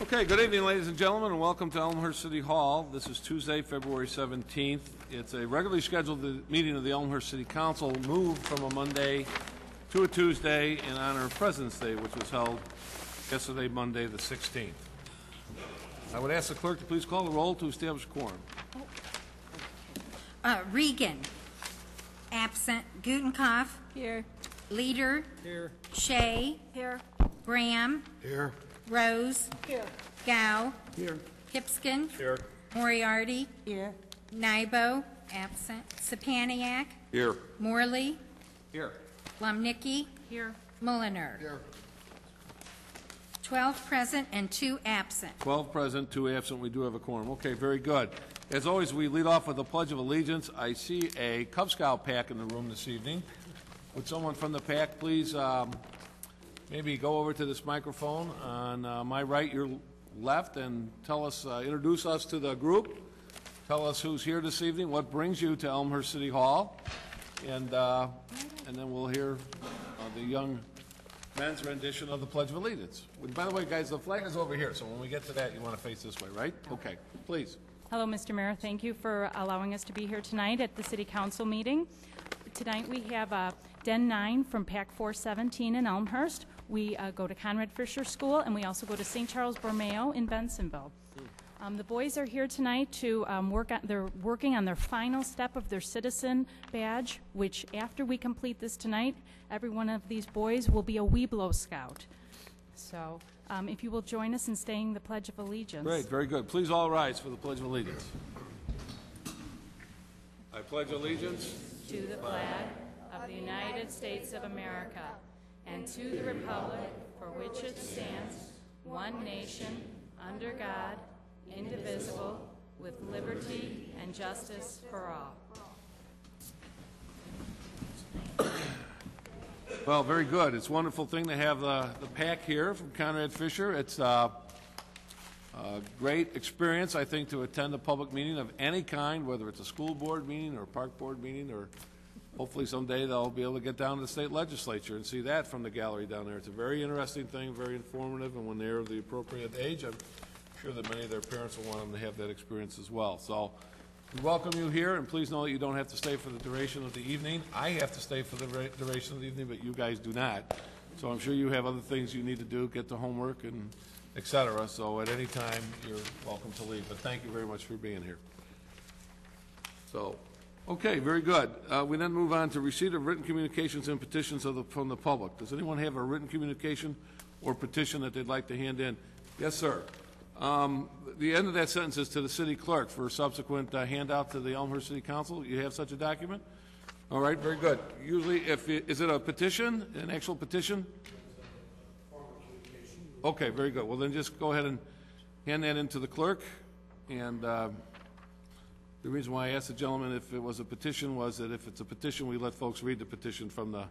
Okay, good evening, ladies and gentlemen, and welcome to Elmhurst City Hall. This is Tuesday, February 17th. It's a regularly scheduled meeting of the Elmhurst City Council, moved from a Monday to a Tuesday in honor of President's Day, which was held yesterday, Monday, the 16th. I would ask the clerk to please call the roll to establish quorum. Regan. Absent. Gutenkopf. Here. Leader. Here. Shea. Here. Graham. Here. Rose. Here. Gow. Here. Hipskin. Here. Moriarty. Here. Nybo. Absent. Sapaniak. Here. Morley. Here. Lumnicki. Here. Mulliner. Here. 12 present and 2 absent. 12 present, 2 absent. We do have a quorum. Okay, very good. As always, we lead off with the Pledge of Allegiance. I see a Cub Scout pack in the room this evening. Would someone from the pack please maybe go over to this microphone on my right, your left, and tell us, introduce us to the group. Tell us who's here this evening, what brings you to Elmhurst City Hall, and then we'll hear the young men's rendition of the Pledge of Allegiance. By the way, guys, the flag is over here, so when we get to that, you want to face this way, right? Okay, please. Hello, Mr. Mayor. Thank you for allowing us to be here tonight at the City Council meeting. Tonight we have Den 9 from PAC 417 in Elmhurst. We go to Conrad Fisher School, and we also go to St. Charles Borromeo in Bensonville. The boys are here tonight to they're working on their final step of their citizen badge, which after we complete this tonight, every one of these boys will be a Weeblo Scout. So if you will join us in saying the Pledge of Allegiance. Great, very good. Please all rise for the Pledge of Allegiance. I pledge allegiance to the flag of the United States of America and to the republic for which it stands, one nation, under God, indivisible, with liberty and justice for all. Well, very good. It's a wonderful thing to have the pack here from Conrad Fisher. It's a great experience, I think, to attend a public meeting of any kind, whether it's a school board meeting or a park board meeting, or hopefully someday they'll be able to get down to the state legislature and see that from the gallery down there. It's a very interesting thing, very informative, and when they're of the appropriate age, I'm sure that many of their parents will want them to have that experience as well. So we welcome you here, and please know that you don't have to stay for the duration of the evening. I have to stay for the duration of the evening, but you guys do not. So I'm sure you have other things you need to do, get to homework, and et cetera. So at any time, you're welcome to leave. But thank you very much for being here. So, okay, very good. We then move on to receipt of written communications and petitions from the public. Does anyone have a written communication or petition that they'd like to hand in? Yes, sir. The end of that sentence is to the city clerk for subsequent handout to the Elmhurst City Council. You have such a document? All right, very good. Usually, is it a petition, an actual petition? Okay, very good. Well, then just go ahead and hand that in to the clerk. And the reason why I asked the gentleman if it was a petition was that if it's a petition, we let folks read the petition from the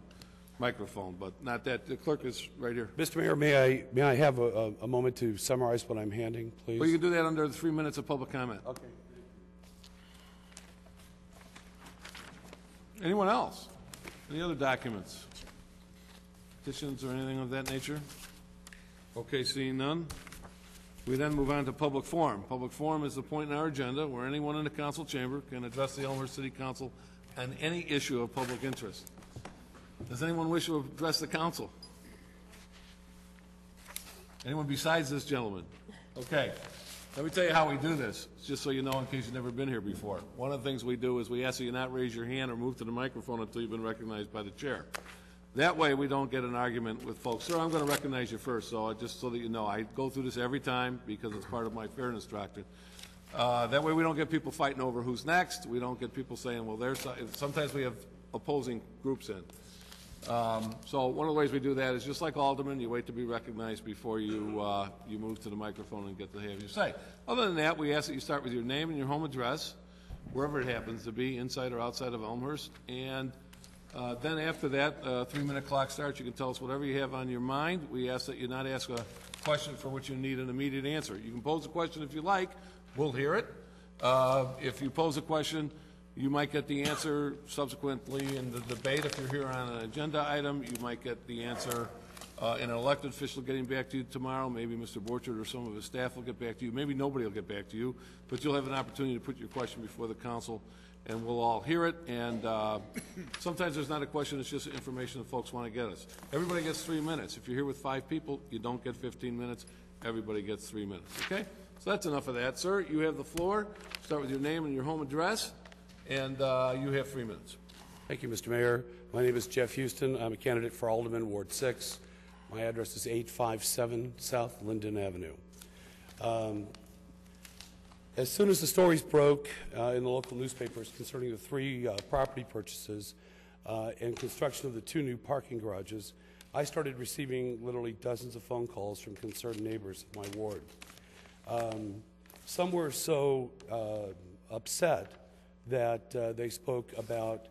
microphone, but not that. The clerk is right here. Mr. Mayor, may I have a moment to summarize what I'm handing, please? Well, you can do that under the 3 minutes of public comment. Okay. Anyone else? Any other documents? Petitions or anything of that nature? Okay, seeing none. We then move on to public forum. Public forum is the point in our agenda where anyone in the council chamber can address the Elmhurst City Council on any issue of public interest. Does anyone wish to address the council? Anyone besides this gentleman? Okay. Let me tell you how we do this, just so you know in case you've never been here before. One of the things we do is we ask that you not raise your hand or move to the microphone until you've been recognized by the chair. That way we don't get an argument with folks. Sir, I'm going to recognize you first, so just so that you know, I go through this every time because it's part of my fairness doctrine. That way we don't get people fighting over who's next. We don't get people saying, well, sometimes we have opposing groups in. So one of the ways we do that is just like aldermen, you wait to be recognized before you you move to the microphone and get to have your say. Other than that, we ask that you start with your name and your home address, wherever it happens to be, inside or outside of Elmhurst. And then after that, 3-minute clock starts. You can tell us whatever you have on your mind. We ask that you not ask a question for which you need an immediate answer. You can pose a question if you like. We'll hear it. If you pose a question, you might get the answer subsequently in the debate. If you're here on an agenda item, you might get the answer and an elected official getting back to you tomorrow. Maybe Mr. Borchard or some of his staff will get back to you. Maybe nobody will get back to you, but you'll have an opportunity to put your question before the council, and we'll all hear it. And sometimes there's not a question, it's just information that folks want to get us. Everybody gets 3 minutes. If you're here with 5 people, you don't get 15 minutes. Everybody gets 3 minutes, okay? So that's enough of that. Sir, you have the floor. Start with your name and your home address, and you have 3 minutes. Thank you, Mr. Mayor. My name is Jeff Houston. I'm a candidate for Alderman, Ward 6. My address is 857 South Linden Avenue. As soon as the stories broke in the local newspapers concerning the 3 property purchases and construction of the 2 new parking garages, I started receiving literally dozens of phone calls from concerned neighbors of my ward. Some were so upset that they spoke about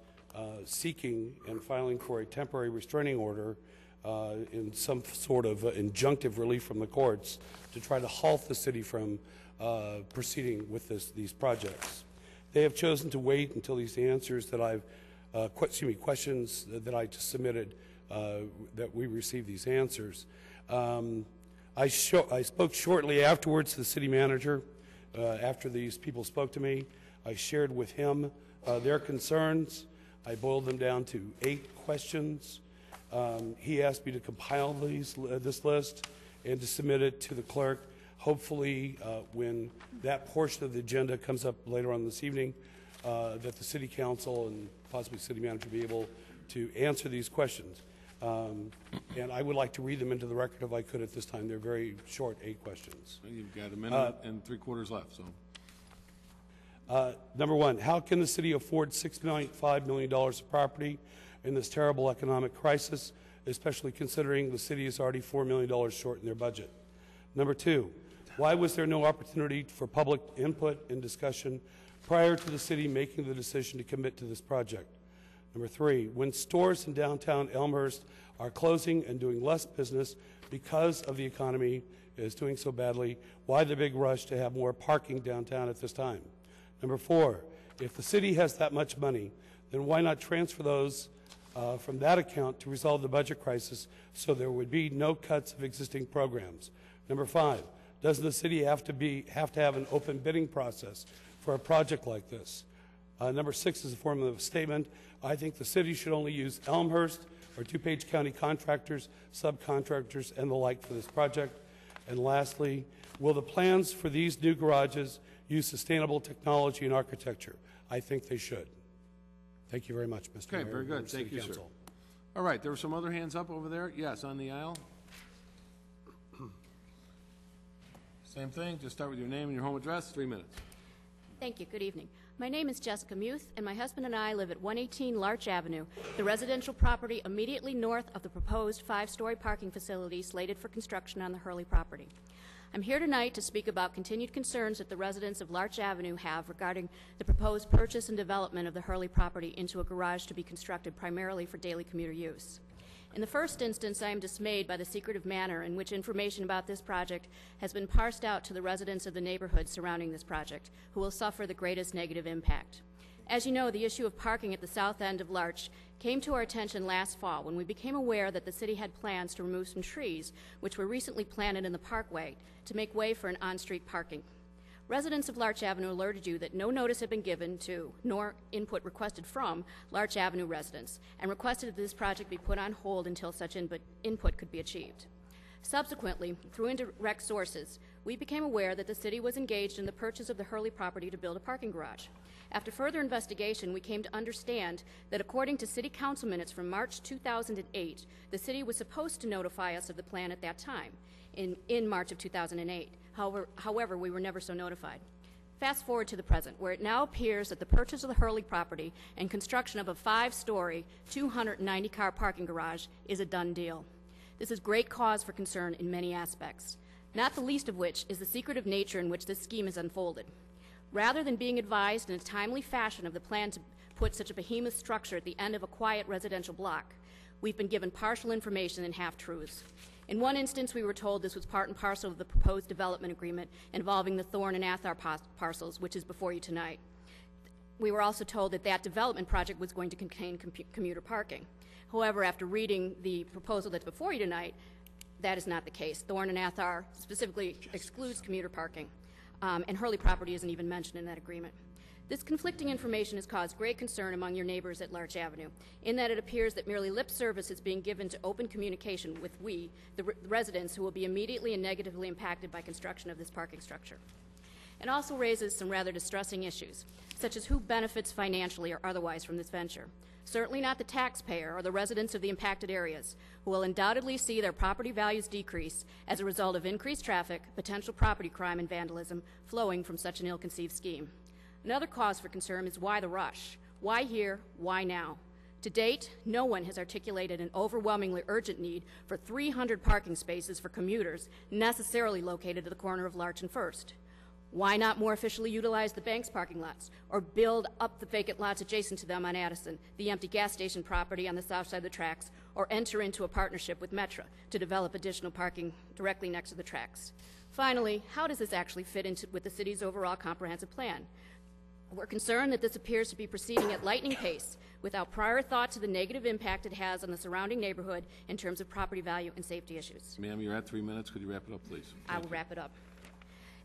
seeking and filing for a temporary restraining order in some sort of injunctive relief from the courts to try to halt the city from proceeding with these projects. They have chosen to wait until these answers that questions that I just submitted, that we receive these answers. I spoke shortly afterwards to the city manager. After these people spoke to me, I shared with him their concerns. I boiled them down to 8 questions. He asked me to compile this list and to submit it to the clerk. Hopefully, when that portion of the agenda comes up later on this evening, that the city council and possibly city manager will be able to answer these questions. And I would like to read them into the record if I could at this time. They're very short, 8 questions. You've got a minute and 3/4 left. So, number 1, how can the city afford $6.5 million of property in this terrible economic crisis, especially considering the city is already $4 million short in their budget? Number 2, why was there no opportunity for public input and discussion prior to the city making the decision to commit to this project? Number 3, when stores in downtown Elmhurst are closing and doing less business because of the economy is doing so badly, why the big rush to have more parking downtown at this time? Number 4, if the city has that much money, then why not transfer those from that account to resolve the budget crisis so there would be no cuts of existing programs? Number 5, doesn't the city have to have an open bidding process for a project like this? Number 6 is a form of statement. I think the city should only use Elmhurst or DuPage County contractors, subcontractors, and the like for this project. And lastly, will the plans for these new garages use sustainable technology and architecture? I think they should. Thank you very much, Mr. Mayor. okay, very good. Thank you, sir. All right, there were some other hands up over there. Yes, on the aisle. Same thing. Just start with your name and your home address. 3 minutes. Thank you. Good evening. My name is Jessica Muth, and my husband and I live at 118 Larch Avenue, the residential property immediately north of the proposed 5-story parking facility slated for construction on the Hurley property. I'm here tonight to speak about continued concerns that the residents of Larch Avenue have regarding the proposed purchase and development of the Hurley property into a garage to be constructed primarily for daily commuter use. In the first instance, I am dismayed by the secretive manner in which information about this project has been parsed out to the residents of the neighborhood surrounding this project, who will suffer the greatest negative impact. As you know, the issue of parking at the south end of Larch came to our attention last fall when we became aware that the city had plans to remove some trees which were recently planted in the parkway to make way for an on-street parking. Residents of Larch Avenue alerted you that no notice had been given to, nor input requested from, Larch Avenue residents, and requested that this project be put on hold until such input could be achieved. Subsequently, through indirect sources, we became aware that the city was engaged in the purchase of the Hurley property to build a parking garage. After further investigation, we came to understand that according to city council minutes from March 2008, the city was supposed to notify us of the plan at that time, in March of 2008. However, we were never so notified. Fast forward to the present, where it now appears that the purchase of the Hurley property and construction of a 5-story, 290-car parking garage is a done deal. This is great cause for concern in many aspects, not the least of which is the secretive nature in which this scheme is unfolded. Rather than being advised in a timely fashion of the plan to put such a behemoth structure at the end of a quiet residential block, we've been given partial information and half-truths. In one instance, we were told this was part and parcel of the proposed development agreement involving the Thorn and Athar parcels, which is before you tonight. We were also told that that development project was going to contain commuter parking. However, after reading the proposal that's before you tonight, that is not the case. Thorn and Athar specifically excludes commuter parking, and Hurley property isn't even mentioned in that agreement. This conflicting information has caused great concern among your neighbors at Larch Avenue, in that it appears that merely lip service is being given to open communication with the residents who will be immediately and negatively impacted by construction of this parking structure. It also raises some rather distressing issues, such as who benefits financially or otherwise from this venture. Certainly not the taxpayer or the residents of the impacted areas, who will undoubtedly see their property values decrease as a result of increased traffic, potential property crime, and vandalism flowing from such an ill-conceived scheme. Another cause for concern is why the rush? Why here? Why now? To date, no one has articulated an overwhelmingly urgent need for 300 parking spaces for commuters necessarily located at the corner of Larch and First. Why not more efficiently utilize the bank's parking lots or build up the vacant lots adjacent to them on Addison, the empty gas station property on the south side of the tracks, or enter into a partnership with Metra to develop additional parking directly next to the tracks? Finally, how does this actually fit into with the city's overall comprehensive plan? We're concerned that this appears to be proceeding at lightning pace without prior thought to the negative impact it has on the surrounding neighborhood in terms of property value and safety issues. Ma'am, you're at 3 minutes. Could you wrap it up, please? I will wrap it up.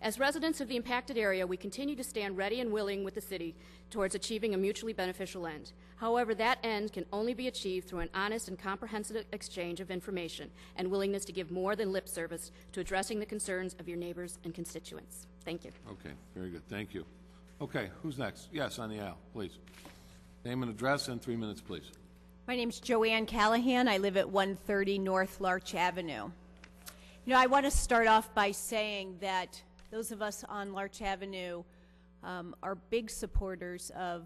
As residents of the impacted area, we continue to stand ready and willing with the city towards achieving a mutually beneficial end. However, that end can only be achieved through an honest and comprehensive exchange of information and willingness to give more than lip service to addressing the concerns of your neighbors and constituents. Thank you. Okay, very good. Thank you. Okay, who's next? Yes, on the aisle, please. Name and address and 3 minutes, please. My name's Joanne Callahan. I live at 130 North Larch Avenue. You know, I want to start off by saying that those of us on Larch Avenue are big supporters of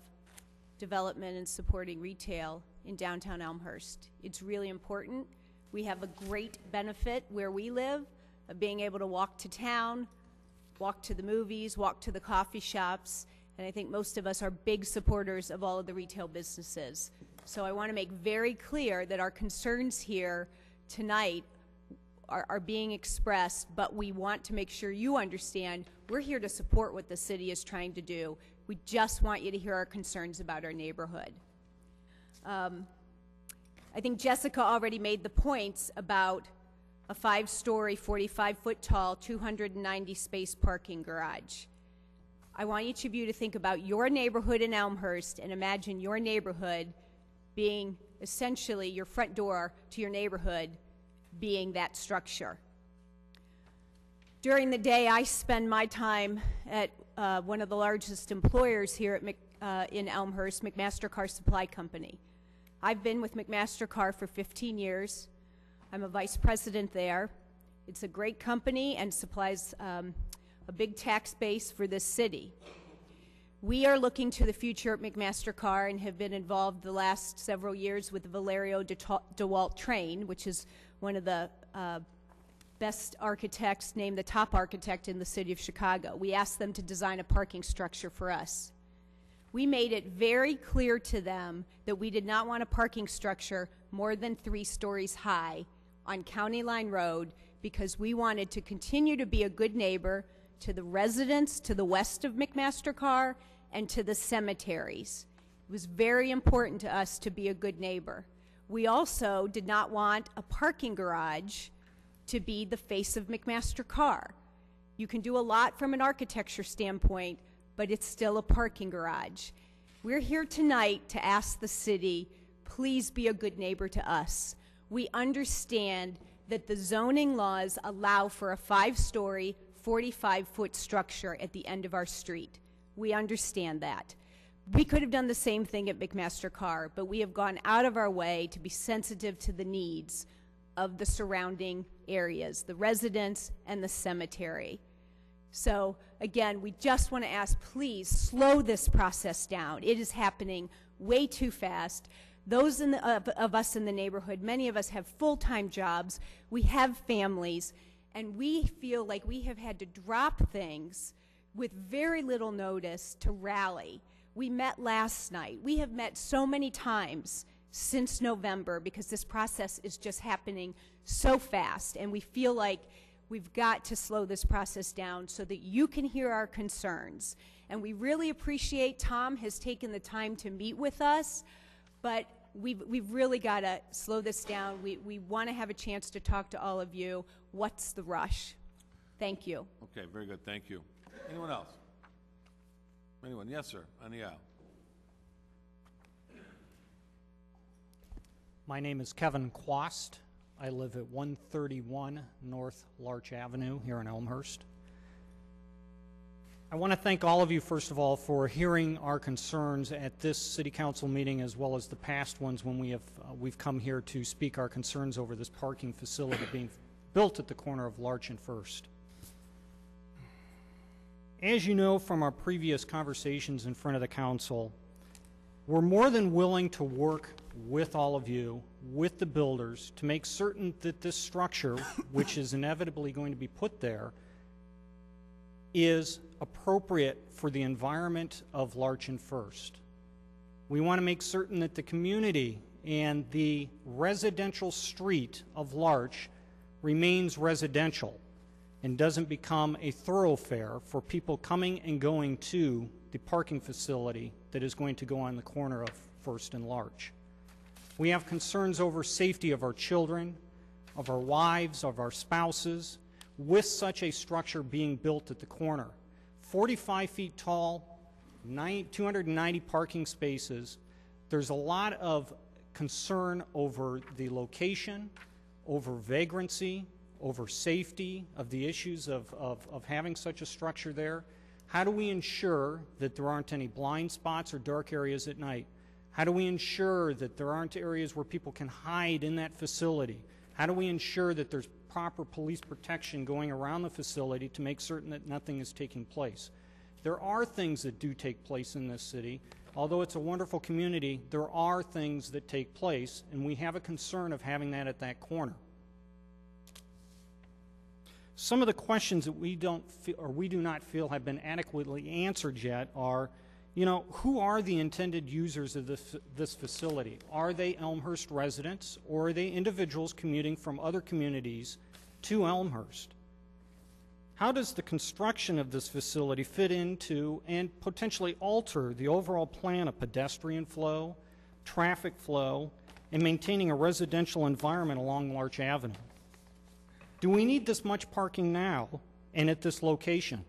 development and supporting retail in downtown Elmhurst. It's really important. We have a great benefit where we live of being able to walk to town, walk to the movies, walk to the coffee shops, and I think most of us are big supporters of all of the retail businesses. So I want to make very clear that our concerns here tonight are being expressed, but we want to make sure you understand we're here to support what the city is trying to do. We just want you to hear our concerns about our neighborhood. I think Jessica already made the points about a 5-story, 45-foot tall, 290-space parking garage. I want each of you to think about your neighborhood in Elmhurst and imagine your neighborhood being essentially your front door to your neighborhood being that structure. During the day, I spend my time at one of the largest employers here at in Elmhurst, McMaster-Carr Supply Company. I've been with McMaster-Carr for 15 years. I'm a vice president there. It's a great company and supplies a big tax base for this city. We are looking to the future at McMaster-Carr and have been involved the last several years with the Valerio DeWalt train, which is one of the best architects, named the top architect in the city of Chicago. We asked them to design a parking structure for us. We made it very clear to them that we did not want a parking structure more than 3 stories high on County Line Road because we wanted to continue to be a good neighbor to the residents to the west of McMaster-Carr and to the cemeteries. It was very important to us to be a good neighbor. We also did not want a parking garage to be the face of McMaster-Carr. You can do a lot from an architecture standpoint, but it's still a parking garage. We're here tonight to ask the city, please be a good neighbor to us. We understand that the zoning laws allow for a 5-story, 45-foot structure at the end of our street. We understand that. We could have done the same thing at McMaster-Carr, but we have gone out of our way to be sensitive to the needs of the surrounding areas, the residents and the cemetery. So again, we just want to ask, please slow this process down. It is happening way too fast. Those of us in the neighborhood, many of us have full-time jobs, we have families, and we feel like we have had to drop things with very little notice to rally. We met last night. We have met so many times since November because this process is just happening so fast, and we feel like we've got to slow this process down so that you can hear our concerns. And we really appreciate Tom has taken the time to meet with us, but we've really got to slow this down. We want to have a chance to talk to all of you. What's the rush? Thank you. Okay, very good, thank you. Anyone else? Anyone? Yes, sir, on the aisle. My name is Kevin Quast. I live at 131 North Larch Avenue here in Elmhurst. I want to thank all of you, first of all, for hearing our concerns at this City Council meeting as well as the past ones when we've come here to speak our concerns over this parking facility being built at the corner of Larch and First. As you know from our previous conversations in front of the council, we're more than willing to work with all of you, with the builders, to make certain that this structure, which is inevitably going to be put there, is appropriate for the environment of Larch and First. We want to make certain that the community and the residential street of Larch remains residential and doesn't become a thoroughfare for people coming and going to the parking facility that is going to go on the corner of First and Larch. We have concerns over safety of our children, of our wives, of our spouses, with such a structure being built at the corner. 45 feet tall, 290 parking spaces. There's a lot of concern over the location, over vagrancy, over safety, of the issues of having such a structure there. How do we ensure that there aren't any blind spots or dark areas at night? How do we ensure that there aren't areas where people can hide in that facility? How do we ensure that there's proper police protection going around the facility to make certain that nothing is taking place? There are things that do take place in this city. Although it's a wonderful community, there are things that take place, and we have a concern of having that at that corner. Some of the questions that we do not feel have been adequately answered yet are, who are the intended users of this facility? Are they Elmhurst residents, or are they individuals commuting from other communities to Elmhurst? How does the construction of this facility fit into and potentially alter the overall plan of pedestrian flow, traffic flow, and maintaining a residential environment along Larch Avenue? Do we need this much parking now and at this location?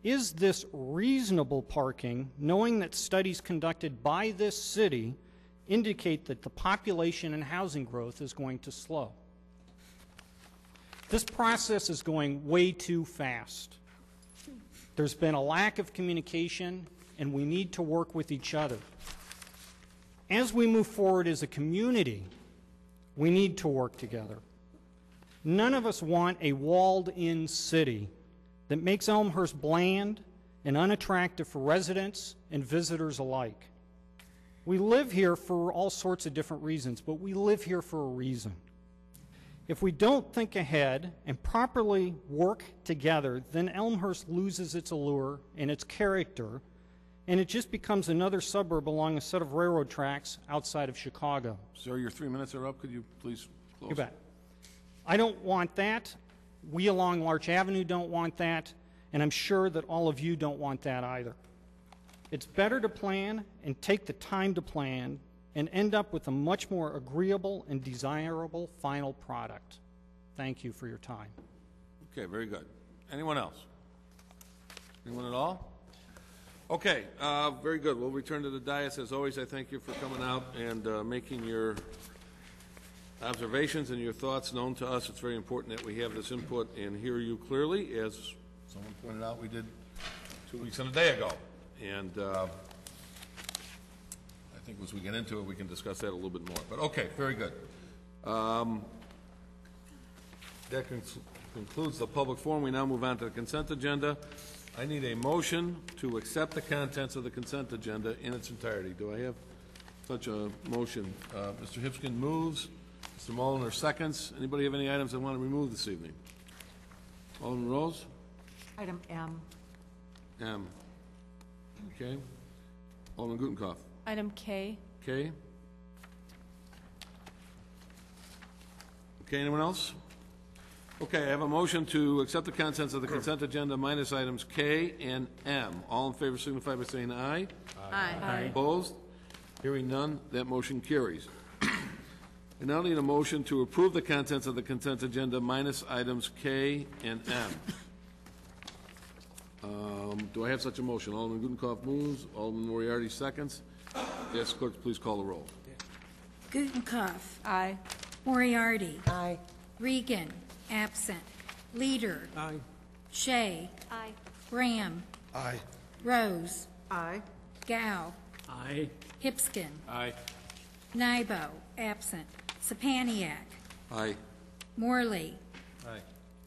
Is this reasonable parking, knowing that studies conducted by this city indicate that the population and housing growth is going to slow? This process is going way too fast. There's been a lack of communication, and we need to work with each other. As we move forward as a community, we need to work together. None of us want a walled-in city that makes Elmhurst bland and unattractive for residents and visitors alike. We live here for all sorts of different reasons, but we live here for a reason. If we don't think ahead and properly work together, then Elmhurst loses its allure and its character, and it just becomes another suburb along a set of railroad tracks outside of Chicago. Sir, your 3 minutes are up. Could you please close? You bet. I don't want that. We along Larch Avenue don't want that, and I'm sure that all of you don't want that either. It's better to plan and take the time to plan and end up with a much more agreeable and desirable final product. Thank you for your time. Okay, very good. Anyone else? Anyone at all? Okay, very good. We'll return to the dais. As always, I thank you for coming out and making your observations and your thoughts known to us. It's very important that we have this input and hear you clearly. As someone pointed out, we did 2 weeks and a day ago. And I think as we get into it, we can discuss that a little bit more. But okay, very good. That concludes the public forum. We now move on to the consent agenda. I need a motion to accept the contents of the consent agenda in its entirety. Do I have such a motion? Mr. Hipskin moves. Mr. Mulliner seconds. Anybody have any items they want to remove this evening? Alderman Rose? Item M. M. Okay. Alderman Gutenkopf? Item K. K. Okay, anyone else? Okay, I have a motion to accept the contents of the consent agenda minus items K and M. All in favor signify by saying aye. Aye. Opposed? Hearing none, that motion carries. I now need a motion to approve the contents of the consent agenda minus items K and M. Do I have such a motion? Alderman Gutenkopf moves, Alderman Moriarty seconds. Yes, clerk, please call the roll. Gutenkopf. Aye. Moriarty. Aye. Regan. Absent. Leader. Aye. Shea. Aye. Graham. Aye. Rose. Aye. Gow. Aye. Hipskin. Aye. Nybo. Absent. Sapaniak. Aye. Morley. Aye.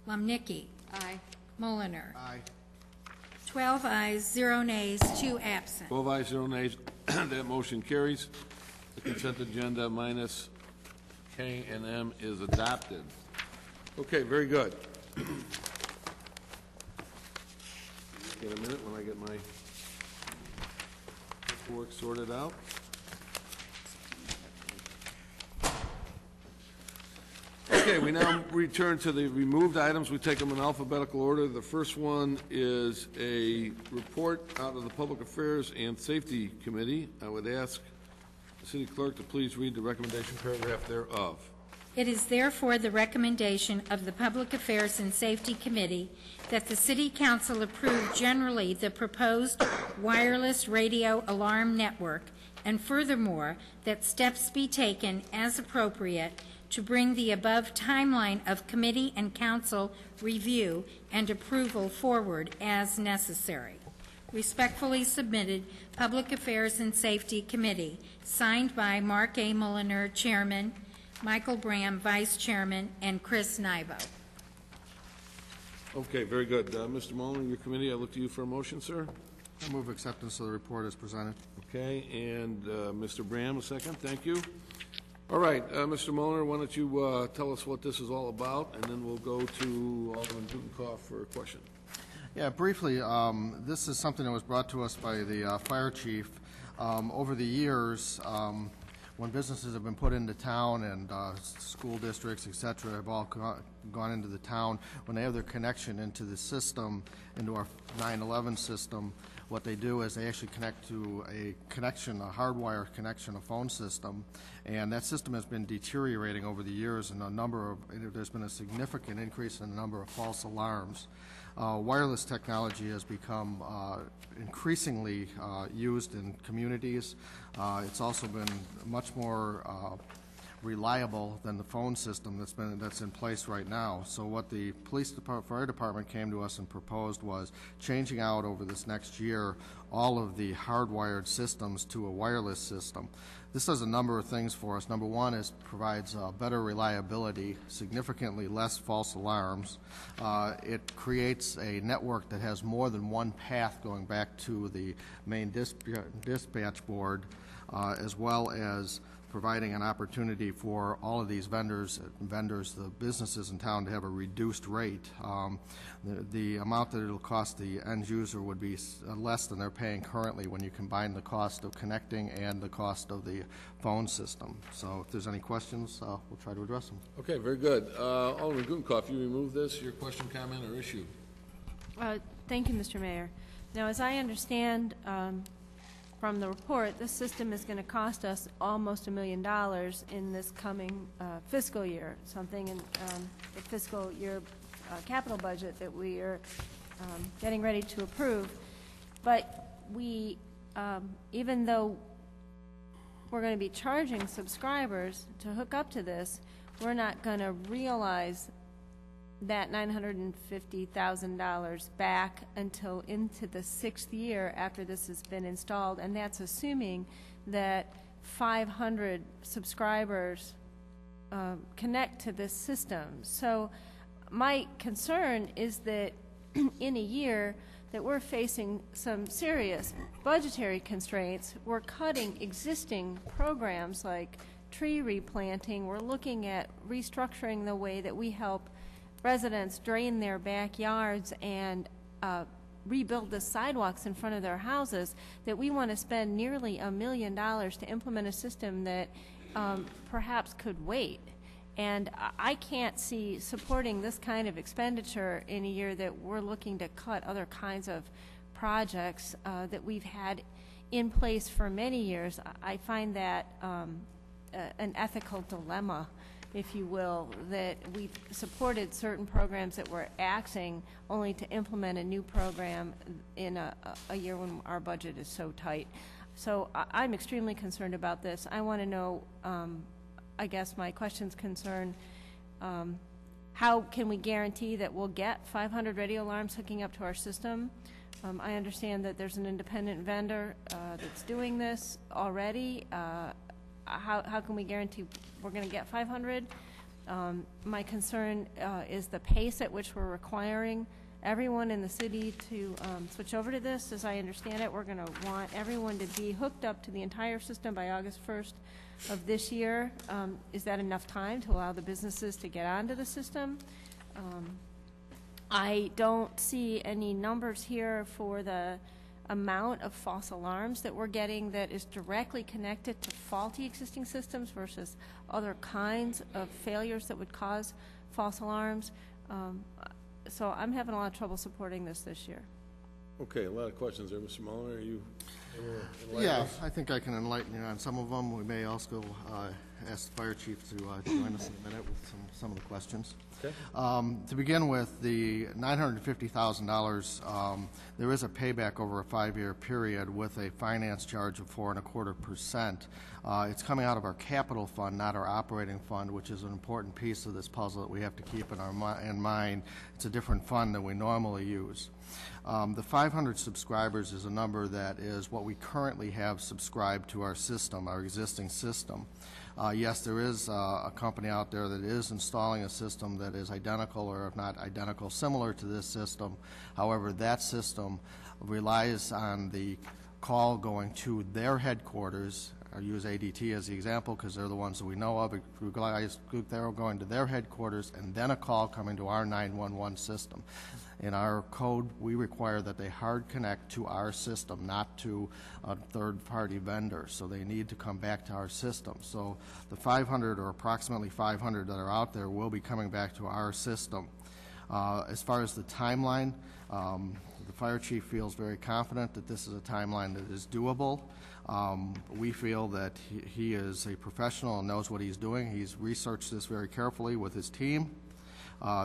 Lumnicki. Aye. Mulliner. Aye. 12 ayes, 0 nays, 2 absent. 12 ayes, 0 nays. That motion carries. The consent agenda minus K and M is adopted. Okay, very good. Get a minute when I get my work sorted out. Okay, we now return to the removed items. We take them in alphabetical order. The first one is a report out of the Public Affairs and Safety Committee. I would ask the city clerk to please read the recommendation paragraph thereof. It is therefore the recommendation of the Public Affairs and Safety Committee that the City Council approve generally the proposed wireless radio alarm network, and furthermore, that steps be taken as appropriate to bring the above timeline of committee and council review and approval forward as necessary. Respectfully submitted, Public Affairs and Safety Committee, signed by Mark A. Mulliner, Chairman, Michael Bram, Vice Chairman, and Chris Nybo. Okay, very good. Mr. Mullin, your committee, I look to you for a motion, sir. I move acceptance of the report as presented. Okay, and Mr. Bram, a second. Thank you. All right, Mr. Mulliner, why don't you tell us what this is all about, and then we'll go to Alderman Gutenkopf for a question. Yeah, briefly, this is something that was brought to us by the fire chief. Over the years, when businesses have been put into town and school districts, et cetera, have all gone into the town, when they have their connection into the system, into our 911 system, what they do is they actually connect to a hardwire connection, a phone system, and that system has been deteriorating over the years, and there's been a significant increase in the number of false alarms. Wireless technology has become increasingly used in communities. It's also been much more reliable than the phone system that's in place right now. So what the fire department came to us and proposed was changing out over this next year all of the hardwired systems to a wireless system. This does a number of things for us. Number one is provides better reliability, significantly less false alarms. It creates a network that has more than one path going back to the main dispatch board, as well as providing an opportunity for all of these vendors, the businesses in town, to have a reduced rate. The amount that it'll cost the end user would be less than they're paying currently when you combine the cost of connecting and the cost of the phone system. So if there's any questions, we'll try to address them. Okay, very good. Alderman Gutenkopf, you remove this, your question, comment, or issue? Thank you, Mr. Mayor. Now, as I understand from the report, this system is going to cost us almost $1 million in this coming fiscal year, something in the fiscal year capital budget that we are getting ready to approve. But we, even though we're going to be charging subscribers to hook up to this, we're not going to realize that $950,000 back until into the 6th year after this has been installed, and that's assuming that 500 subscribers connect to this system. So my concern is that in a year that we're facing some serious budgetary constraints, we're cutting existing programs like tree replanting. We're looking at restructuring the way that we help residents drain their backyards and rebuild the sidewalks in front of their houses, that we want to spend nearly $1 million to implement a system that perhaps could wait. And I can't see supporting this kind of expenditure in a year that we're looking to cut other kinds of projects that we've had in place for many years, I find that an ethical dilemma, if you will, that we've supported certain programs that were acting only to implement a new program in a year when our budget is so tight. So I'm extremely concerned about this. I want to know, I guess my questions concern how can we guarantee that we'll get 500 radio alarms hooking up to our system? I understand that there's an independent vendor that's doing this already. How can we guarantee we're going to get 500? My concern is the pace at which we're requiring everyone in the city to switch over to this. As I understand it, we're going to want everyone to be hooked up to the entire system by August 1st of this year. Is that enough time to allow the businesses to get onto the system? I don't see any numbers here for the amount of false alarms that we're getting that is directly connected to faulty existing systems versus other kinds of failures that would cause false alarms. So I'm having a lot of trouble supporting this year. Okay, a lot of questions there. Mr. Mulliner, are you? Yeah, I think I can enlighten you on some of them. We may also ask the fire chief to join us in a minute with some of the questions. Okay. To begin with, the $950,000, there is a payback over a 5-year period with a finance charge of 4.25%. It's coming out of our capital fund, not our operating fund, which is an important piece of this puzzle that we have to keep in mind. It's a different fund than we normally use. The 500 subscribers is a number that is what we currently have subscribed to our system, our existing system. Yes, there is a company out there that is installing a system that is identical, or if not identical, similar to this system. However, that system relies on the call going to their headquarters. I use ADT as the example because they're the ones that we know of. They're going to their headquarters and then a call coming to our 911 system. In our code, we require that they hard connect to our system, not to a third-party vendor. So they need to come back to our system. So the 500 or approximately 500 that are out there will be coming back to our system. As far as the timeline, the fire chief feels very confident that this is a timeline that is doable. We feel that he is a professional and knows what he's doing. He's researched this very carefully with his team.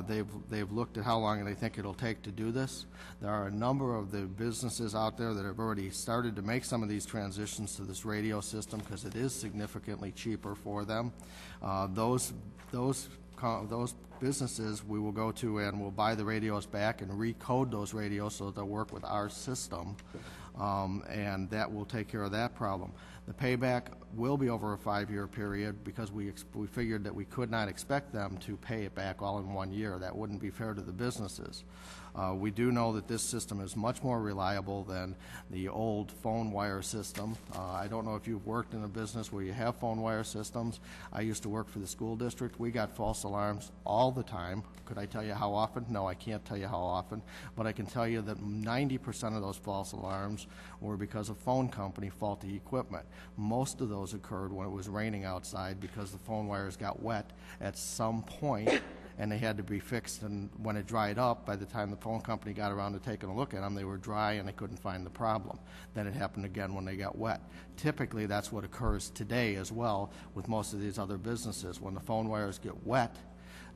They've looked at how long they think it'll take to do this. There are a number of the businesses out there that have already started to make some of these transitions to this radio system because it is significantly cheaper for them. Those businesses we will go to and we'll buy the radios back and recode those radios so that they'll work with our system, and that will take care of that problem. The payback will be over a 5-year period because we figured that we could not expect them to pay it back all in 1 year. That wouldn't be fair to the businesses. We do know that this system is much more reliable than the old phone wire system. I don't know if you've worked in a business where you have phone wire systems. I used to work for the school district. We got false alarms all the time. Could I tell you how often? No, I can't tell you how often, but I can tell you that 90% of those false alarms were because of phone company faulty equipment. Most of those occurred when it was raining outside because the phone wires got wet at some point and they had to be fixed, and when it dried up, by the time the phone company got around to taking a look at them, they were dry and they couldn't find the problem. Then it happened again when they got wet. Typically, that's what occurs today as well with most of these other businesses. When the phone wires get wet,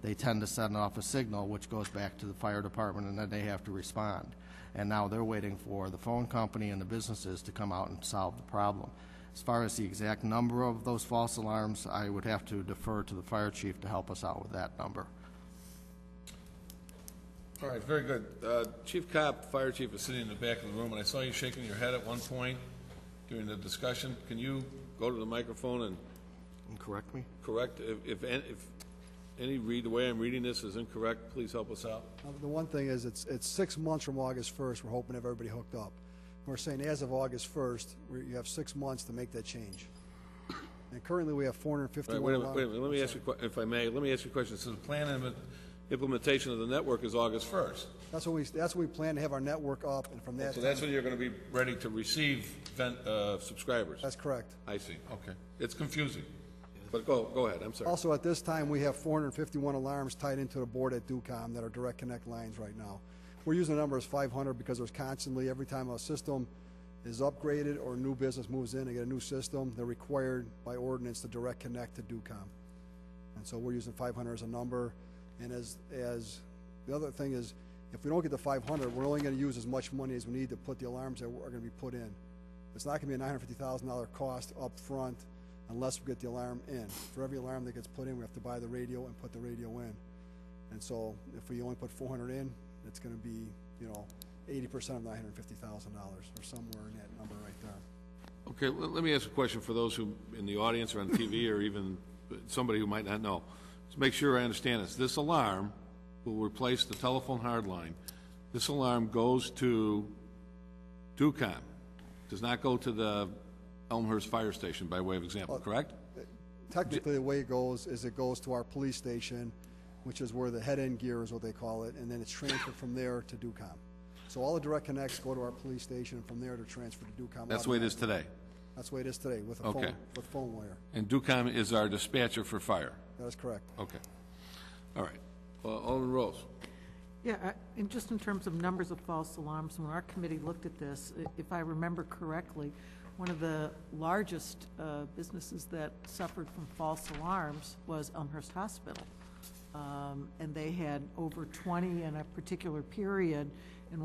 they tend to send off a signal which goes back to the fire department, and then they have to respond. And now they're waiting for the phone company and the businesses to come out and solve the problem. As far as the exact number of those false alarms, I would have to defer to the fire chief to help us out with that number. All right, very good. Chief Kopp, fire chief, is sitting in the back of the room, and I saw you shaking your head at one point during the discussion. Can you go to the microphone and correct me? Correct. If the way I'm reading this is incorrect, please help us out. The one thing is it's 6 months from August 1st. We're hoping to have everybody hooked up. We're saying as of August 1st, you have 6 months to make that change. And currently we have 451. Wait a minute. Let me ask you, if I may, let me ask you a question. So the plan implementation of the network is August 1st. That's what we plan to have our network up, and from that. So that's when you're going to be ready to receive subscribers. That's correct. I see. Okay, it's confusing, but go ahead. I'm sorry. Also, at this time, we have 451 alarms tied into the board at DUCOM that are direct connect lines right now. We're using the number as 500 because there's constantly, every time a system is upgraded or a new business moves in, they get a new system, they're required by ordinance to direct connect to DUCOM. And so we're using 500 as a number. And as the other thing is, if we don't get the 500, we're only going to use as much money as we need to put the alarms that are going to be put in. It's not going to be a $950,000 cost up front unless we get the alarm in. For every alarm that gets put in, we have to buy the radio and put the radio in. And so if we only put 400 in, it's going to be, 80% of $950,000 or somewhere in that number right there. Okay, let me ask a question for those who in the audience or on TV or even somebody who might not know. Let's make sure I understand this. This alarm will replace the telephone hard line. This alarm goes to DUCOM. Does not go to the Elmhurst Fire Station by way of example, correct? Technically, the way it goes is it goes to our police station, which is where the head-end gear is what they call it, and then it's transferred from there to DUCOM. So all the direct connects go to our police station, and from there they're transferred to DUCOM. That's the way it is today? That's the way it is today, with a Okay. phone wire. And DUCOM is our dispatcher for fire? That is correct. Okay. All right. Alderman Rose. Yeah, and just in terms of numbers of false alarms, when our committee looked at this, if I remember correctly, one of the largest businesses that suffered from false alarms was Elmhurst Hospital. And they had over 20 in a particular period. And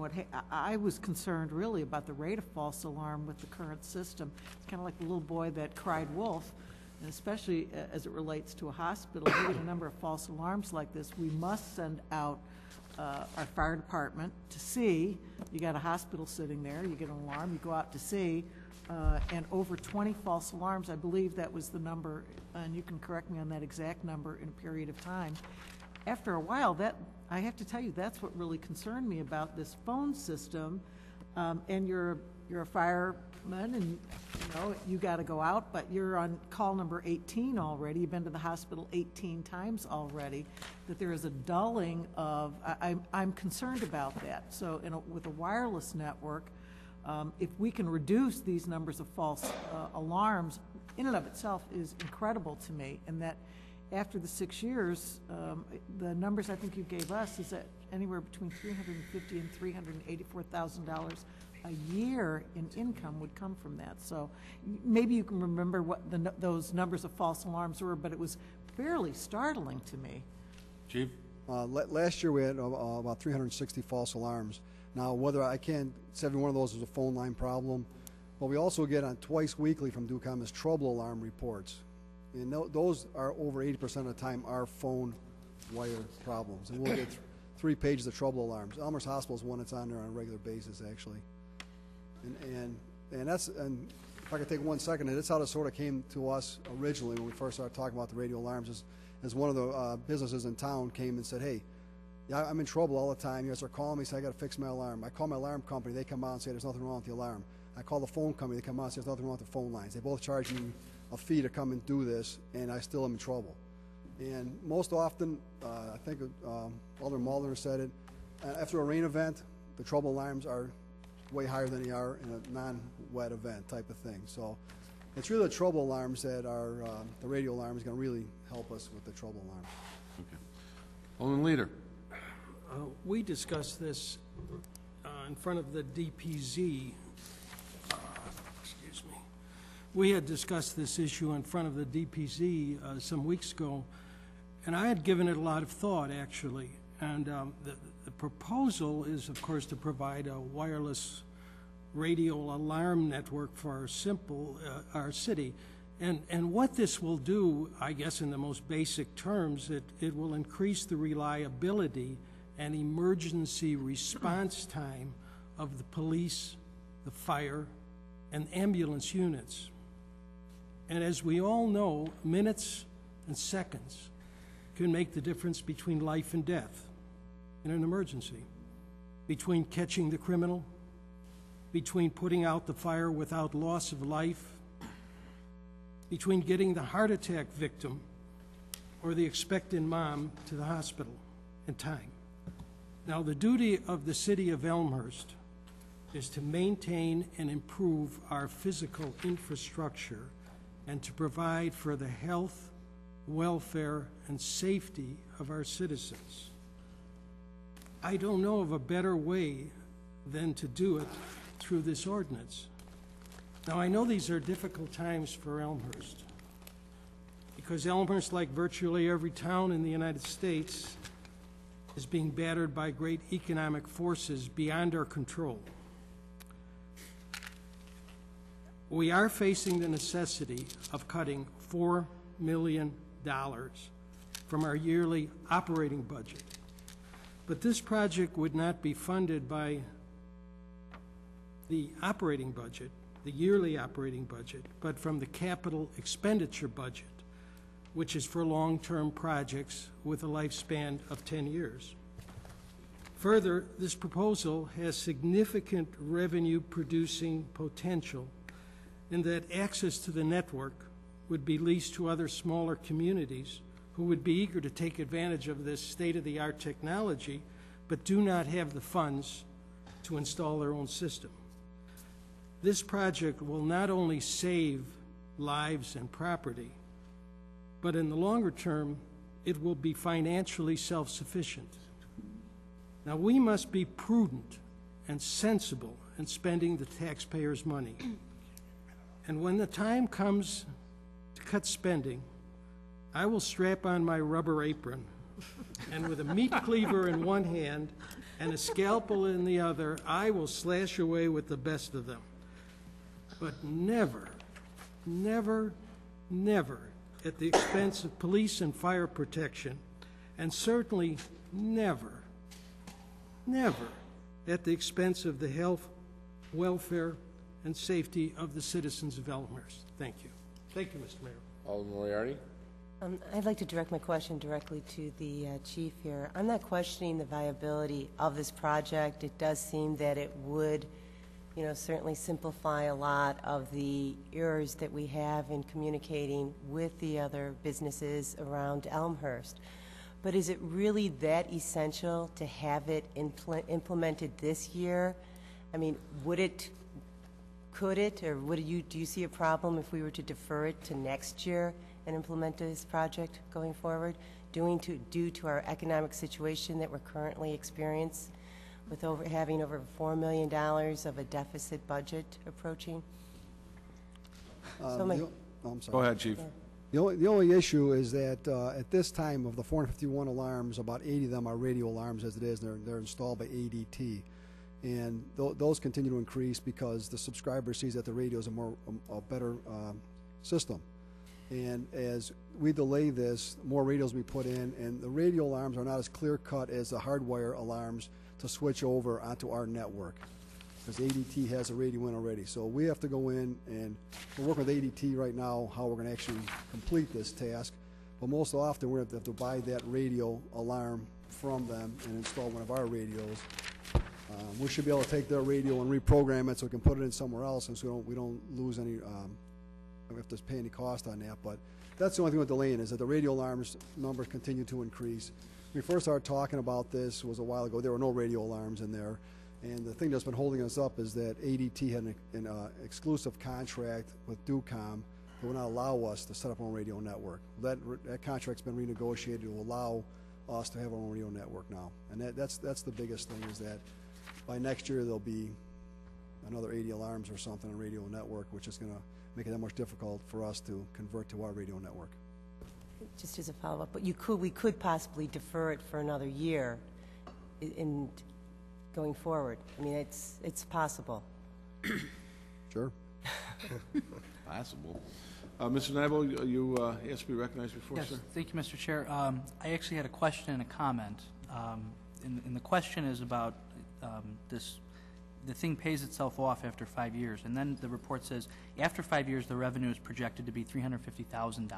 I was concerned really about the rate of false alarm with the current system. It's kind of like the little boy that cried wolf, and especially as it relates to a hospital. If we get a number of false alarms like this, we must send out our fire department to see. You got a hospital sitting there, you get an alarm, you go out to see, and over 20 false alarms, I believe that was the number, and you can correct me on that exact number, in a period of time. After a while, I have to tell you, that's what really concerned me about this phone system. And you're a fireman, and you got to go out, but you're on call number 18 already. You've been to the hospital 18 times already. That there is a dulling of. I'm concerned about that. So, with a wireless network, if we can reduce these numbers of false alarms, in and of itself is incredible to me, and that. After the 6 years, the numbers I think you gave us is that anywhere between $350,000 and $384,000 a year in income would come from that. So maybe you can remember what those numbers of false alarms were, but it was fairly startling to me. Chief? Last year we had about 360 false alarms. Now, whether I can't say every one of those is a phone line problem, but we also get on twice weekly from DUCOM is trouble alarm reports. And those are over 80% of the time are phone wire problems. And we'll get 3 pages of trouble alarms. Elmhurst Hospital is one that's on there on a regular basis, actually. And if I could take 1 second, that's how this sort of came to us originally when we first started talking about the radio alarms. As one of the businesses in town came and said, hey, yeah, I'm in trouble all the time. You guys are calling me, say I got to fix my alarm. I call my alarm company. They come out and say there's nothing wrong with the alarm. I call the phone company. They come out and say there's nothing wrong with the phone lines. They both charge me a fee to come and do this, and I still am in trouble. And most often, I think Alderman Mulder said it, after a rain event, the trouble alarms are way higher than they are in a non-wet event type of thing. So it's really the trouble alarms that are, the radio alarm is going to really help us with the trouble alarm. Okay. Alderman Leader. We discussed this in front of the DPZ. We had discussed this issue in front of the DPZ some weeks ago, and I had given it a lot of thought, actually. And the proposal is, of course, to provide a wireless radio alarm network for our city. And what this will do, I guess in the most basic terms, it will increase the reliability and emergency response time of the police, the fire, and ambulance units. And as we all know, minutes and seconds can make the difference between life and death in an emergency, between catching the criminal, between putting out the fire without loss of life, between getting the heart attack victim or the expectant mom to the hospital in time. Now, the duty of the city of Elmhurst is to maintain and improve our physical infrastructure and to provide for the health, welfare, and safety of our citizens. I don't know of a better way than to do it through this ordinance. Now, I know these are difficult times for Elmhurst, because Elmhurst, like virtually every town in the United States, is being battered by great economic forces beyond our control. We are facing the necessity of cutting $4 million from our yearly operating budget. But this project would not be funded by the operating budget, the yearly operating budget, but from the capital expenditure budget, which is for long-term projects with a lifespan of 10 years. Further, this proposal has significant revenue-producing potential in that access to the network would be leased to other smaller communities who would be eager to take advantage of this state-of-the-art technology, but do not have the funds to install their own system. This project will not only save lives and property, but in the longer term, it will be financially self-sufficient. Now, we must be prudent and sensible in spending the taxpayers' money. And when the time comes to cut spending, I will strap on my rubber apron, and with a meat cleaver in one hand and a scalpel in the other, I will slash away with the best of them. But never, never, never at the expense of police and fire protection, and certainly never, never at the expense of the health, welfare, and safety of the citizens of Elmhurst. Thank you. Thank you, Mr. Mayor. Alderman Moriarty? I'd like to direct my question directly to the chief here. I'm not questioning the viability of this project. It does seem that it would, certainly simplify a lot of the errors that we have in communicating with the other businesses around Elmhurst. But is it really that essential to have it implemented this year? I mean, could it, or do you see a problem if we were to defer it to next year and implement this project going forward, due to our economic situation that we're currently experiencing, with having over $4 million of a deficit budget approaching? I'm sorry. Go ahead, Chief. The only issue is that at this time, of the 451 alarms, about 80 of them are radio alarms as it is. They're installed by ADT. And those continue to increase because the subscriber sees that the radio is a better system. And as we delay this, more radios we put in, and the radio alarms are not as clear-cut as the hardwire alarms to switch over onto our network, because ADT has a radio in already. So we have to go in, and we're working with ADT right now how we're going to actually complete this task. But most often we're going to have to buy that radio alarm from them and install one of our radios. We should be able to take their radio and reprogram it so we can put it in somewhere else, and so we don't lose any, we have to pay any cost on that. But that's the only thing with delaying, is that the radio alarms numbers continue to increase. When we first started talking about this was a while ago. There were no radio alarms in there. And the thing that's been holding us up is that ADT had an exclusive contract with DUCOM that would not allow us to set up our own radio network. That contract's been renegotiated to allow us to have our own radio network now. And that's the biggest thing, is that by next year there'll be another 80 alarms or something on radio network, which is going to make it that much difficult for us to convert to our radio network. Just as a follow-up, but we could possibly defer it for another year in going forward. I mean, it's possible. Sure. Possible. Mr. Nybo, you asked to be recognized before, yes, sir? Thank you, Mr. Chair. I actually had a question and a comment. And the question is about the thing pays itself off after 5 years, and then the report says after 5 years the revenue is projected to be $350,000.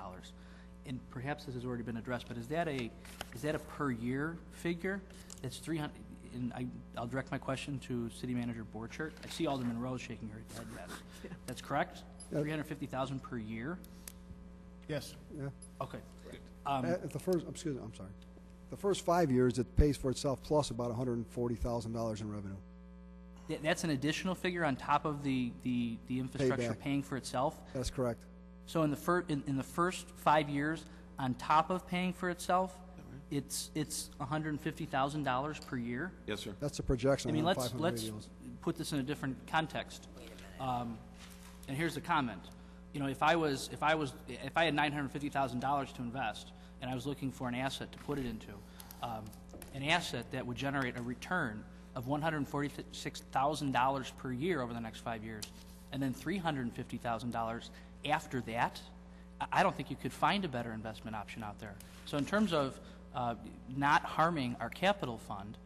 And perhaps this has already been addressed, but is that a per year figure? It's 300. And I'll direct my question to City Manager Borchert. I see Alderman Rose shaking her head. Yes, that's correct. $350,000 per year. Yes. Yeah. Okay. At the first, excuse me, I'm sorry. The first 5 years, it pays for itself plus about $140,000 in revenue. That's an additional figure on top of the infrastructure Payback. paying for itself. That's correct. So in the first 5 years, on top of paying for itself, it's $150,000 per year. Yes, sir. That's a projection. I mean, on let's 500 radios. put this in a different context. And here's the comment. You know, if I had $950,000 to invest, and I was looking for an asset to put it into, an asset that would generate a return of $146,000 per year over the next 5 years, and then $350,000 after that, I don't think you could find a better investment option out there. So in terms of not harming our capital fund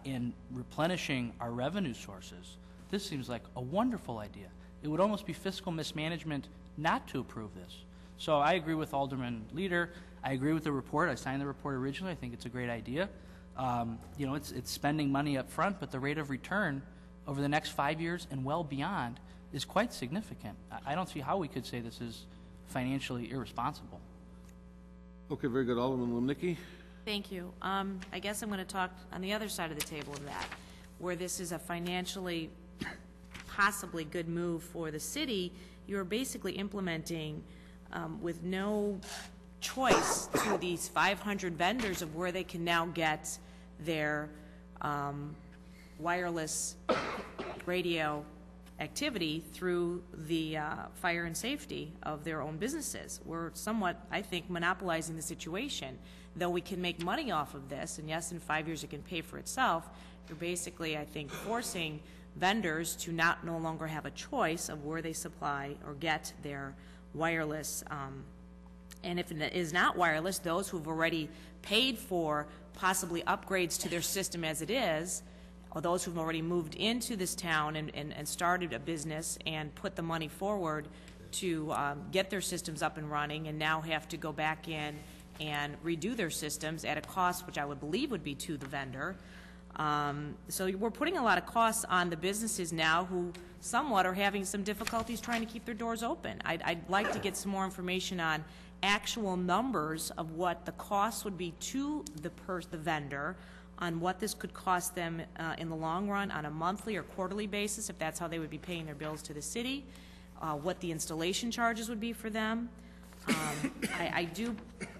in replenishing our revenue sources, this seems like a wonderful idea. It would almost be fiscal mismanagement not to approve this. So I agree with Alderman Leader. I agree with the report. I signed the report originally. I think it's a great idea. You know, it's spending money up front, but the rate of return over the next 5 years and well beyond is quite significant. I don't see how we could say this is financially irresponsible. Okay, very good. Alderman Lumnicki? Thank you. I guess I'm going to talk on the other side of the table of that, where this is a financially possibly good move for the city. You're basically implementing with no choice to these 500 vendors of where they can now get their wireless radio activity through the fire and safety of their own businesses. We're somewhat, I think, monopolizing the situation. Though we can make money off of this, and yes, in 5 years it can pay for itself, you're basically, I think, forcing vendors to no longer have a choice of where they supply or get their wireless. And if it is not wireless, those who've already paid for possibly upgrades to their system as it is, or those who've already moved into this town and started a business and put the money forward to get their systems up and running, and now have to go back in and redo their systems at a cost which I would believe would be to the vendor. So we're putting a lot of costs on the businesses now who somewhat are having some difficulties trying to keep their doors open. I'd like to get some more information on actual numbers of what the cost would be to the vendor, on what this could cost them in the long run on a monthly or quarterly basis, if that's how they would be paying their bills to the city, what the installation charges would be for them. I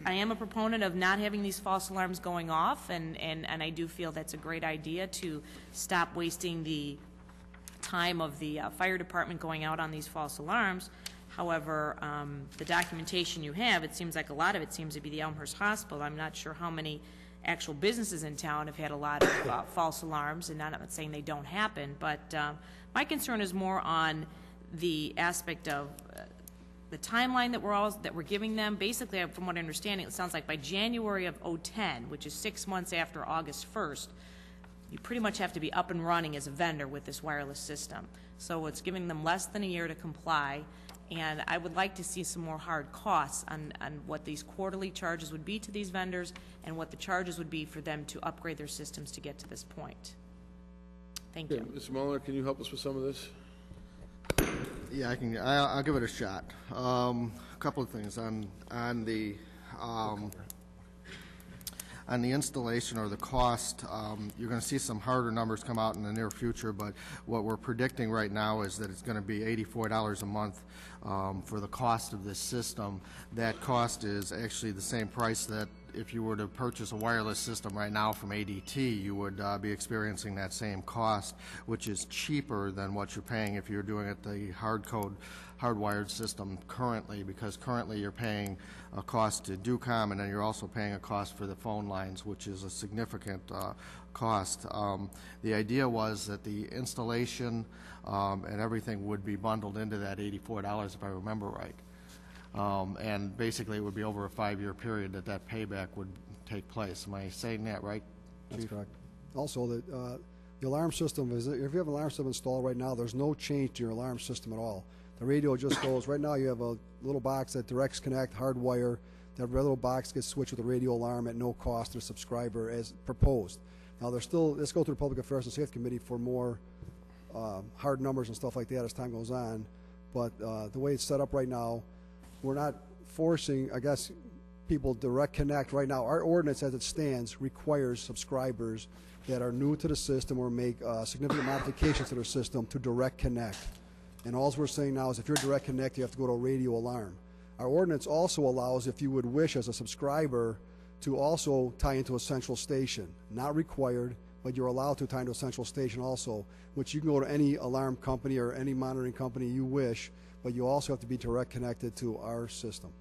am a proponent of not having these false alarms going off, and I do feel that's a great idea to stop wasting the time of the fire department going out on these false alarms. However, the documentation you have, it seems like a lot of it seems to be the Elmhurst Hospital. I'm not sure how many actual businesses in town have had a lot of false alarms, and I'm not saying they don't happen, but my concern is more on the aspect of the timeline that we're giving them. Basically, from what I understand, it sounds like by January of 2010, which is 6 months after August 1st, you pretty much have to be up and running as a vendor with this wireless system. So it's giving them less than a year to comply, and I would like to see some more hard costs on what these quarterly charges would be to these vendors and what the charges would be for them to upgrade their systems to get to this point. Thank you. Mr. Mueller, can you help us with some of this? Yeah, I can. I'll give it a shot. A couple of things on the installation or the cost. You're going to see some harder numbers come out in the near future, but what we're predicting right now is that it's going to be $84 a month for the cost of this system. That cost is actually the same price that if you were to purchase a wireless system right now from ADT, you would be experiencing that same cost, which is cheaper than what you're paying if you're doing it the hardwired system currently, because currently you're paying a cost to DUCOM, and then you're also paying a cost for the phone lines, which is a significant cost. The idea was that the installation and everything would be bundled into that $84, if I remember right. And basically it would be over a 5-year period that payback would take place. Am I saying that right, Chief? That's correct. Also, the alarm system, if you have an alarm system installed right now, there's no change to your alarm system at all. The radio just goes, right now you have a little box that directs connect, hardwire. That little box gets switched with a radio alarm at no cost to the subscriber as proposed. Now, let's go through the Public Affairs and Safety Committee for more hard numbers and stuff like that as time goes on. But the way it's set up right now, we're not forcing, I guess, people direct connect right now. Our ordinance as it stands requires subscribers that are new to the system or make significant modifications to their system to direct connect. And all we're saying now is if you're direct connect, you have to go to a radio alarm. Our ordinance also allows, if you would wish as a subscriber, to also tie into a central station. Not required, but you're allowed to tie into a central station also, which you can go to any alarm company or any monitoring company you wish, but you also have to be direct connected to our system.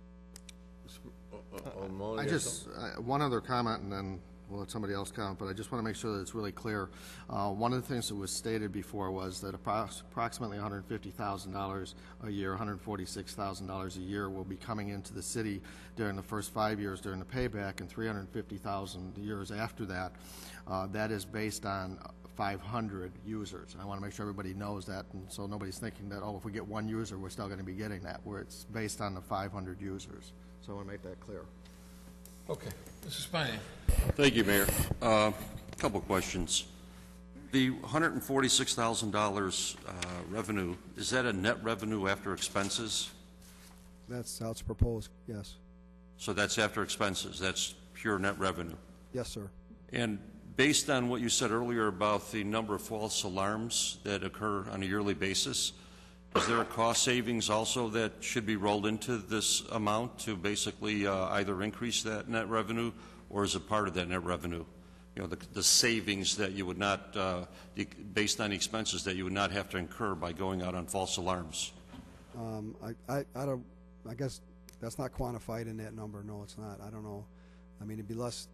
One other comment, and then we'll let somebody else comment, but I just want to make sure that it's really clear. One of the things that was stated before was that approximately $150,000 a year, $146,000 a year will be coming into the city during the first 5 years during the payback, and $350,000 years after that. That is based on 500 users. And I want to make sure everybody knows that, and so nobody's thinking that, oh, if we get one user, we're still going to be getting that, where it's based on the 500 users. So I want to make that clear. Okay. Mr. Spine. Thank you, Mayor. Couple questions. The $146,000 revenue, is that a net revenue after expenses? That's how it's proposed, yes. So that's after expenses. That's pure net revenue. Yes, sir. And based on what you said earlier about the number of false alarms that occur on a yearly basis, is there a cost savings also that should be rolled into this amount to basically either increase that net revenue, or is it part of that net revenue? You know, the savings that you would not, based on the expenses that you would not have to incur by going out on false alarms? I guess that's not quantified in that number. No, it's not. I don't know. I mean, it'd be less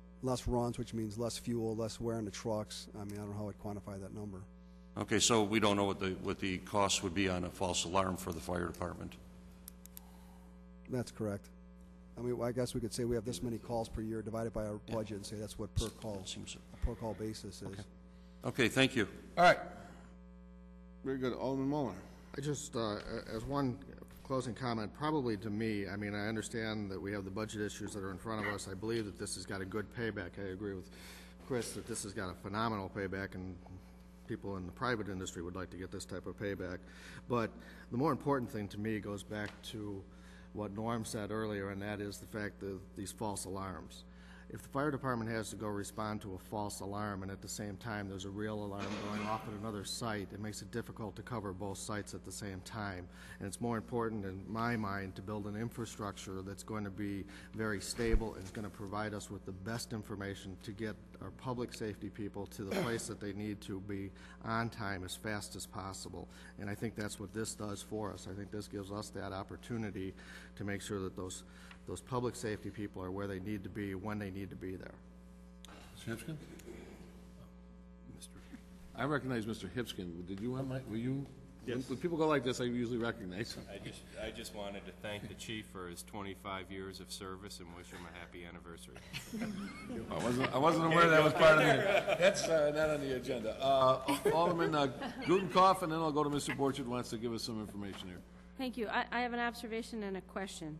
runs, which means less fuel, less wear on the trucks. I mean, I don't know how I'd quantify that number. Okay, so we don't know what the cost would be on a false alarm for the fire department. That's correct. I mean, I guess we could say we have this many calls per year divided by our budget and say that's what per call basis is. Okay, thank you. All right. Very good. Alderman Muller. I just, as one closing comment, probably to me, I mean, I understand that we have the budget issues that are in front of us. I believe that this has got a good payback. I agree with Chris that this has got a phenomenal payback, and people in the private industry would like to get this type of payback. But the more important thing to me goes back to what Norm said earlier, and that is the fact that these false alarms. If the fire department has to go respond to a false alarm and at the same time there's a real alarm going off at another site, it makes it difficult to cover both sites at the same time. And it's more important in my mind to build an infrastructure that's going to be very stable and is going to provide us with the best information to get our public safety people to the place that they need to be on time as fast as possible. And I think that's what this does for us. I think this gives us that opportunity to make sure that those public safety people are where they need to be when they need to be there. Mr. Hipskin? I recognize Mr. Hipskin. Did you want were you? Yes. When people go like this, I usually recognize him. I just wanted to thank the chief for his 25 years of service and wish him a happy anniversary. I wasn't aware that was part of the. That's not on the agenda. Alderman Gutenkopf, and then I'll go to Mr. Borchard, who wants to give us some information here. Thank you. I have an observation and a question.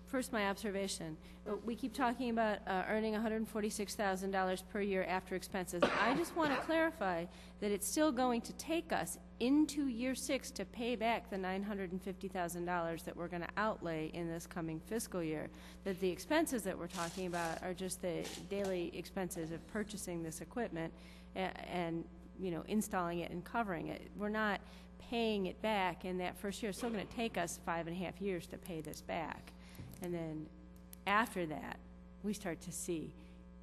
First, my observation. We keep talking about earning $146,000 per year after expenses. I just want to clarify that it's still going to take us into year 6 to pay back the $950,000 that we're going to outlay in this coming fiscal year. That the expenses that we're talking about are just the daily expenses of purchasing this equipment and you know, installing it and covering it. We're not paying it back in that first year. It's still going to take us 5.5 years to pay this back. And then after that, we start to see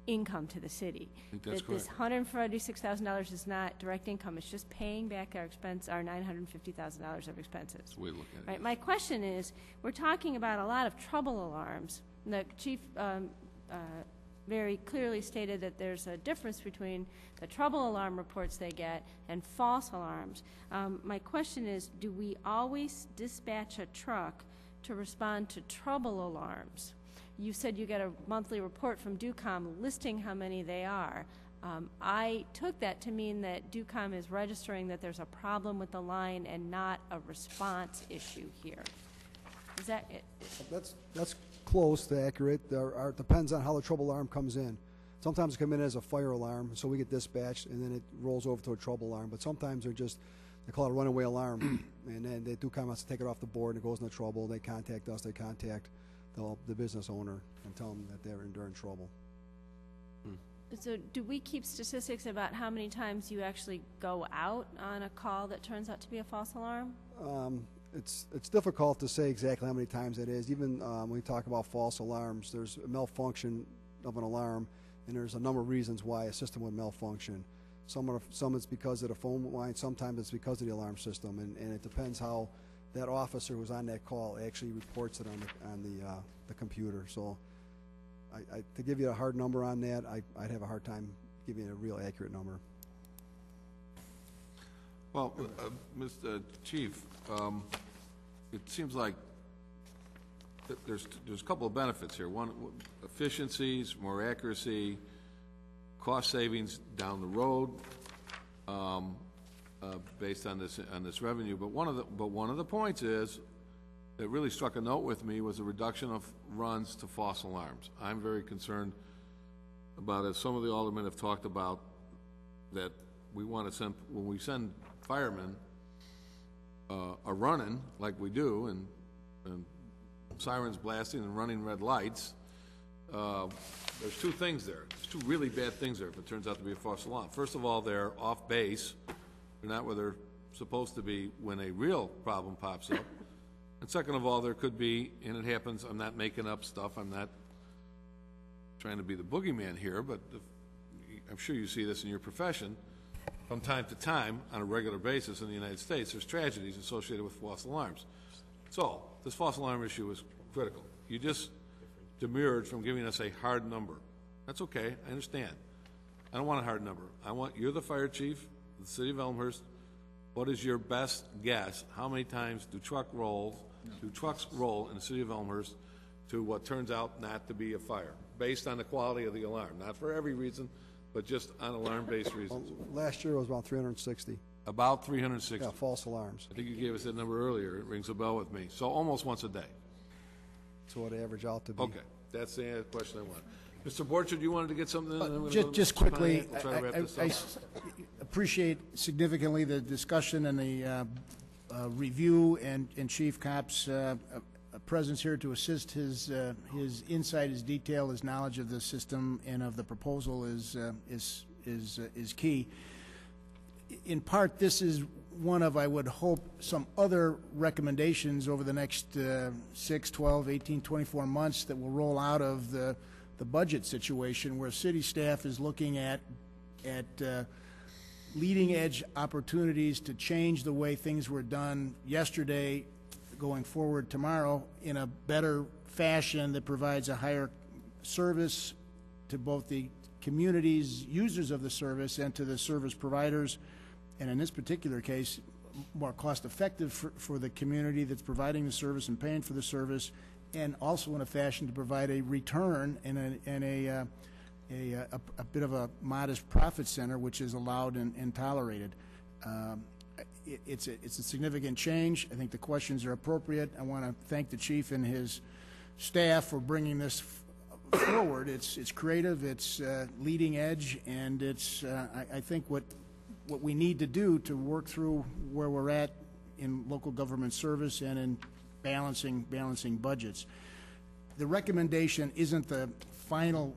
income to the city. I think that's correct. This $146,000 is not direct income. It's just paying back our $950,000 of expenses. That's the way to look at it. Right. My question is, we're talking about a lot of trouble alarms. The chief very clearly stated that there's a difference between the trouble alarm reports they get and false alarms. My question is, do we always dispatch a truck to respond to trouble alarms? You said you get a monthly report from DUCOM listing how many they are. I took that to mean that DUCOM is registering that there's a problem with the line and not a response issue here. Is that it? That's close to accurate. It depends on how the trouble alarm comes in. Sometimes it comes in as a fire alarm, so we get dispatched, and then it rolls over to a trouble alarm. But sometimes they call it a runaway alarm, and then they do come out to take it off the board, and it goes into trouble. They contact us. They contact the business owner and tell them that they're in trouble. So do we keep statistics about how many times you actually go out on a call that turns out to be a false alarm? It's difficult to say exactly how many times it is. Even when we talk about false alarms, there's a malfunction of an alarm, and there's a number of reasons why a system would malfunction. Some it's because of the phone line, sometimes it's because of the alarm system, and it depends how that officer who's on that call actually reports it on the computer. So to give you a hard number on that, I'd have a hard time giving you a real accurate number. Well, Mr. Chief, it seems like there's a couple of benefits here. One, efficiencies, more accuracy, cost savings down the road based on this revenue. But one of the points is that really struck a note with me was the reduction of runs to false alarms. I'm very concerned about, as some of the aldermen have talked about, that we want to send, when we send firemen are running like we do, and sirens blasting and running red lights, there's two things there. There's two really bad things there if it turns out to be a false alarm. First of all, they're off base. They're not where they're supposed to be when a real problem pops up. And second of all, there could be, and it happens, I'm not making up stuff, I'm not trying to be the boogeyman here, but I'm sure you see this in your profession. From time to time, on a regular basis in the United States, there's tragedies associated with false alarms. So, this false alarm issue is critical. You just demurred from giving us a hard number. That's okay, I understand. I don't want a hard number. You're the fire chief of the city of Elmhurst. What is your best guess? How many times do trucks roll in the city of Elmhurst to what turns out not to be a fire, based on the quality of the alarm? Not for every reason, but just on alarm-based reasons. Last year it was about 360. About 360. Yeah, false alarms. I think you gave us that number earlier. It rings a bell with me. So almost once a day. That's what it average out to be. Okay, that's the question I want. Mr. Borchard, you wanted to get something in? And then we're gonna Just go to quickly, We'll try to wrap this up. I appreciate significantly the discussion and the review and Chief Kopp's presence here to assist. His insight, his detail, his knowledge of the system and of the proposal is key. In part, this is one of, I would hope, some other recommendations over the next 6, 12, 18, 24 months that will roll out of the budget situation, where city staff is looking at leading edge opportunities to change the way things were done yesterday going forward tomorrow in a better fashion that provides a higher service to both the community's users of the service and to the service providers, and in this particular case, more cost effective for the community that's providing the service and paying for the service, and also in a fashion to provide a return and a bit of a modest profit center, which is allowed and tolerated. It's a significant change. I think the questions are appropriate. I want to thank the chief and his staff for bringing this forward. It's creative, it's leading edge, and it's I think what we need to do to work through where we're at in local government service and in balancing budgets. The recommendation isn't the final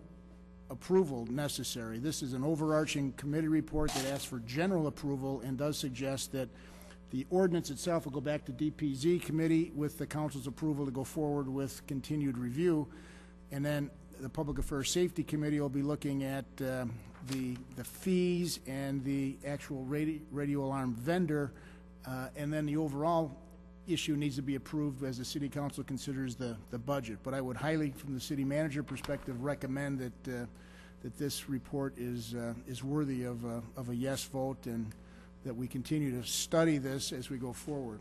approval necessary. This is an overarching committee report that asks for general approval and does suggest that the ordinance itself will go back to DPZ committee with the council's approval to go forward with continued review, and then the Public Affairs Safety Committee will be looking at the fees and the actual radio alarm vendor, and then the overall issue needs to be approved as the city council considers the budget. But I would highly, from the city manager perspective, recommend that this report is worthy of a yes vote, and that we continue to study this as we go forward.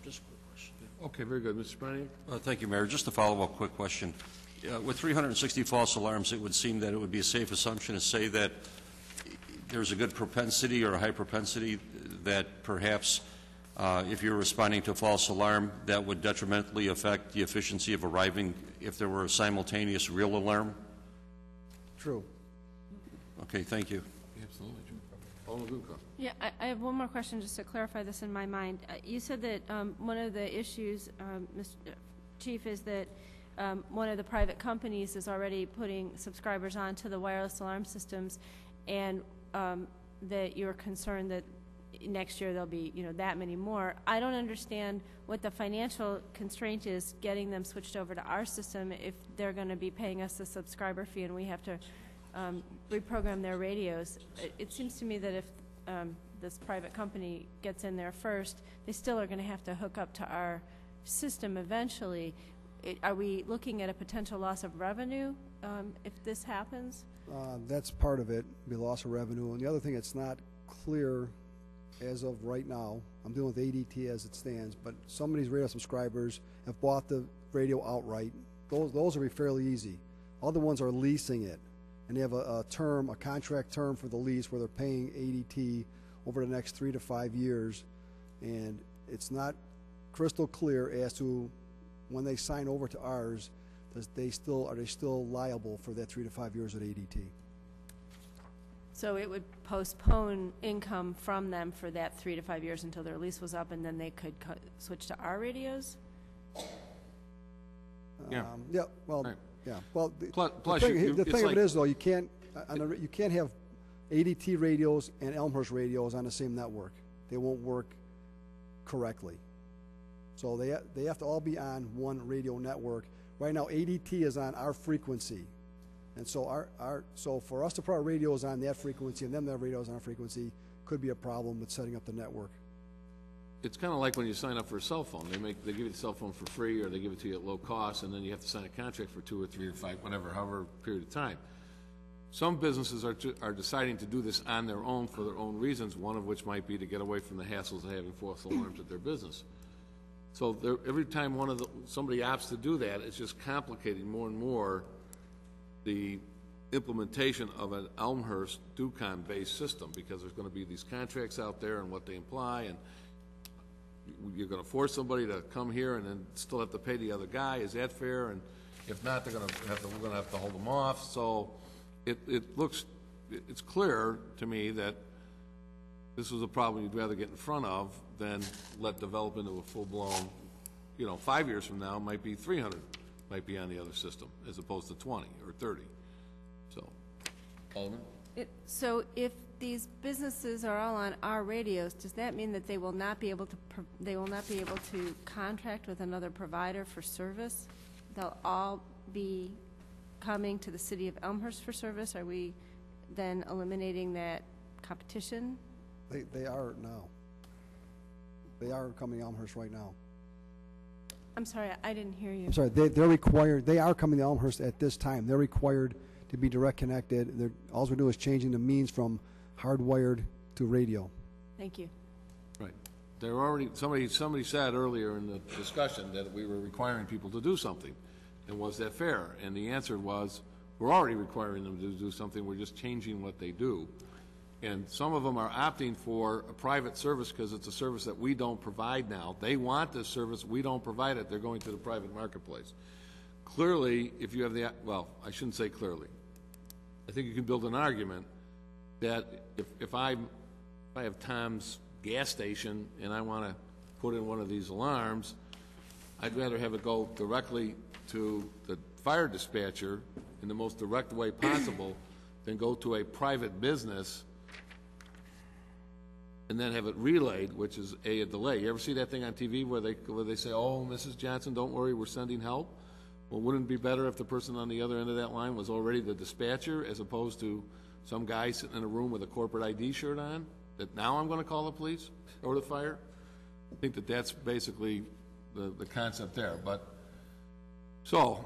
Just a quick question. Okay, very good. Mr. Spranier? Thank you, Mayor. Just a follow-up quick question. With 360 false alarms, it would seem that it would be a safe assumption to say that there's a good propensity or a high propensity that perhaps if you're responding to a false alarm, that would detrimentally affect the efficiency of arriving if there were a simultaneous real alarm? True. Okay, thank you. Absolutely. Yeah, I have one more question just to clarify this in my mind. You said that one of the issues, Mr. Chief, is that one of the private companies is already putting subscribers onto the wireless alarm systems, and that you're concerned that next year there'll be, that many more. I don't understand what the financial constraint is getting them switched over to our system if they're going to be paying us a subscriber fee and we have to reprogram their radios. It seems to me that if this private company gets in there first, they still are going to have to hook up to our system eventually. Are we looking at a potential loss of revenue if this happens? That's part of it, be loss of revenue. And the other thing, it's not clear as of right now. I'm dealing with ADT as it stands, but some of these radio subscribers have bought the radio outright. Those will be fairly easy. Other ones are leasing it, and they have a contract term for the lease where they're paying ADT over the next 3 to 5 years, and it's not crystal clear as to when they sign over to ours, are they still liable for that 3 to 5 years at ADT? So it would postpone income from them for that 3 to 5 years until their lease was up, and then they could switch to our radios? Yeah. Yeah. Well. Right. Yeah. Well. Plus, the thing of it is, though, you can't have ADT radios and Elmhurst radios on the same network. They won't work correctly. So they have to all be on one radio network. Right now, ADT is on our frequency, and so so for us to put our radios on that frequency and them to have radios on our frequency could be a problem with setting up the network. It's kind of like when you sign up for a cell phone. They give you the cell phone for free, or they give it to you at low cost, and then you have to sign a contract for 2 or 3 or 5, however period of time. Some businesses are deciding to do this on their own for their own reasons, one of which might be to get away from the hassles of having false alarms at their business. So every time somebody opts to do that, it's just complicating more and more the implementation of an Elmhurst Ducom-based system, because there's going to be these contracts out there and what they imply, and you're going to force somebody to come here and then still have to pay the other guy. Is that fair? And if not, we're going to have to hold them off. So it's clear to me that this is a problem you'd rather get in front of than let develop into a full-blown, 5 years from now might be 300 might be on the other system as opposed to 20 or 30. So, Alderman? So if these businesses are all on our radios, does that mean that they will not be able to contract with another provider for service? They'll all be coming to the city of Elmhurst for service? Are we then eliminating that competition? They are now. They are coming to Elmhurst right now. I'm sorry, I didn't hear you. I'm sorry, they're required, they are coming to Elmhurst at this time. They're required to be direct connected. All we're doing is changing the means from hardwired to radio. Thank you. Right. They're already, somebody said earlier in the discussion that we were requiring people to do something. And was that fair? And the answer was, we're already requiring them to do something, we're just changing what they do. And some of them are opting for a private service because it's a service that we don't provide now. They want this service, we don't provide it, they're going to the private marketplace. Clearly, if you have well, I shouldn't say clearly. I think you can build an argument that if I have Tom's gas station and I want to put in one of these alarms, I'd rather have it go directly to the fire dispatcher in the most direct way possible than go to a private business and then have it relayed, which is a delay. You ever see that thing on TV where they say, "Oh, Mrs. Johnson, don't worry, we're sending help"? Well, wouldn't it be better if the person on the other end of that line was already the dispatcher as opposed to some guy sitting in a room with a corporate ID shirt on, that now I'm going to call the police or the fire? I think that's basically the concept there. But so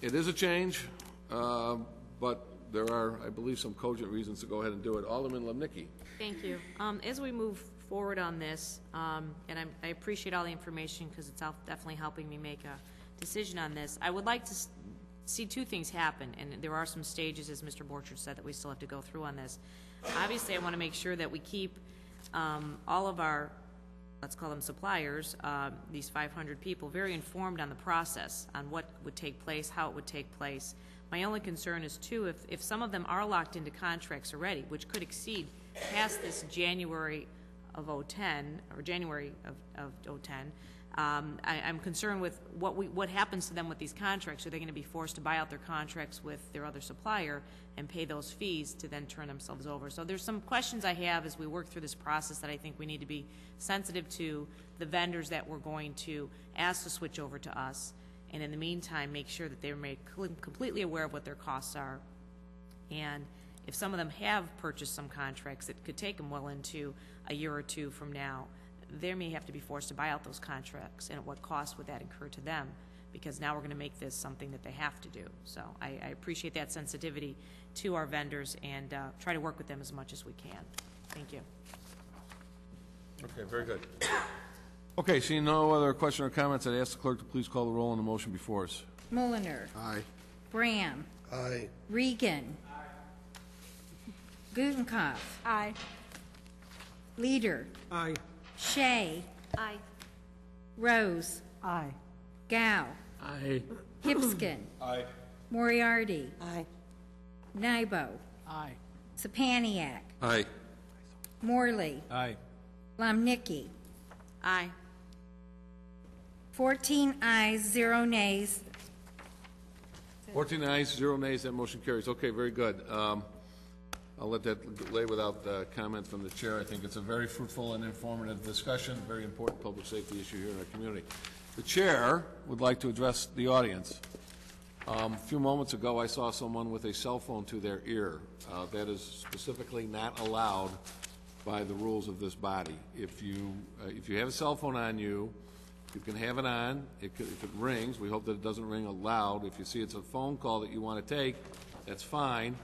it is a change, but there are, I believe, some cogent reasons to go ahead and do it. Alderman Lubnicki. Thank you. As we move forward on this, and I appreciate all the information because it's definitely helping me make a decision on this, I would like to see two things happen, and there are some stages, as Mr. Borchert said, that we still have to go through on this. Obviously, I want to make sure that we keep all of our, let's call them suppliers, these 500 people, very informed on the process, on what would take place, how it would take place. My only concern is, too, if some of them are locked into contracts already, which could exceed past this January of 2010, or January of 2010, I'm concerned with what happens to them with these contracts. Are they going to be forced to buy out their contracts with their other supplier and pay those fees to then turn themselves over? So there's some questions I have as we work through this process that I think we need to be sensitive to the vendors that we're going to ask to switch over to us, and in the meantime make sure that they're made completely aware of what their costs are And if some of them have purchased some contracts, it could take them well into a year or two from now. They may have to be forced to buy out those contracts, and at what cost would that incur to them? Because now we're going to make this something that they have to do. So I appreciate that sensitivity to our vendors and try to work with them as much as we can. Thank you. Okay, very good. Okay, seeing no other question or comments, I'd ask the clerk to please call the roll on the motion before us. Mulliner. Aye. Graham. Aye. Regan. Gutenkopf. Aye. Leader. Aye. Shea. Aye. Rose. Aye. Gow. Aye. Hipskin. Aye. Moriarty. Aye. Nybo. Aye. Sapaniak. Aye. Morley. Aye. Lomnicki. Aye. 14 ayes, 0 nays. 14 ayes, 0 nays, that motion carries. Okay, very good. I'll let that lay without comment from the chair. I think it's a very fruitful and informative discussion, very important public safety issue here in our community. The chair would like to address the audience. A few moments ago, I saw someone with a cell phone to their ear. That is specifically not allowed by the rules of this body. If you have a cell phone on you, you can have it on. If it rings, we hope that it doesn't ring loud. If you see it's a phone call that you want to take, that's fine.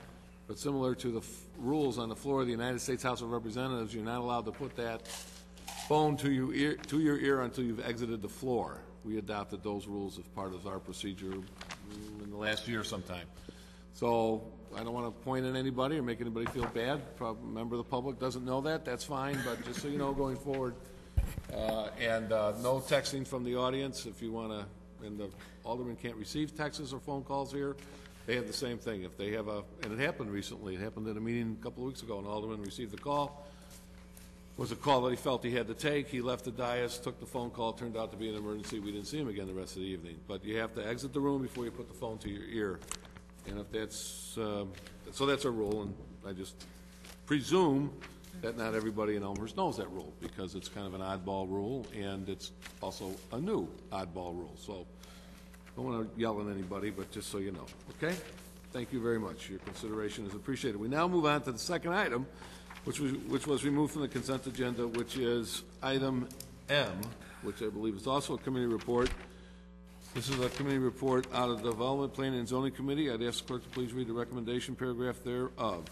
But similar to the rules on the floor of the United States House of Representatives, you're not allowed to put that phone to your ear until you've exited the floor. We adopted those rules as part of our procedure in the last year sometime. So I don't want to point at anybody or make anybody feel bad. Probably a member of the public doesn't know that, that's fine, but just so you know going forward. No texting from the audience if you want to, and the alderman can't receive texts or phone calls here. They have the same thing. If they have and it happened recently, it happened at a meeting a couple of weeks ago, an alderman received a call. It was a call that he felt he had to take. He left the dais, took the phone call, turned out to be an emergency. We didn't see him again the rest of the evening. But you have to exit the room before you put the phone to your ear. And if that's, so that's a rule, and I just presume that not everybody in Elmhurst knows that rule, because it's kind of an oddball rule, and it's also a new oddball rule. So I don't want to yell at anybody, but just so you know, okay? Thank you very much. Your consideration is appreciated. We now move on to the second item, which was removed from the consent agenda, which is item M, which I believe is also a committee report. This is a committee report out of the Development, Planning, and Zoning Committee. I'd ask the clerk to please read the recommendation paragraph thereof.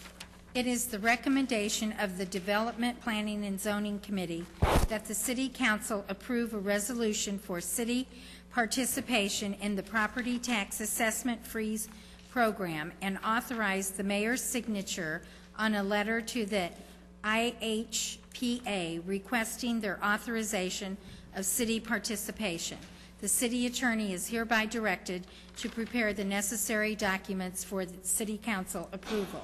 It is the recommendation of the Development, Planning, and Zoning Committee that the City Council approve a resolution for city participation in the Property Tax Assessment Freeze Program and authorize the mayor's signature on a letter to the IHPA requesting their authorization of city participation. The city attorney is hereby directed to prepare the necessary documents for the City Council approval.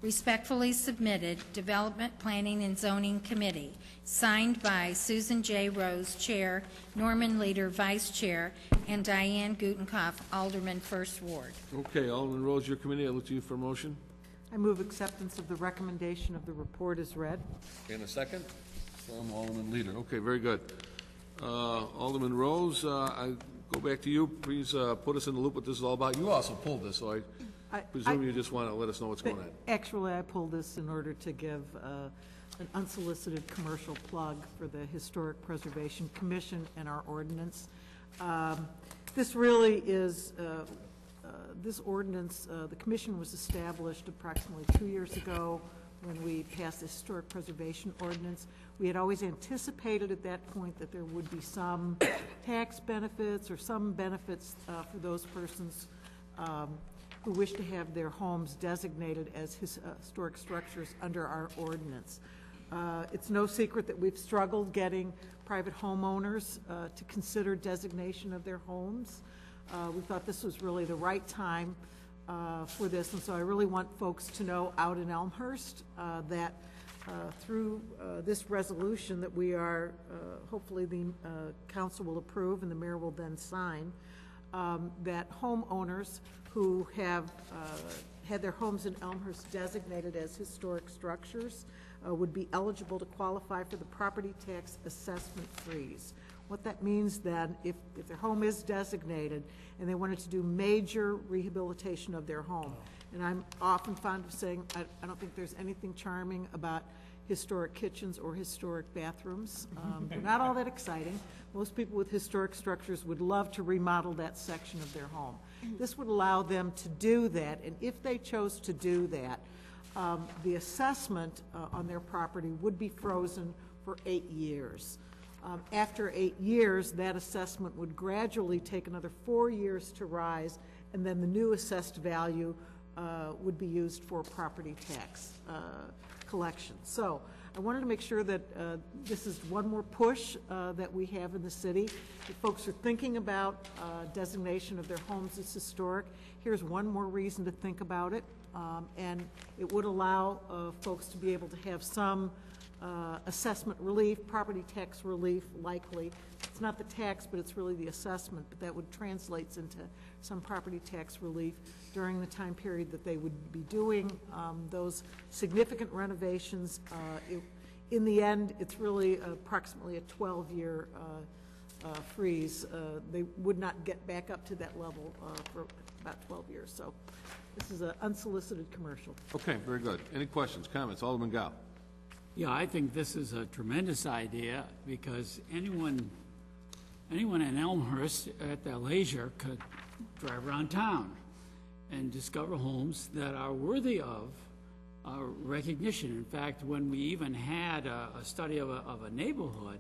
Respectfully submitted, Development, Planning, and Zoning Committee, signed by Susan J. Rose, Chair, Norman Leader, Vice Chair, and Diane Gutenkopf, Alderman, 1st Ward. Okay, Alderman Rose, your committee, I look to you for a motion. I move acceptance of the recommendation of the report as read. And a second? From Alderman Leader. Okay, very good. Alderman Rose, I go back to you. Please put us in the loop what this is all about. You also pulled this, so I presume you just want to let us know what's going on. Actually, I pulled this in order to give an unsolicited commercial plug for the Historic Preservation Commission and our ordinance. This really is, this ordinance, the commission was established approximately 2 years ago when we passed the Historic Preservation Ordinance. We had always anticipated at that point that there would be some tax benefits or some benefits for those persons who wish to have their homes designated as historic structures under our ordinance. It's no secret that we've struggled getting private homeowners to consider designation of their homes. We thought this was really the right time for this, and so I really want folks to know out in Elmhurst that through this resolution that we are, hopefully the council will approve and the mayor will then sign, that homeowners who have had their homes in Elmhurst designated as historic structures would be eligible to qualify for the property tax assessment freeze. What that means then, if their home is designated and they wanted to do major rehabilitation of their home, And I'm often fond of saying, I don't think there's anything charming about historic kitchens or historic bathrooms. They're not all that exciting. Most people with historic structures would love to remodel that section of their home. This would allow them to do that, and if they chose to do that, the assessment on their property would be frozen for 8 years. After 8 years, that assessment would gradually take another 4 years to rise, and then the new assessed value would be used for property tax collection. So I wanted to make sure that this is one more push that we have in the city. If folks are thinking about designation of their homes as historic, here's one more reason to think about it. And it would allow folks to be able to have some assessment relief, property tax relief likely. It's not the tax, but it's really the assessment, but that would translate into some property tax relief during the time period that they would be doing those significant renovations. In the end, it's really approximately a 12-year freeze. They would not get back up to that level for about 12 years. So this is an unsolicited commercial. Okay, very good. Any questions, comments? Alderman Gao. Yeah, I think this is a tremendous idea because anyone in Elmhurst at their leisure could drive around town and discover homes that are worthy of recognition. In fact, when we even had a study of a neighborhood,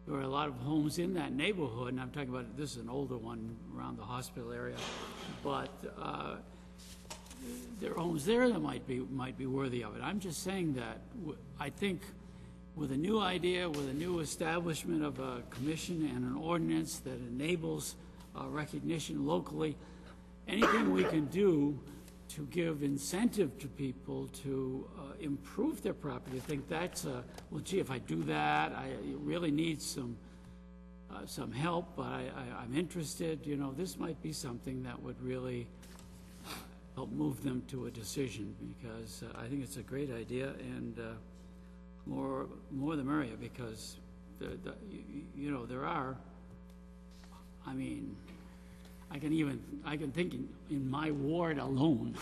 there were a lot of homes in that neighborhood, and I'm talking about, this is an older one around the hospital area, but there are homes there that might be worthy of it. I'm just saying that I think with a new idea, with a new establishment of a commission and an ordinance that enables recognition locally, anything we can do to give incentive to people to improve their property, I think that's well, gee, if I do that, I really need some help, but I'm interested. You know, this might be something that would really help move them to a decision, because I think it's a great idea, and more the merrier, because you know, there are, I mean, I can think in my ward alone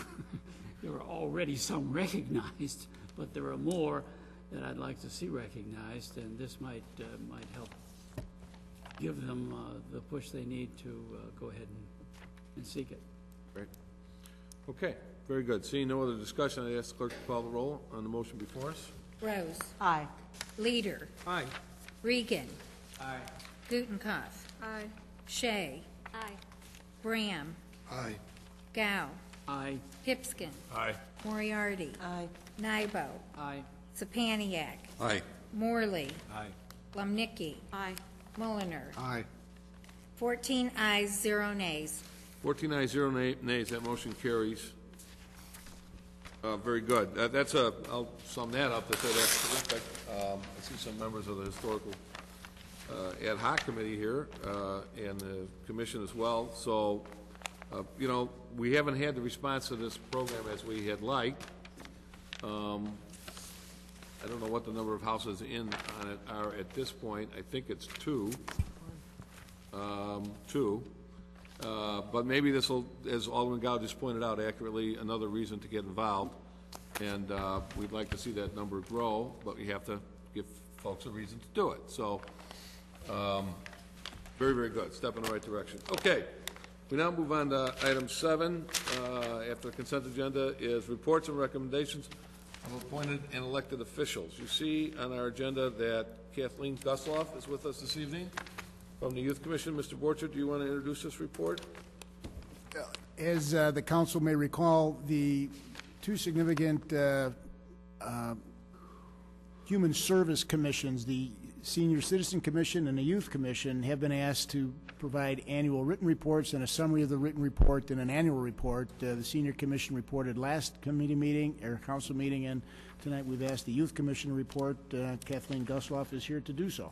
there are already some recognized, but there are more that I'd like to see recognized, and this might help give them the push they need to go ahead and seek it. Great. Okay, very good. Seeing no other discussion, I ask the clerk to call the roll on the motion before us. Rose. Aye. Leader. Aye. Regan. Aye. Gutenkopf. Aye. Shea. Aye. Graham. Aye. Gao. Aye. Pipskin. Aye. Moriarty. Aye. Nybo. Aye. Sapaniak. Aye. Morley. Aye. Lumnicki. Aye. Mulliner. Aye. 14 ayes, 0 nays. 14 ayes, 0 nays. That motion carries. Very good. I'll sum that up to say that's terrific. I see some members of the historical ad hoc committee here and the commission as well. So, you know, we haven't had the response to this program as we had liked. I don't know what the number of houses in on it are at this point. I think it's 2. 2. But maybe this will, as Alderman Gao just pointed out accurately, another reason to get involved. And we'd like to see that number grow, but we have to give folks a reason to do it. So, very, very good. Step in the right direction. Okay. We now move on to item 7 after the consent agenda is reports and recommendations of appointed and elected officials. You see on our agenda that Kathleen Gusloff is with us this evening from the Youth Commission. Mr. Borchert, do you want to introduce this report? As the council may recall, the 2 significant human service commissions, the Senior Citizen Commission and the Youth Commission, have been asked to provide annual written reports and a summary of the written report in an annual report. The Senior Commission reported last committee meeting, or council meeting, and tonight we've asked the Youth Commission to report. Kathleen Gusloff is here to do so.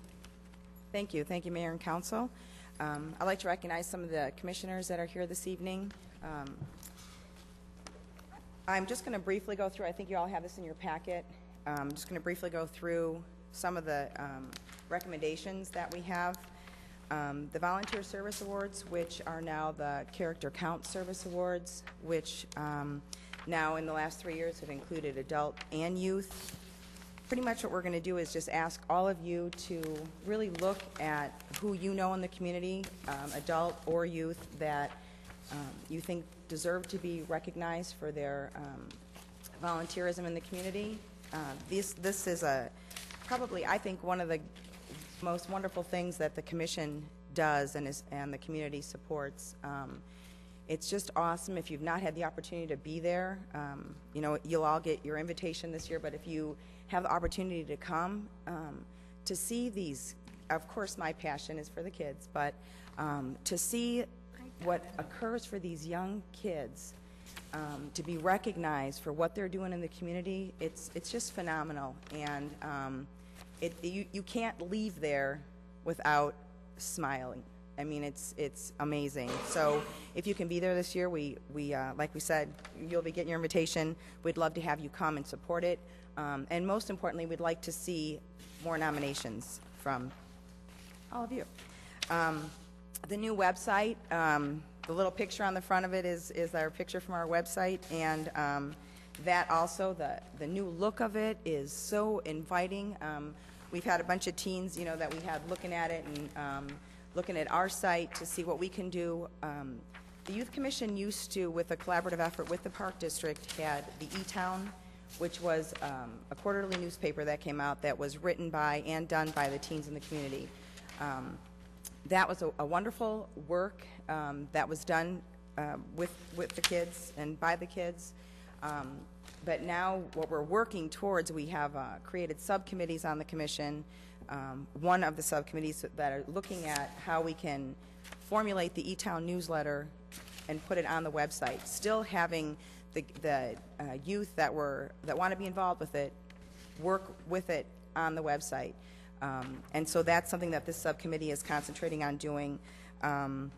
Thank you. Thank you, Mayor and Council. I'd like to recognize some of the commissioners that are here this evening. I'm just going to briefly go through, I think you all have this in your packet. I'm just going to briefly go through some of the recommendations that we have. The Volunteer Service Awards, which are now the Character Count Service Awards, which Now, in the last 3 years, have included adult and youth. Pretty much what we're going to do is just ask all of you to really look at who you know in the community, adult or youth, that you think deserve to be recognized for their volunteerism in the community. This is probably, I think, one of the most wonderful things that the commission does and the community supports. It's just awesome. If you've not had the opportunity to be there, you'll all get your invitation this year, but if you have the opportunity to come to see these, of course my passion is for the kids, but to see what occurs for these young kids, to be recognized for what they're doing in the community, it's just phenomenal. And you can't leave there without smiling. I mean, it's amazing. So if you can be there this year, we like we said, you'll be getting your invitation. We'd love to have you come and support it. And most importantly, we'd like to see more nominations from all of you. The new website, the little picture on the front of it is our picture from our website, and that also, the new look of it is so inviting. We've had a bunch of teens, that we had looking at it and looking at our site to see what we can do. The Youth Commission used to, with a collaborative effort with the Park District, had the E-Town, which was a quarterly newspaper that came out that was written by and done by the teens in the community. That was a wonderful work that was done with the kids and by the kids. But now what we're working towards, we have created subcommittees on the commission. One of the subcommittees that are looking at how we can formulate the E-Town newsletter and put it on the website, still having the youth that want to be involved with it work with it on the website. And so that's something that this subcommittee is concentrating on doing. And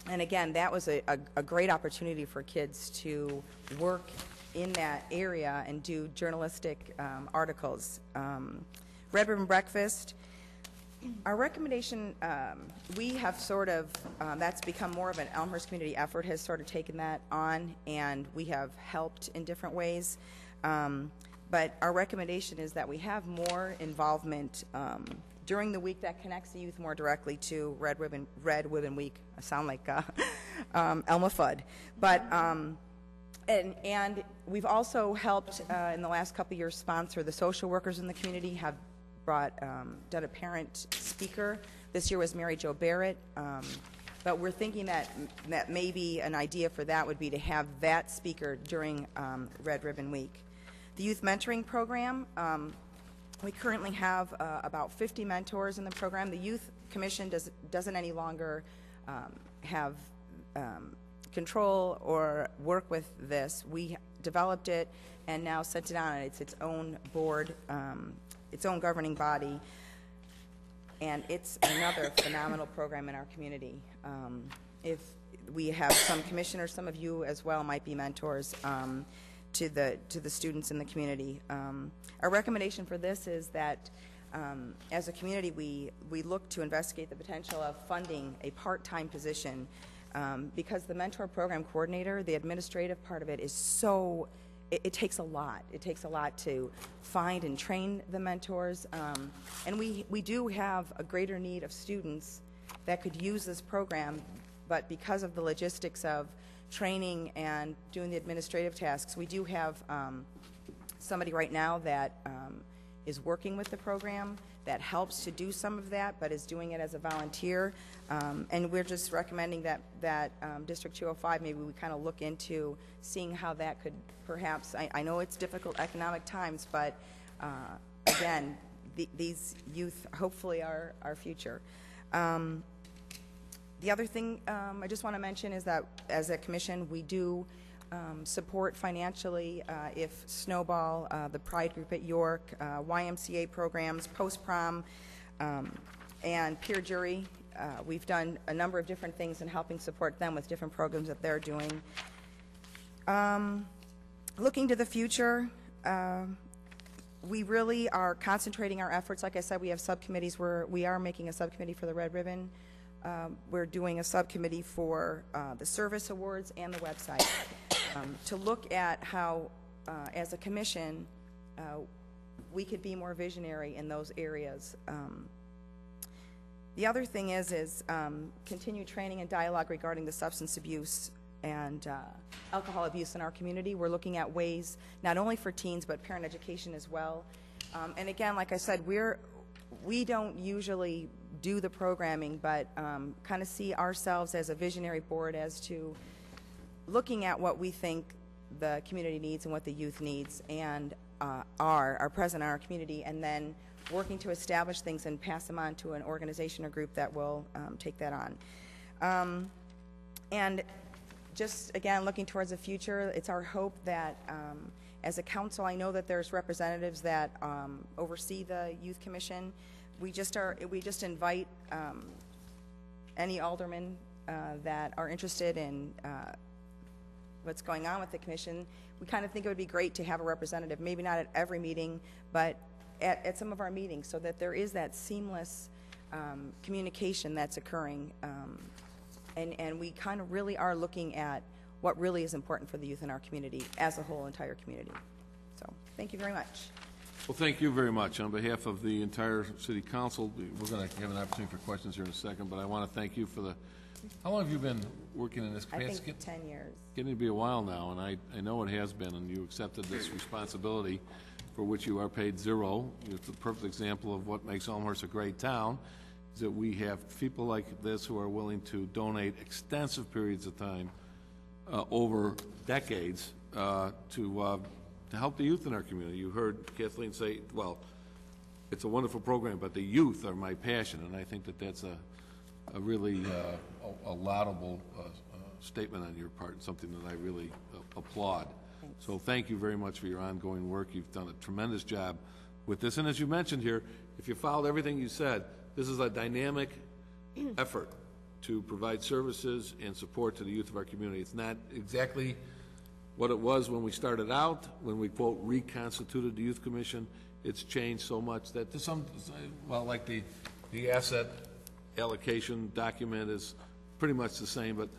again, that was a great opportunity for kids to work in that area and do journalistic articles. Red Ribbon Breakfast, our recommendation, we have sort of, that's become more of an Elmhurst community effort, has sort of taken that on, and we have helped in different ways. But our recommendation is that we have more involvement during the week that connects the youth more directly to Red Ribbon Week. I sound like Elma Fudd. But and we've also helped in the last couple of years sponsor the social workers in the community, have done a parent speaker. This year was Mary Jo Barrett. But we're thinking that maybe an idea for that would be to have that speaker during Red Ribbon Week. The Youth Mentoring Program, we currently have about 50 mentors in the program. The Youth Commission doesn't any longer have control or work with this. We developed it and now sent it on. It's its own board, its own governing body, and it's another phenomenal program in our community. If we have some commissioners, some of you as well might be mentors to the students in the community. Our recommendation for this is that as a community we look to investigate the potential of funding a part-time position because the mentor program coordinator, the administrative part of it is so, it takes a lot. It takes a lot to find and train the mentors, and we do have a greater need of students that could use this program, but because of the logistics of training and doing the administrative tasks, we do have somebody right now that is working with the program that helps to do some of that, but is doing it as a volunteer. And we're just recommending that District 205, maybe we kind of look into seeing how that could perhaps, I know it's difficult economic times, but again, these youth hopefully are our future. The other thing I just want to mention is that as a commission, we do support financially if Snowball, the Pride Group at York, YMCA programs, post-prom, and peer jury. We've done a number of different things in helping support them with different programs that they're doing. Looking to the future, we really are concentrating our efforts. Like I said, we have subcommittees where we are making a subcommittee for the Red Ribbon. We're doing a subcommittee for the service awards and the website. to look at how, as a commission, we could be more visionary in those areas. The other thing is continued training and dialogue regarding the substance abuse and alcohol abuse in our community. We're looking at ways not only for teens but parent education as well. And again, like I said, we don't usually do the programming, but kind of see ourselves as a visionary board as to looking at what we think the community needs and what the youth needs and are present in our community, and then working to establish things and pass them on to an organization or group that will take that on. And just, again, looking towards the future, it's our hope that as a council, I know that there's representatives that oversee the Youth Commission. We just invite any aldermen that are interested in what's going on with the commission. We kind of think it would be great to have a representative, maybe not at every meeting, but at some of our meetings, so that there is that seamless communication that's occurring. And we kind of really are looking at what really is important for the youth in our community as a whole entire community. So thank you very much. Well, thank you very much. On behalf of the entire City Council, we're going to have an opportunity for questions here in a second, but I want to thank you for the... How long have you been working in this? I think 10 years. Getting to be a while now, and I know it has been, and you accepted this responsibility for which you are paid zero. It's a perfect example of what makes Elmhurst a great town, is that we have people like this who are willing to donate extensive periods of time over decades to help the youth in our community. You heard Kathleen say, well, it's a wonderful program, but the youth are my passion, and I think that that's a really a laudable statement on your part, and something that I really applaud. Thanks. So thank you very much for your ongoing work. You've done a tremendous job with this, and as you mentioned here, if you followed everything you said, this is a dynamic effort to provide services and support to the youth of our community. It's not exactly what it was when we started out, when we, quote, reconstituted the Youth Commission. It's changed so much that to some, well, like the asset allocation document is pretty much the same, but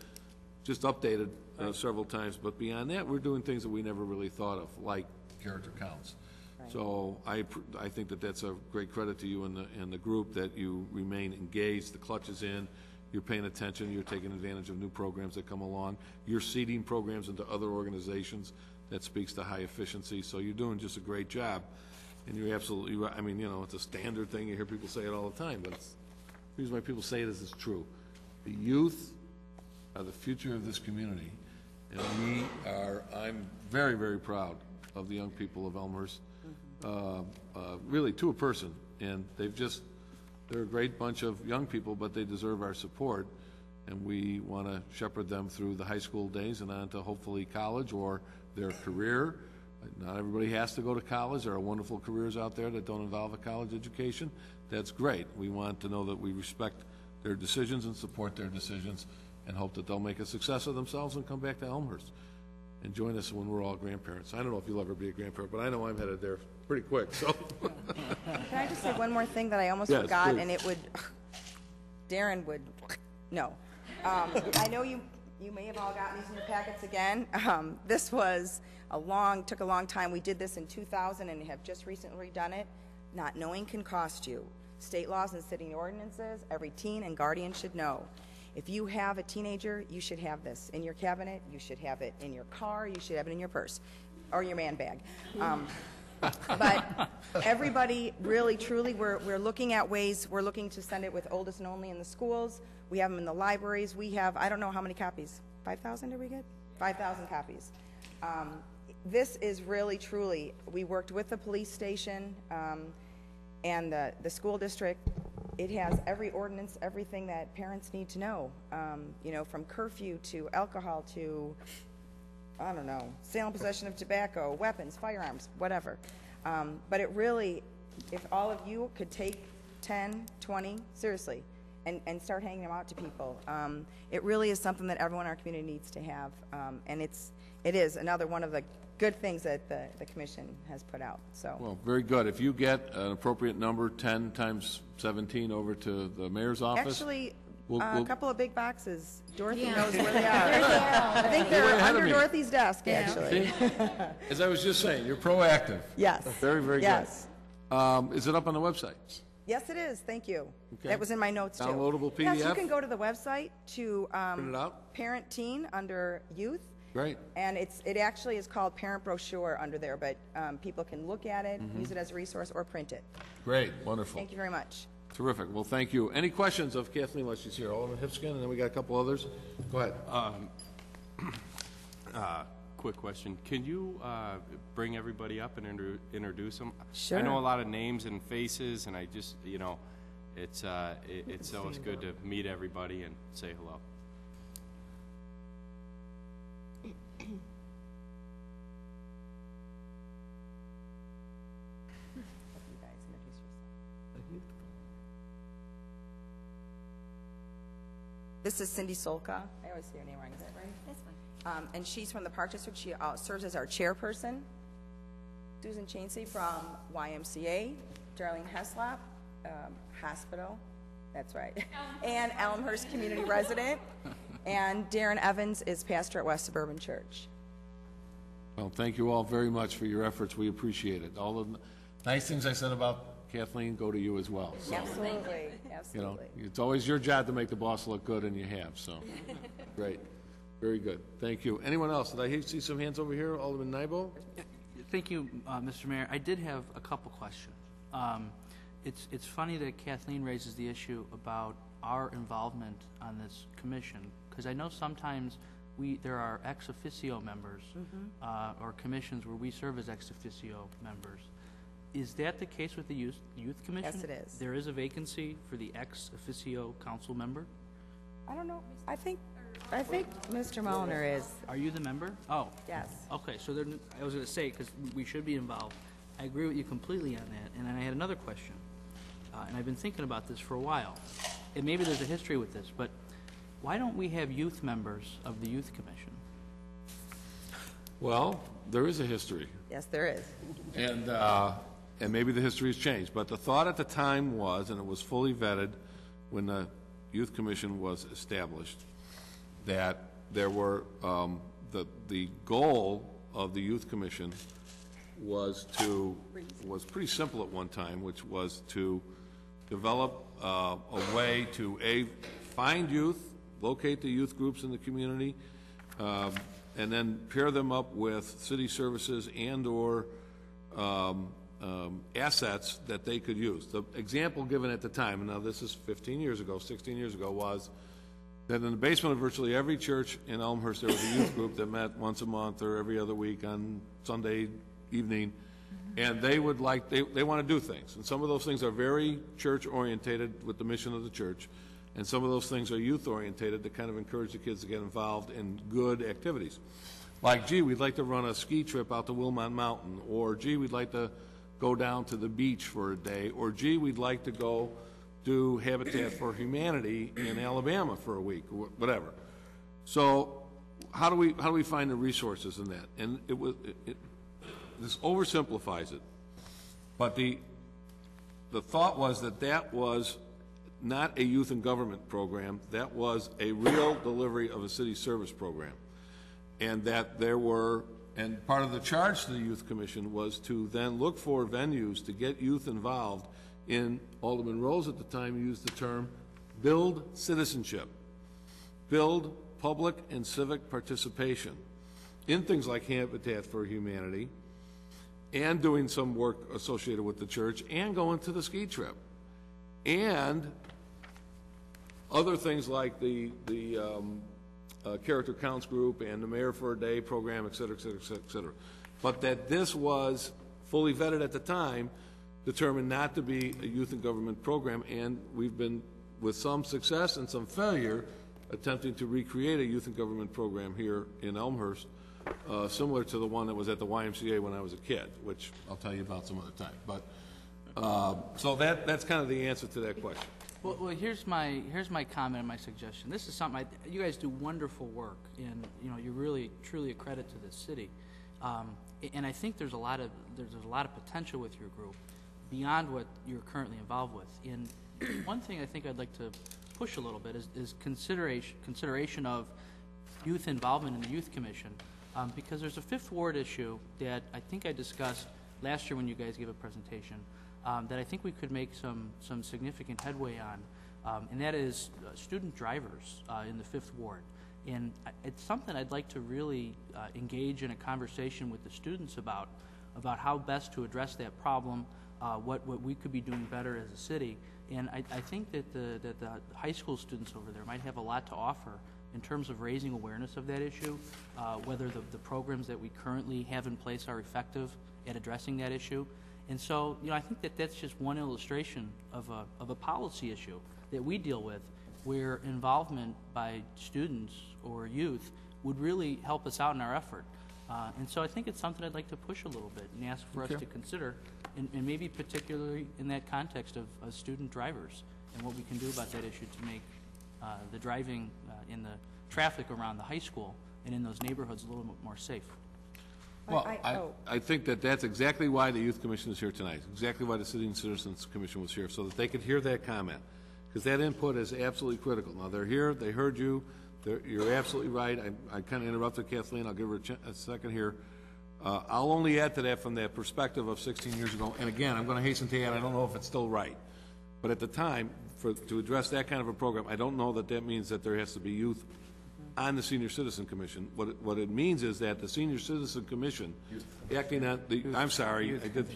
just updated several times. But beyond that, we're doing things that we never really thought of, like character counts. Right. So I think that that's a great credit to you and the group, that you remain engaged. The clutch is in. You're paying attention. You're taking advantage of new programs that come along. You're seeding programs into other organizations. That speaks to high efficiency. So you're doing just a great job. And you're absolutely right. I mean, you know, it's a standard thing. You hear people say it all the time, but the reason why people say it is it's true. The youth are the future of this community. And I'm very, very proud of the young people of Elmhurst, really to a person. And they're a great bunch of young people, but they deserve our support, and we want to shepherd them through the high school days and on to hopefully college or their career. Not everybody has to go to college. There are wonderful careers out there that don't involve a college education. That's great. We want to know that we respect their decisions and support their decisions, and hope that they'll make a success of themselves and come back to Elmhurst and join us when we're all grandparents. I don't know if you'll ever be a grandparent, but I know I'm headed there pretty quick. So, can I just say one more thing that I almost forgot, please. And it would, Darren would, no. I know you may have all gotten these in your packets again. This was took a long time. We did this in 2000 and have just recently done it. Not knowing can cost you. State laws and city ordinances, every teen and guardian should know. If you have a teenager, you should have this in your cabinet, you should have it in your car, you should have it in your purse, or your man bag. But everybody, really, truly, we're looking at ways. We're looking to send it with oldest and only in the schools. We have them in the libraries. We have, I don't know how many copies. 5,000 did we get? 5,000 copies. This is really, truly, we worked with the police station and the school district. It has every ordinance, everything that parents need to know, you know, from curfew to alcohol to, I don't know, sale and possession of tobacco, weapons, firearms, whatever. But it really, if all of you could take 10, 20, seriously, and start handing them out to people, it really is something that everyone in our community needs to have. And it is another one of the good things that the commission has put out. So. Well, very good. If you get an appropriate number, 10 times 17 over to the mayor's office. Actually, A couple of big boxes. Dorothy Yeah. knows where they are. I think You're way they're ahead of under me. Dorothy's desk, actually. See? As I was just saying, you're proactive. Yes. Very, very Yes. good. Is it up on the website? Yes, it is. Thank you. Okay. That was in my notes, too. Downloadable Yes, you PDF? can go to the website to Print it out? Parent Teen under Youth. Great. And it actually is called Parent Brochure under there, but people can look at it, use it as a resource, or print it. Great, wonderful. Thank you very much. Terrific. Well, thank you. Any questions of Kathleen while she's here? Alderman Hipskin, and then we got a couple others. Go ahead. Quick question. Can you bring everybody up and introduce them? Sure. I know a lot of names and faces, and I just, you know, it's always good to meet everybody and say hello. This is Cindy Solka. I always say her name wrong. Is that right? That's fine. And she's from the Park District. She serves as our chairperson. Susan Chainsey from YMCA. Darlene Heslop, hospital. That's right. And Elmhurst community resident. And Darren Evans is pastor at West Suburban Church. Well, thank you all very much for your efforts. We appreciate it. All the nice things I said about Kathleen go to you as well. So, Absolutely. you know, Absolutely. it's always your job to make the boss look good, and you have, so. Great. Very good. Thank you. Anyone else? Did I see some hands over here? Alderman Nybo? Thank you, Mr. Mayor. I did have a couple questions. It's funny that Kathleen raises the issue about our involvement on this commission, because I know sometimes there are ex officio members or commissions where we serve as ex officio members. Is that the case with the Youth Commission? Yes, it is. There is a vacancy for the ex officio council member? I don't know. I think Mr. Mulliner is. Are you the member? Oh. Yes. Okay, so then I was going to say, because we should be involved. I agree with you completely on that. And then I had another question. And I've been thinking about this for a while. And maybe there's a history with this, but why don't we have youth members of the Youth Commission? Well, there is a history. Yes, there is. And maybe the history has changed. But the thought at the time was, and it was fully vetted when the Youth Commission was established, that there were, the goal of the Youth Commission was pretty simple at one time, which was to develop a way to, find youth, locate the youth groups in the community, and then pair them up with city services and/or assets that they could use. The example given at the time, and now this is 15 years ago, 16 years ago, was that in the basement of virtually every church in Elmhurst, there was a youth group that met once a month or every other week on Sunday evening, and they would they want to do things. And some of those things are very church-orientated with the mission of the church, and some of those things are youth-orientated to kind of encourage the kids to get involved in good activities. Like, gee, we'd like to run a ski trip out to Wilmot Mountain, or gee, we'd like to go down to the beach for a day, or gee, we'd like to go do Habitat for Humanity in Alabama for a week, or whatever. So how do we find the resources in that? And this oversimplifies it, but the thought was that was not a youth and government program, that was a real delivery of a city service program. And that and part of the charge to the Youth Commission was to then look for venues to get youth involved in, Alderman Rose at the time used the term, build citizenship, build public and civic participation in things like Habitat for Humanity, and doing some work associated with the church, and going to the ski trip, and other things like the Character Counts group and the Mayor for a Day program, et cetera, et cetera, et cetera, et cetera. But that this was fully vetted at the time, determined not to be a youth and government program, and we've been, with some success and some failure, attempting to recreate a youth and government program here in Elmhurst, similar to the one that was at the YMCA when I was a kid, which I'll tell you about some other time. But so that's kind of the answer to that question. Well, here's my comment and my suggestion. This is something you guys do wonderful work, and you're really truly a credit to this city. And I think there's a lot of potential with your group beyond what you're currently involved with. And one thing I think I'd like to push a little bit is consideration of youth involvement in the Youth Commission, because there's a Fifth Ward issue that I think I discussed last year when you guys gave a presentation, that I think we could make some significant headway on, and that is student drivers in the Fifth Ward. And it's something I'd like to really engage in a conversation with the students about how best to address that problem, what we could be doing better as a city. And I think that the high school students over there might have a lot to offer in terms of raising awareness of that issue, whether the programs that we currently have in place are effective at addressing that issue. And so, I think that that's just one illustration of a policy issue that we deal with, where involvement by students or youth would really help us out in our effort. And so I think it's something I'd like to push a little bit and ask for us to consider, and maybe particularly in that context of student drivers and what we can do about that issue to make the driving in the traffic around the high school and in those neighborhoods a little bit more safe. Well, I think that that's exactly why the Youth Commission is here tonight, exactly why the City and Citizens Commission was here, so that they could hear that comment, because that input is absolutely critical. Now, they're here, they heard you, you're absolutely right. I kind of interrupted Kathleen, I'll give her a second here. I'll only add to that from that perspective of 16 years ago, and again, I'm going to hasten to add, I don't know if it's still right, but at the time, to address that kind of a program, I don't know that means that there has to be youth on the Senior Citizen Commission. What it means is that the Senior Citizen Commission, acting on the, I'm sorry, I'm going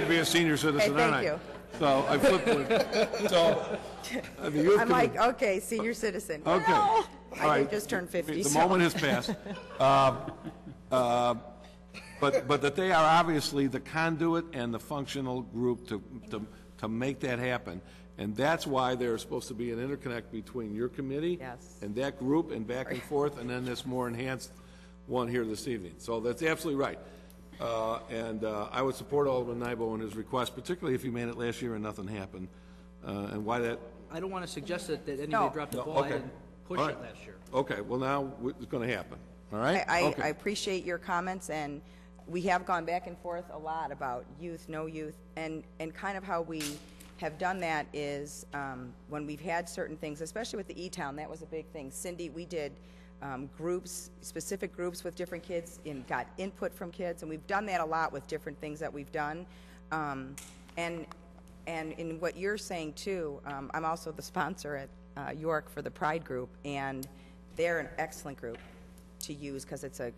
to be a senior citizen, aren't I? Thank you. So I flipped it. So the youth I'm like, okay, senior citizen. Okay. No. All I right. just turned 50. The so. moment has passed. But that they are obviously the conduit and the functional group to make that happen. And that's why there's supposed to be an interconnect between your committee and that group and back and forth, and then this more enhanced one here this evening. So that's absolutely right. And I would support Alderman Nybo in his request, particularly if he made it last year and nothing happened. And why that... I don't want to suggest that anybody dropped the ball. Okay. I didn't push it last year. Okay, well now it's going to happen. All right? I appreciate your comments, and we have gone back and forth a lot about youth, no youth, and kind of how we have done that is when we've had certain things, especially with the E-Town, that was a big thing. Cindy, we did groups, specific groups with different kids, and got input from kids, and we've done that a lot with different things that we've done. And in what you're saying too, I'm also the sponsor at York for the Pride Group, and they're an excellent group to use because it's a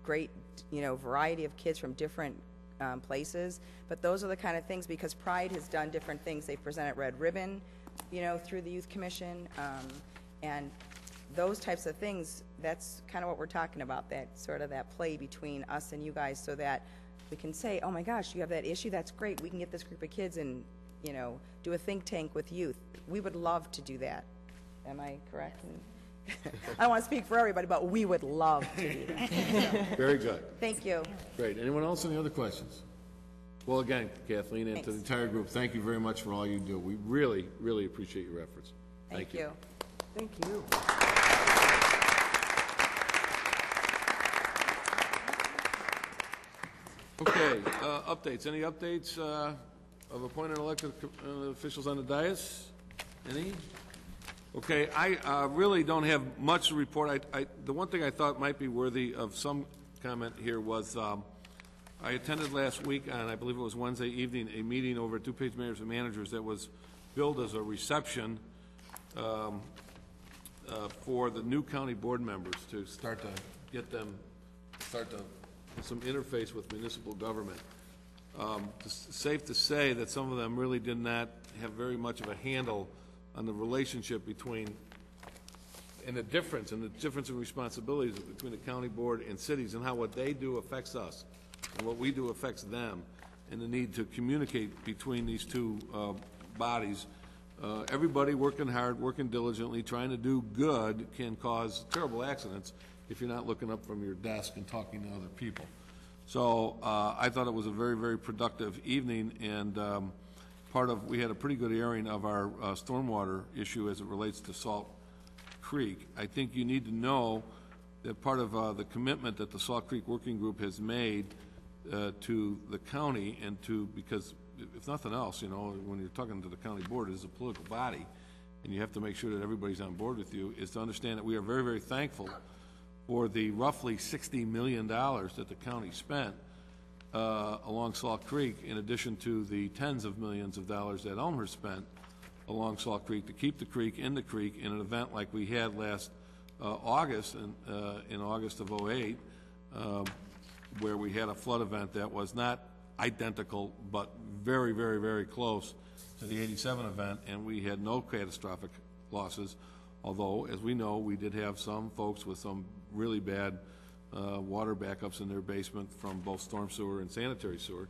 great, variety of kids from different places. But those are the kind of things, because Pride has done different things. They've presented Red Ribbon, through the Youth Commission, and those types of things, that's kind of what we're talking about, that sort of that play between us and you guys, so that we can say, oh my gosh, you have that issue, that's great, we can get this group of kids and, do a think tank with youth. We would love to do that. Am I correct? I don't want to speak for everybody, but we would love to do that. Very good. Thank you. Great. Anyone else? Any other questions? Well, again, Kathleen, and to the entire group, thank you very much for all you do. We really, really appreciate your efforts. Thank you. Thank you. Okay, updates. Any updates of appointed elected officials on the dais? Any? Okay, I really don't have much to report. The one thing I thought might be worthy of some comment here was I attended last week on, I believe it was Wednesday evening, a meeting over at DuPage Mayors and Managers that was billed as a reception for the new county board members to start to get them, some interface with municipal government. It's safe to say that some of them really did not have very much of a handle on the relationship between, and the difference in responsibilities between the county board and cities, and how what they do affects us and what we do affects them, and the need to communicate between these two bodies. Everybody working hard, working diligently, trying to do good can cause terrible accidents if you're not looking up from your desk and talking to other people. So I thought it was a very, very productive evening, and we had a pretty good airing of our stormwater issue as it relates to Salt Creek. I think you need to know that part of the commitment that the Salt Creek Working Group has made to the county, and because if nothing else, you know, when you're talking to the county board, it is a political body, and you have to make sure that everybody's on board with you, is to understand that we are very, very thankful for the roughly $60 million that the county spent along Salt Creek, in addition to the tens of millions of dollars that Elmhurst spent along Salt Creek to keep the creek in the creek in an event like we had last August, in August of '08, where we had a flood event that was not identical, but very, very, very close to the '87 event, and we had no catastrophic losses, although, as we know, we did have some folks with some really bad water backups in their basement from both storm sewer and sanitary sewer.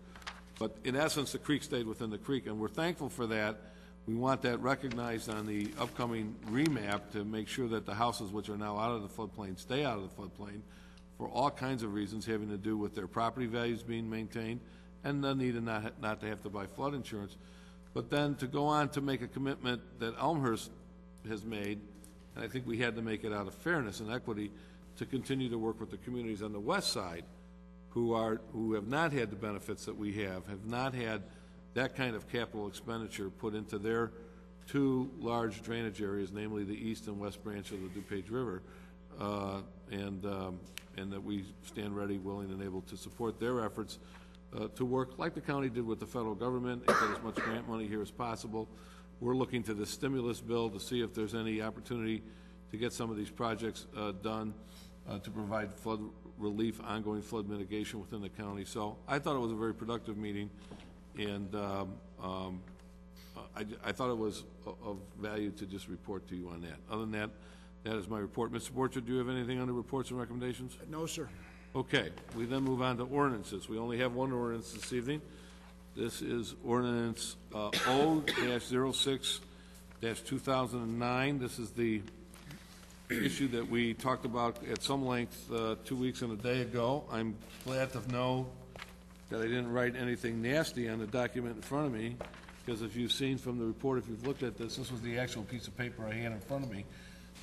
But in essence, the creek stayed within the creek, and we're thankful for that. We want that recognized on the upcoming remap to make sure that the houses which are now out of the floodplain stay out of the floodplain for all kinds of reasons having to do with their property values being maintained and the need not to have to buy flood insurance. But then to go on to make a commitment that Elmhurst has made, and I think we had to make it out of fairness and equity, to continue to work with the communities on the west side who have not had the benefits that we have not had that kind of capital expenditure put into their two large drainage areas, namely the east and west branch of the DuPage River, and that we stand ready, willing, and able to support their efforts to work like the county did with the federal government and get as much grant money here as possible. We're looking to the stimulus bill to see if there's any opportunity to get some of these projects done to provide flood relief, ongoing flood mitigation within the county. So I thought it was a very productive meeting, and I thought it was of value to just report to you on that. Other than that, that is my report. Mr. Borchert, do you have anything under reports and recommendations? No, sir. Okay, we then move on to ordinances. We only have one ordinance this evening. This is ordinance O-06-2009. This is the issue that we talked about at some length 2 weeks and a day ago. I'm glad to know that I didn't write anything nasty on the document in front of me, because if you've seen from the report, if you've looked at this, this was the actual piece of paper I had in front of me.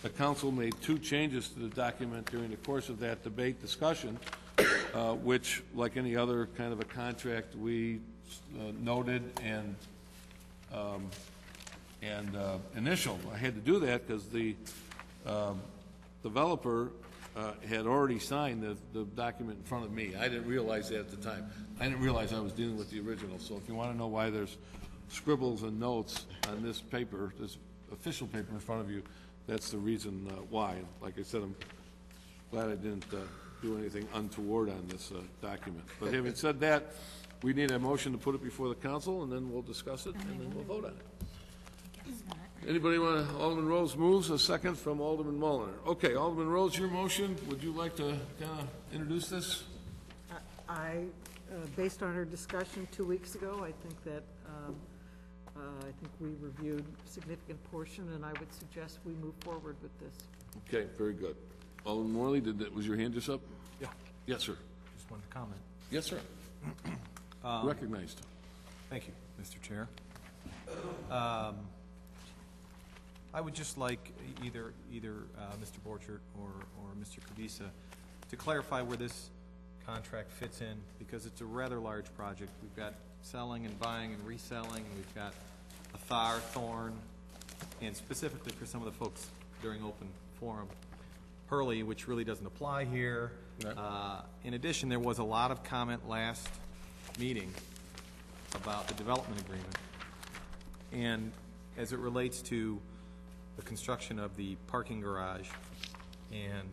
The council made 2 changes to the document during the course of that debate discussion, which, like any other kind of a contract, we noted and initialed. I had to do that because the developer had already signed the document in front of me. I didn't realize that at the time. I didn't realize I was dealing with the original. So if you want to know why there's scribbles and notes on this paper, this official paper in front of you, that's the reason why. Like I said, I'm glad I didn't do anything untoward on this document. But having said that, we need a motion to put it before the council, and then we'll discuss it, and then we'll vote on it. Anybody want to? Alderman Rose moves. A second from Alderman Mulliner. Okay, Alderman Rose, your motion. Would you like to kind of introduce this? Based on our discussion 2 weeks ago, I think that we reviewed a significant portion, and I would suggest we move forward with this. Okay, very good. Alderman Morley, was your hand just up? Yeah. Yes, sir. Just wanted to comment. Yes, sir. Recognized. Thank you, Mr. Chair. I would just like either Mr. Borchert or Mr. Kavisa to clarify where this contract fits in, because it's a rather large project. We've got selling and buying and reselling. We've got a thorn, and specifically for some of the folks during open forum, Hurley, which really doesn't apply here. Right. In addition, there was a lot of comment last meeting about the development agreement, and as it relates to the construction of the parking garage and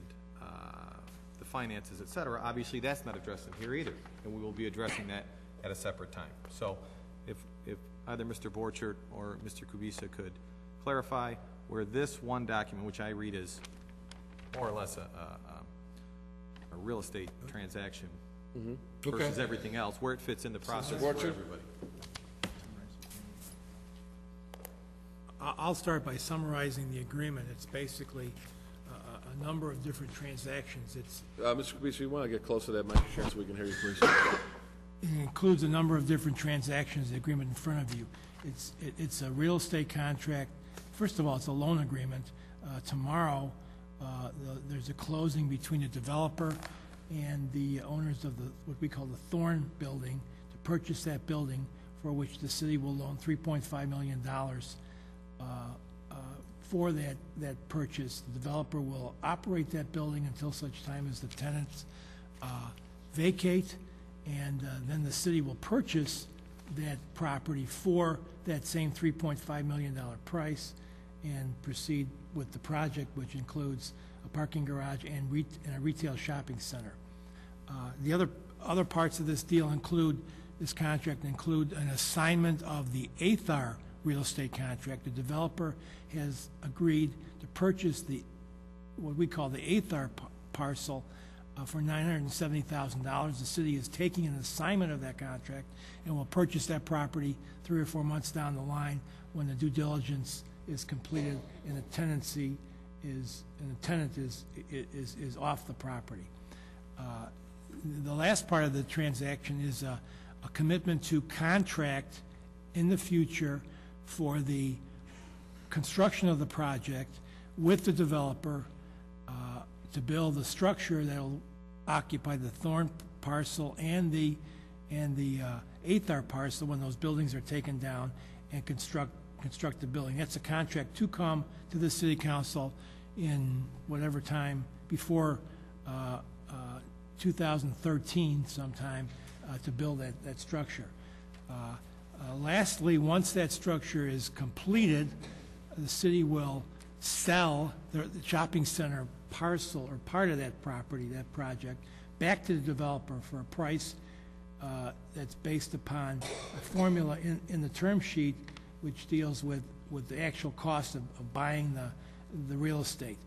the finances, et cetera, obviously that's not addressed in here either, and we will be addressing that at a separate time. So if either Mr. Borchert or Mr. Kubisa could clarify where this one document, which I read as more or less a real estate transaction versus everything else, where it fits in the process for everybody. I'll start by summarizing the agreement. It's basically a number of different transactions. It's Mr. Kubisa, you want to get close to that microphone so we can hear you, please? It includes a number of different transactions, the agreement in front of you. It's a real estate contract. First of all, it's a loan agreement. Tomorrow, there's a closing between the developer and the owners of what we call the Thorn building to purchase that building for which the city will loan $3.5 million for that purchase. The developer will operate that building until such time as the tenants vacate, and then the city will purchase that property for that same $3.5 million price and proceed with the project, which includes a parking garage and a retail shopping center. The other parts of this deal this contract include an assignment of the ATHAR real estate contract. The developer has agreed to purchase what we call the ATHAR parcel for $970,000. The city is taking an assignment of that contract and will purchase that property 3 or 4 months down the line when the due diligence is completed and the tenant is off the property. The last part of the transaction is a commitment to contract in the future for the construction of the project with the developer to build a structure that will occupy the Thorn parcel and the ATHAR parcel when those buildings are taken down, and construct the building. That's a contract to come to the city council in whatever time before 2013 sometime to build that structure. Lastly, once that structure is completed, the city will sell the shopping center parcel or part of that property, that project, back to the developer for a price that's based upon a formula in the term sheet which deals with the actual cost of buying the real estate.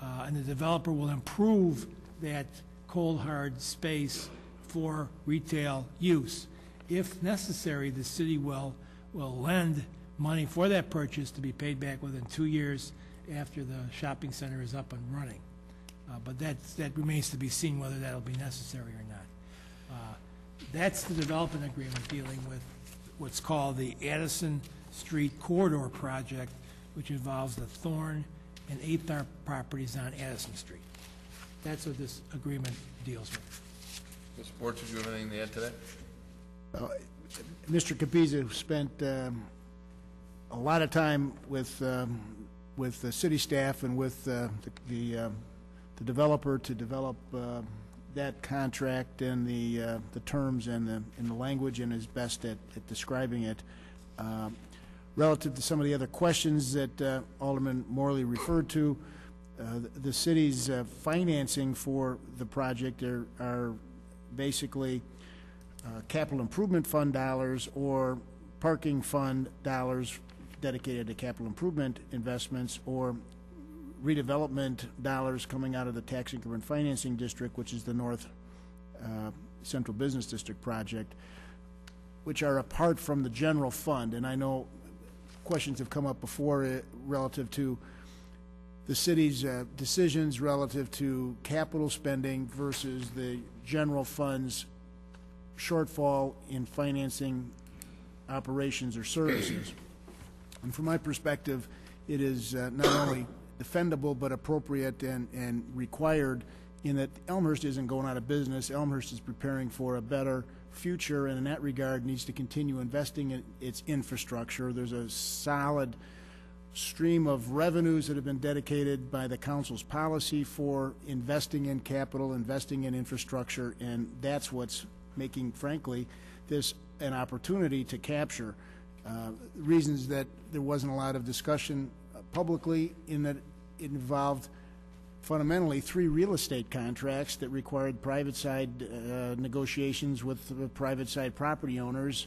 And the developer will improve that cold hard space for retail use. If necessary, the city will lend money for that purchase to be paid back within 2 years after the shopping center is up and running. But that remains to be seen whether that'll be necessary or not. That's the development agreement dealing with what's called the Addison Street Corridor Project, which involves the Thorn and ATHAR properties on Addison Street. That's what this agreement deals with. Mr. Borchert, do you have anything to add to that? Mr. Capizza spent a lot of time with the city staff and with the developer to develop that contract and the terms and the language, and is best at describing it. Relative to some of the other questions that Alderman Morley referred to, the city's financing for the project are basically capital improvement fund dollars or parking fund dollars dedicated to capital improvement investments, or redevelopment dollars coming out of the tax increment financing district, which is the North Central Business District project, which are apart from the general fund. And I know questions have come up before relative to the city's decisions relative to capital spending versus the general fund's shortfall in financing operations or services. And from my perspective, it is not only defendable but appropriate and required, in that Elmhurst isn't going out of business. Elmhurst is preparing for a better future, and in that regard needs to continue investing in its infrastructure. There's a solid stream of revenues that have been dedicated by the council's policy for investing in capital, investing in infrastructure, and that's what's making, frankly, this an opportunity to capture. Reasons that there wasn't a lot of discussion publicly, in that it involved fundamentally 3 real estate contracts that required private side negotiations with private side property owners,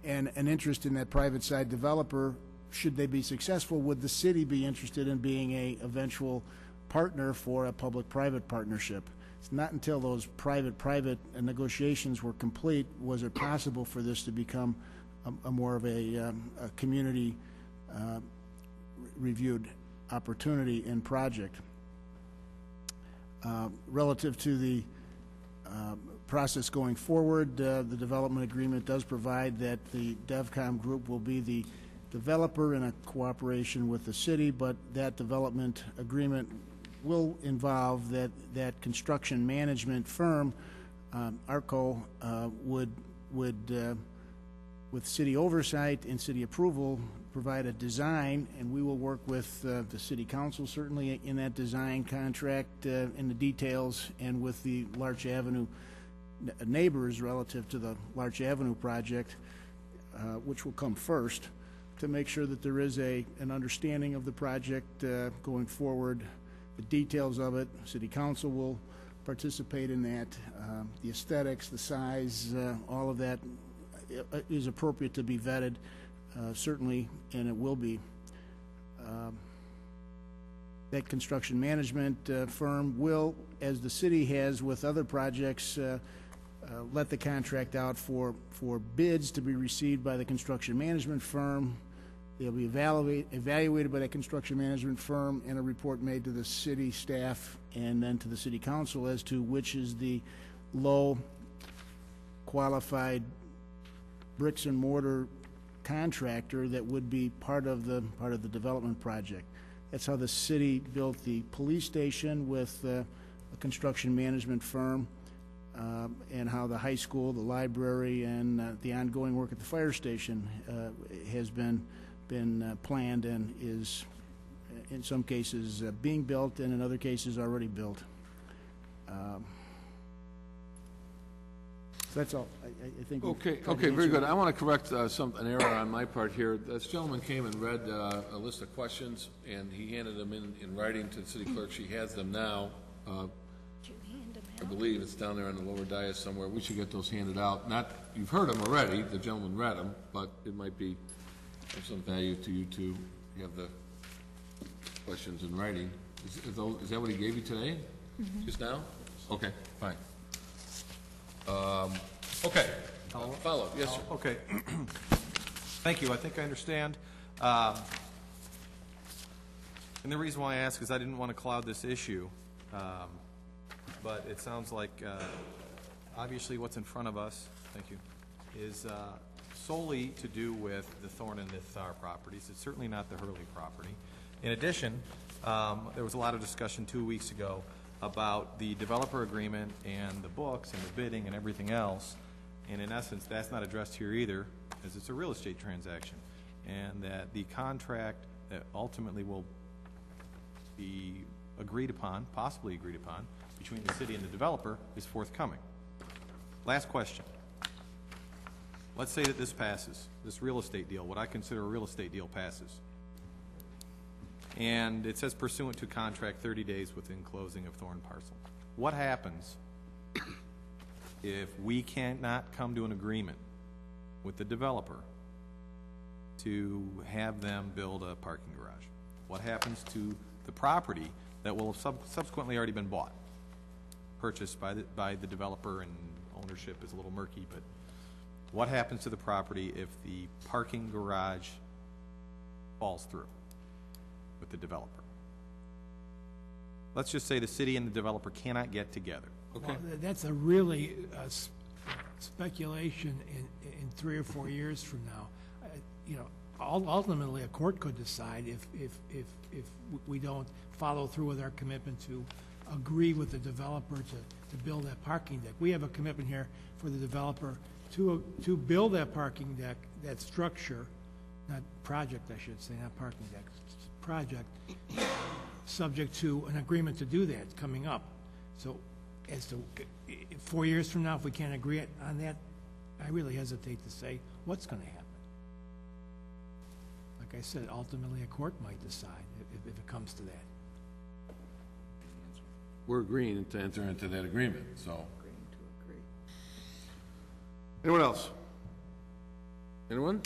and an interest in that private side developer. Should they be successful, would the city be interested in being a eventual partner for a public-private partnership? It's not until those private negotiations were complete was it possible for this to become a more of a community reviewed opportunity and project. Relative to the process going forward, the development agreement does provide that the DevCom group will be the developer in a cooperation with the city, but that development agreement will involve that construction management firm, ARCO, would with city oversight and city approval, provide a design, and we will work with the city council certainly in that design contract, in the details, and with the Larch Avenue neighbors relative to the Larch Avenue project, which will come first, to make sure that there is an understanding of the project going forward, the details of it. City council will participate in that. The aesthetics, the size, all of that is appropriate to be vetted, certainly, and it will be. That construction management firm will, as the city has with other projects, let the contract out for bids to be received by the construction management firm. They'll be evaluated by that construction management firm, and a report made to the city staff and then to the city council as to which is the low qualified bricks and mortar contractor that would be part of the development project. That's how the city built the police station with a construction management firm, and how the high school, the library, and the ongoing work at the fire station has been planned and is, in some cases, being built, and in other cases, already built. So that's all. I think. Okay, very good. I want to correct an error on my part here. This gentleman came and read a list of questions, and he handed them in writing to the city clerk. She has them now. I believe it's down there on the lower dais somewhere. We should get those handed out. You've heard them already. The gentleman read them, but it might be of some value to you to have the questions in writing. Is that what he gave you today? Mm-hmm. Just now? Okay, fine. Okay. Follow. Yes, sir. Okay. Thank you. I think I understand. And the reason why I ask is I didn't want to cloud this issue. But it sounds like obviously what's in front of us, thank you, is solely to do with the Thorn and Nithar properties. It's certainly not the Hurley property. In addition, there was a lot of discussion 2 weeks ago about the developer agreement and the books and the bidding and everything else. And in essence, that's not addressed here either, as it's a real estate transaction. And that the contract that ultimately will be agreed upon, possibly agreed upon, between the city and the developer is forthcoming. Last question. Let's say that this passes, this real estate deal, what I consider a real estate deal passes. And it says pursuant to contract 30 days within closing of Thorn parcel. What happens if we cannot come to an agreement with the developer to have them build a parking garage? What happens to the property that will have subsequently already been bought, purchased by the developer, and ownership is a little murky, but what happens to the property if the parking garage falls through with the developer? Let's just say the city and the developer cannot get together. Okay. Well, that's a really speculation in 3 or 4 years from now. You know, ultimately a court could decide if we don't follow through with our commitment to agree with the developer to build that parking deck. We have a commitment here for the developer to build that parking deck, that structure, not project, I should say, not parking deck, project, subject to an agreement to do that coming up. So as to 4 years from now, if we can't agree on that, I really hesitate to say what's going to happen. Like I said, ultimately a court might decide if it comes to that. We're agreeing to enter into that agreement, so. Anyone else? Anyone?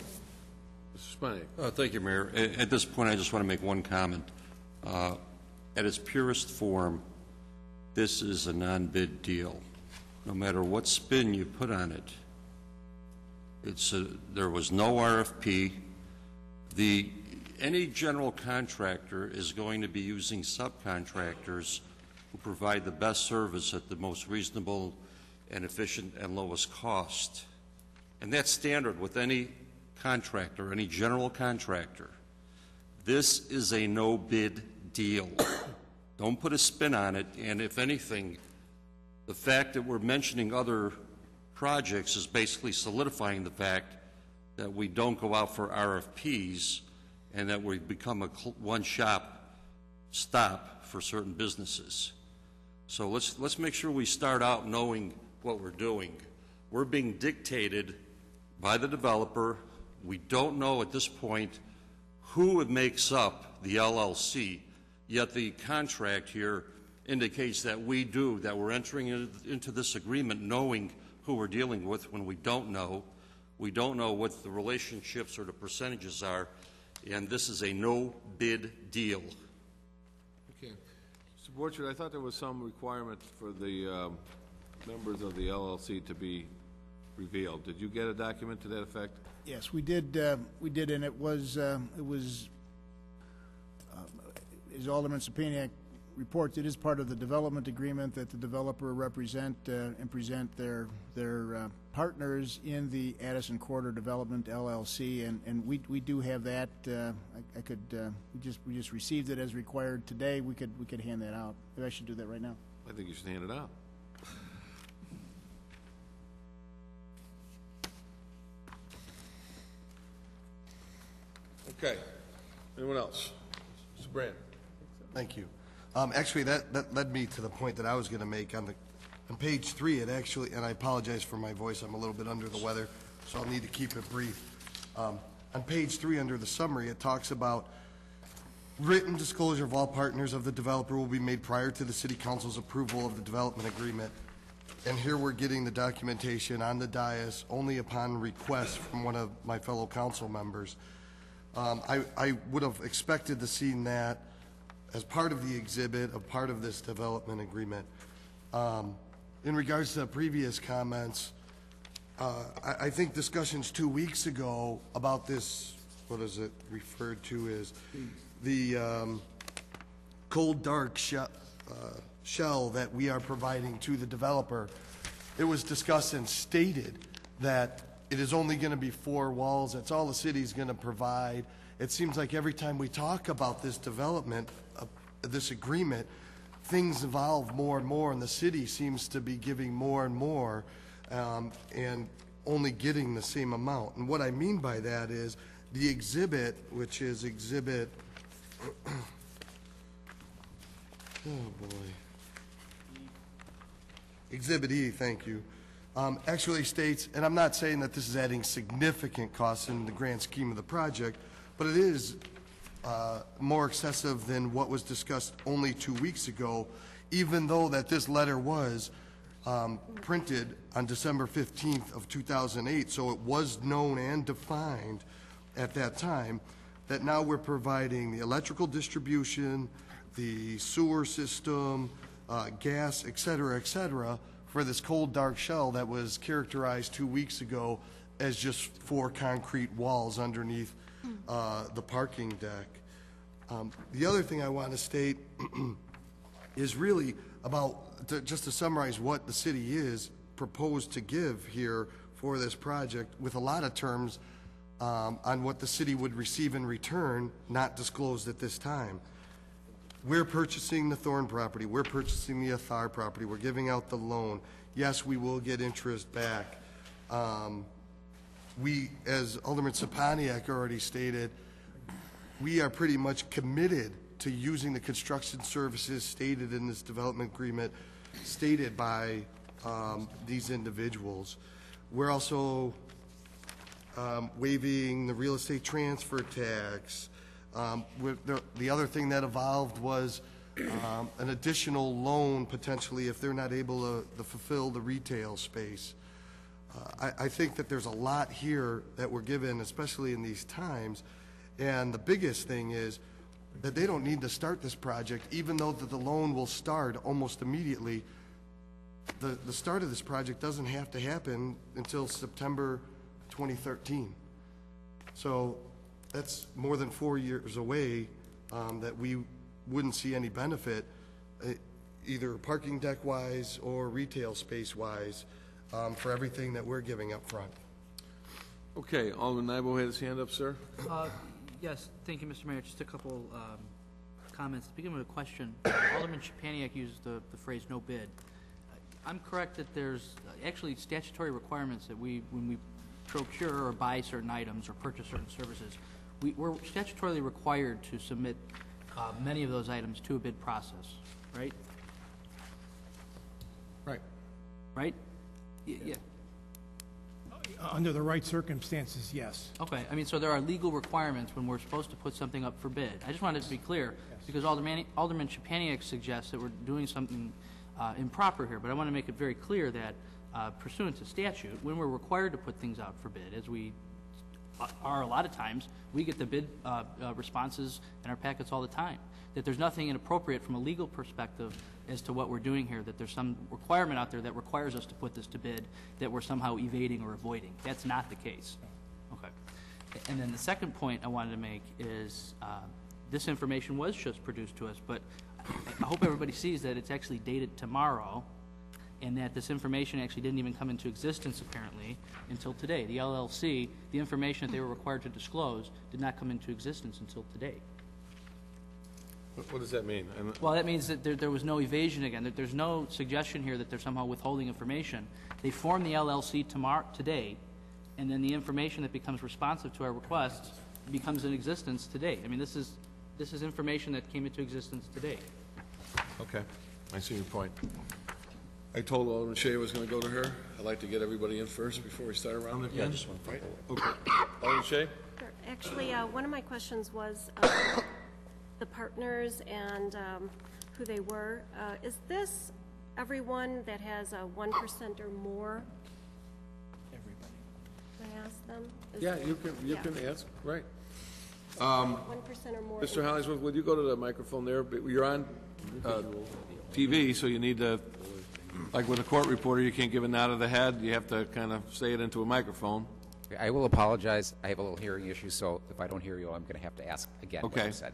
Mr. Spaniak. Thank you, Mayor. At this point, I just want to make one comment. At its purest form, this is a non-bid deal. No matter what spin you put on it, there was no RFP. Any general contractor is going to be using subcontractors who provide the best service at the most reasonable and efficient and lowest cost. And that's standard with any contractor, any general contractor. This is a no-bid deal. Don't put a spin on it, and if anything, the fact that we're mentioning other projects is basically solidifying the fact that we don't go out for RFPs and that we become a one-shop stop for certain businesses. So let's make sure we start out knowing what we're doing. We're being dictated by the developer. We don't know at this point who it makes up the LLC, yet the contract here indicates that we're entering into this agreement knowing who we're dealing with when we don't know. We don't know what the relationships or the percentages are, and this is a no-bid deal. Okay. Mr. Borchert, I thought there was some requirement for the members of the LLC to be revealed. Did you get a document to that effect? Yes, we did, and it was, as Alderman Sapaniak reports, it is part of the development agreement that the developer represent and present their partners in the Addison Corridor Development LLC, and we do have that. We just received it as required today. We could hand that out. Maybe I should do that right now. I think you should hand it out. Okay. Anyone else? Mr. Brand. Thank you. Actually, that led me to the point that I was going to make. On page 3, it actually, and I apologize for my voice, I'm a little bit under the weather, so I'll need to keep it brief. On page 3, under the summary, it talks about written disclosure of all partners of the developer will be made prior to the City Council's approval of the development agreement. And here we're getting the documentation on the dais only upon request from one of my fellow council members. I would have expected to see that as part of the exhibit, a part of this development agreement. In regards to the previous comments, I think discussions 2 weeks ago about this, what is it referred to as, the cold dark shell that we are providing to the developer, it was discussed and stated that it is only going to be 4 walls. That's all the city's going to provide. It seems like every time we talk about this development, this agreement, things evolve more and more, and the city seems to be giving more and more and only getting the same amount. And what I mean by that is the exhibit, which is exhibit, oh boy, Exhibit E, thank you, actually states, and I'm not saying that this is adding significant costs in the grand scheme of the project, but it is more excessive than what was discussed only 2 weeks ago, even though that this letter was printed on December 15th of 2008, so it was known and defined at that time that now we're providing the electrical distribution, the sewer system, gas, et cetera, for this cold dark shell that was characterized 2 weeks ago as just 4 concrete walls underneath the parking deck. The other thing I want to state is really about, just to summarize what the city is proposed to give here for this project, with a lot of terms on what the city would receive in return, not disclosed at this time. We're purchasing the Thorn property. We're purchasing the Athar property. We're giving out the loan. Yes, we will get interest back. We, as Alderman Sapaniak already stated, we are pretty much committed to using the construction services stated in this development agreement, stated by these individuals. We're also waiving the real estate transfer tax. The other thing that evolved was an additional loan potentially if they're not able to fulfill the retail space. I think that there's a lot here that we're given, especially in these times, and the biggest thing is that they don't need to start this project, even though the loan will start almost immediately. The start of this project doesn't have to happen until September 2013. So that's more than 4 years away that we wouldn't see any benefit, either parking deck-wise or retail space-wise, for everything that we're giving up front. Okay, Alderman Nybo had his hand up, sir. Yes, thank you, Mr. Mayor. Just a couple comments. To begin with a question, Alderman Chapaniak used the phrase "no bid." I'm correct that there's actually statutory requirements that when we procure or buy certain items or purchase certain services, we're statutorily required to submit many of those items to a bid process, right? Right. Right? Yeah. Under the right circumstances, yes. Okay, I mean, so there are legal requirements when we're supposed to put something up for bid. I just wanted to be clear, because Alderman Chapaniak suggests that we're doing something improper here, but I want to make it very clear that pursuant to statute, when we're required to put things out for bid, as we are a lot of times, we get the bid responses in our packets all the time, that there's nothing inappropriate from a legal perspective as to what we're doing here, that there's some requirement out there that requires us to put this to bid that we're somehow evading or avoiding. That's not the case. Okay. And then the second point I wanted to make is this information was just produced to us, but I hope everybody sees that it's actually dated tomorrow and that this information actually didn't even come into existence, apparently, until today. The LLC, the information that they were required to disclose, did not come into existence until today. What does that mean? Well, that means that there was no evasion again, that there's no suggestion here that they're somehow withholding information. They formed the LLC today, and then the information that becomes responsive to our requests becomes in existence today. I mean, this is information that came into existence today. Okay, I see your point. I told Alderman Shea I was going to go to her. I'd like to get everybody in first before we start around again. Yeah, just one. Right? Okay. Alderman Shea? Sure. Actually, one of my questions was the partners and who they were. Is this everyone that has 1% or more? Everybody. Can I ask them? Yeah, you can ask, right. 1% or more. Mr. Hollingsworth, would you go to the microphone there? But you're on TV, so you need to, like with a court reporter, you can't give a nod of the head. You have to kind of say it into a microphone. I will apologize. I have a little hearing issue, so if I don't hear you, I'm going to have to ask again what Okay. you said.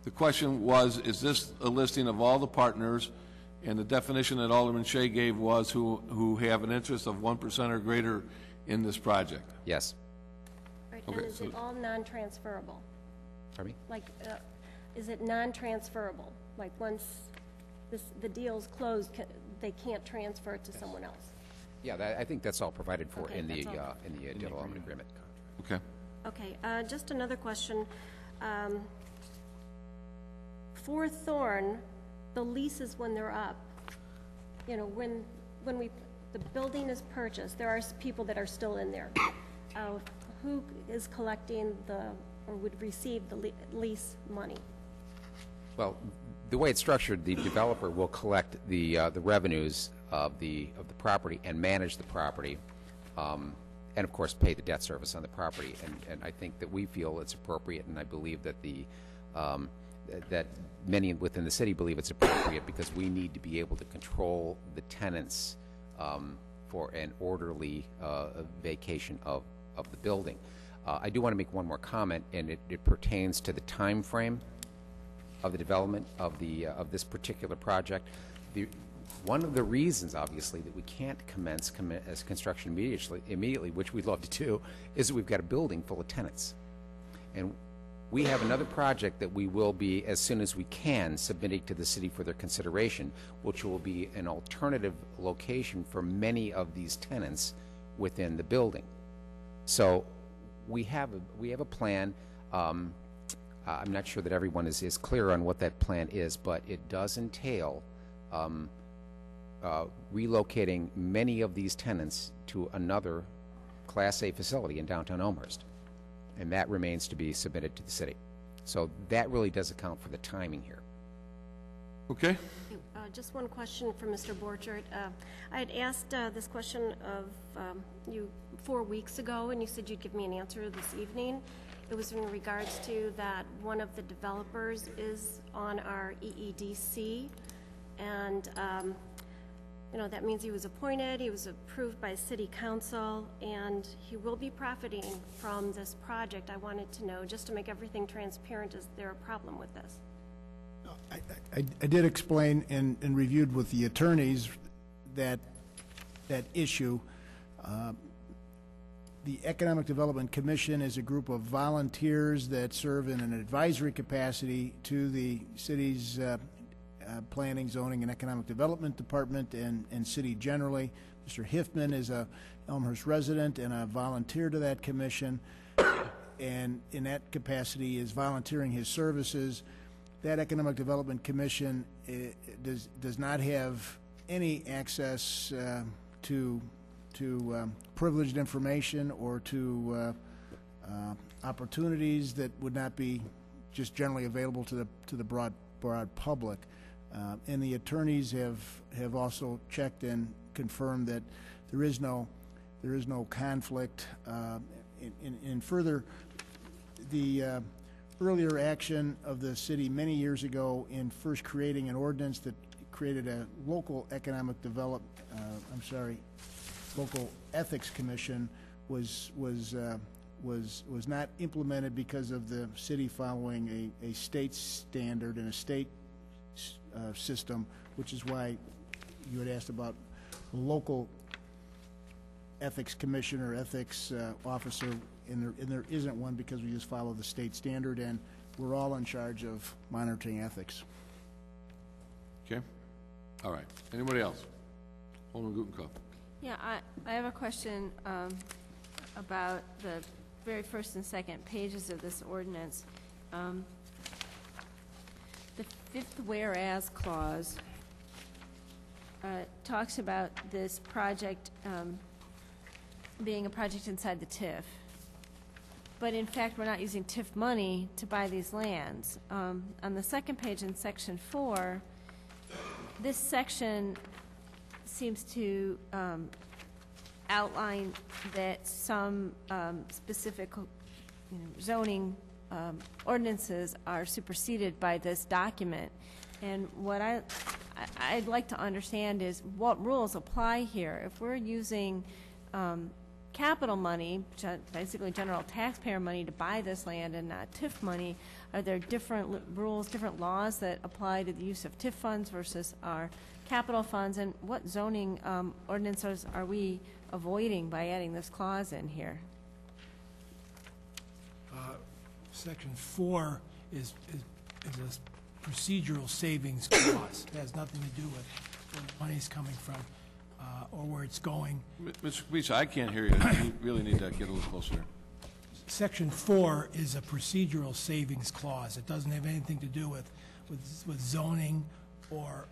The question was, is this a listing of all the partners? And the definition that Alderman Shea gave was who have an interest of 1% or greater in this project. Yes. Right, Okay, and is it all non-transferable? Pardon me? Like, is it non-transferable? Like, once the deal's closed, they can't transfer it to someone else? Yeah, I think that's all provided for Okay, in the that's all. development agreement. Okay. Okay, just another question. For Thorn, the leases when they're up, you know, when the building is purchased, there are people that are still in there. Who is collecting or would receive the lease money? Well, the way it's structured, the developer will collect the revenues of the property and manage the property, and of course pay the debt service on the property. And I think that we feel it's appropriate, and I believe that that many within the city believe it's appropriate, because we need to be able to control the tenants for an orderly vacation of the building. I do want to make one more comment, and it pertains to the time frame of the development of this particular project. One of the reasons, obviously, that we can't commence construction immediately, which we'd love to do, is that we've got a building full of tenants. And we have another project that we will be, as soon as we can, submitting to the city for their consideration, which will be an alternative location for many of these tenants within the building. So we have a plan. I'm not sure that everyone is clear on what that plan is, but it does entail relocating many of these tenants to another Class A facility in downtown Elmhurst, and that remains to be submitted to the city. So that really does account for the timing here. Okay. Just one question for Mr. Borchert. I had asked this question of you 4 weeks ago, and you said you'd give me an answer this evening. It was in regards to that one of the developers is on our EEDC, and you know, that means he was appointed, he was approved by City Council, and he will be profiting from this project. I wanted to know, just to make everything transparent, is there a problem with this? I did explain and reviewed with the attorneys that issue. The Economic Development Commission is a group of volunteers that serve in an advisory capacity to the city's Planning, Zoning, and Economic Development Department and city generally. Mr. Hiffman is a Elmhurst resident and a volunteer to that commission, and in that capacity is volunteering his services. That Economic Development Commission does not have any access to privileged information or to opportunities that would not be just generally available to the broad public. And the attorneys have also checked and confirmed that there is no conflict. And further, the earlier action of the city many years ago in first creating an ordinance that created a local local ethics commission was not implemented because of the city following a state standard and a state system, which is why you had asked about a local ethics commission or ethics officer, and there isn't one because we just follow the state standard, and we're all in charge of monitoring ethics. Okay. All right. Anybody else? Alderman Gutenkopf. Yeah, I have a question about the very first and second pages of this ordinance. The fifth whereas clause talks about this project being a project inside the TIF. But in fact, we're not using TIF money to buy these lands. On the second page in section 4, this section seems to outline that some specific zoning ordinances are superseded by this document. And what I'd like to understand is what rules apply here. If we're using capital money, basically general taxpayer money, to buy this land and not TIF money, are there different rules, different laws that apply to the use of TIF funds versus our capital funds? And what zoning ordinances are we avoiding by adding this clause in here? Section 4 is a procedural savings clause. It has nothing to do with where the money's coming from or where it's going. Mr. Kabisa, I can't hear you. You really need to get a little closer. Section 4 is a procedural savings clause. It doesn't have anything to do with zoning or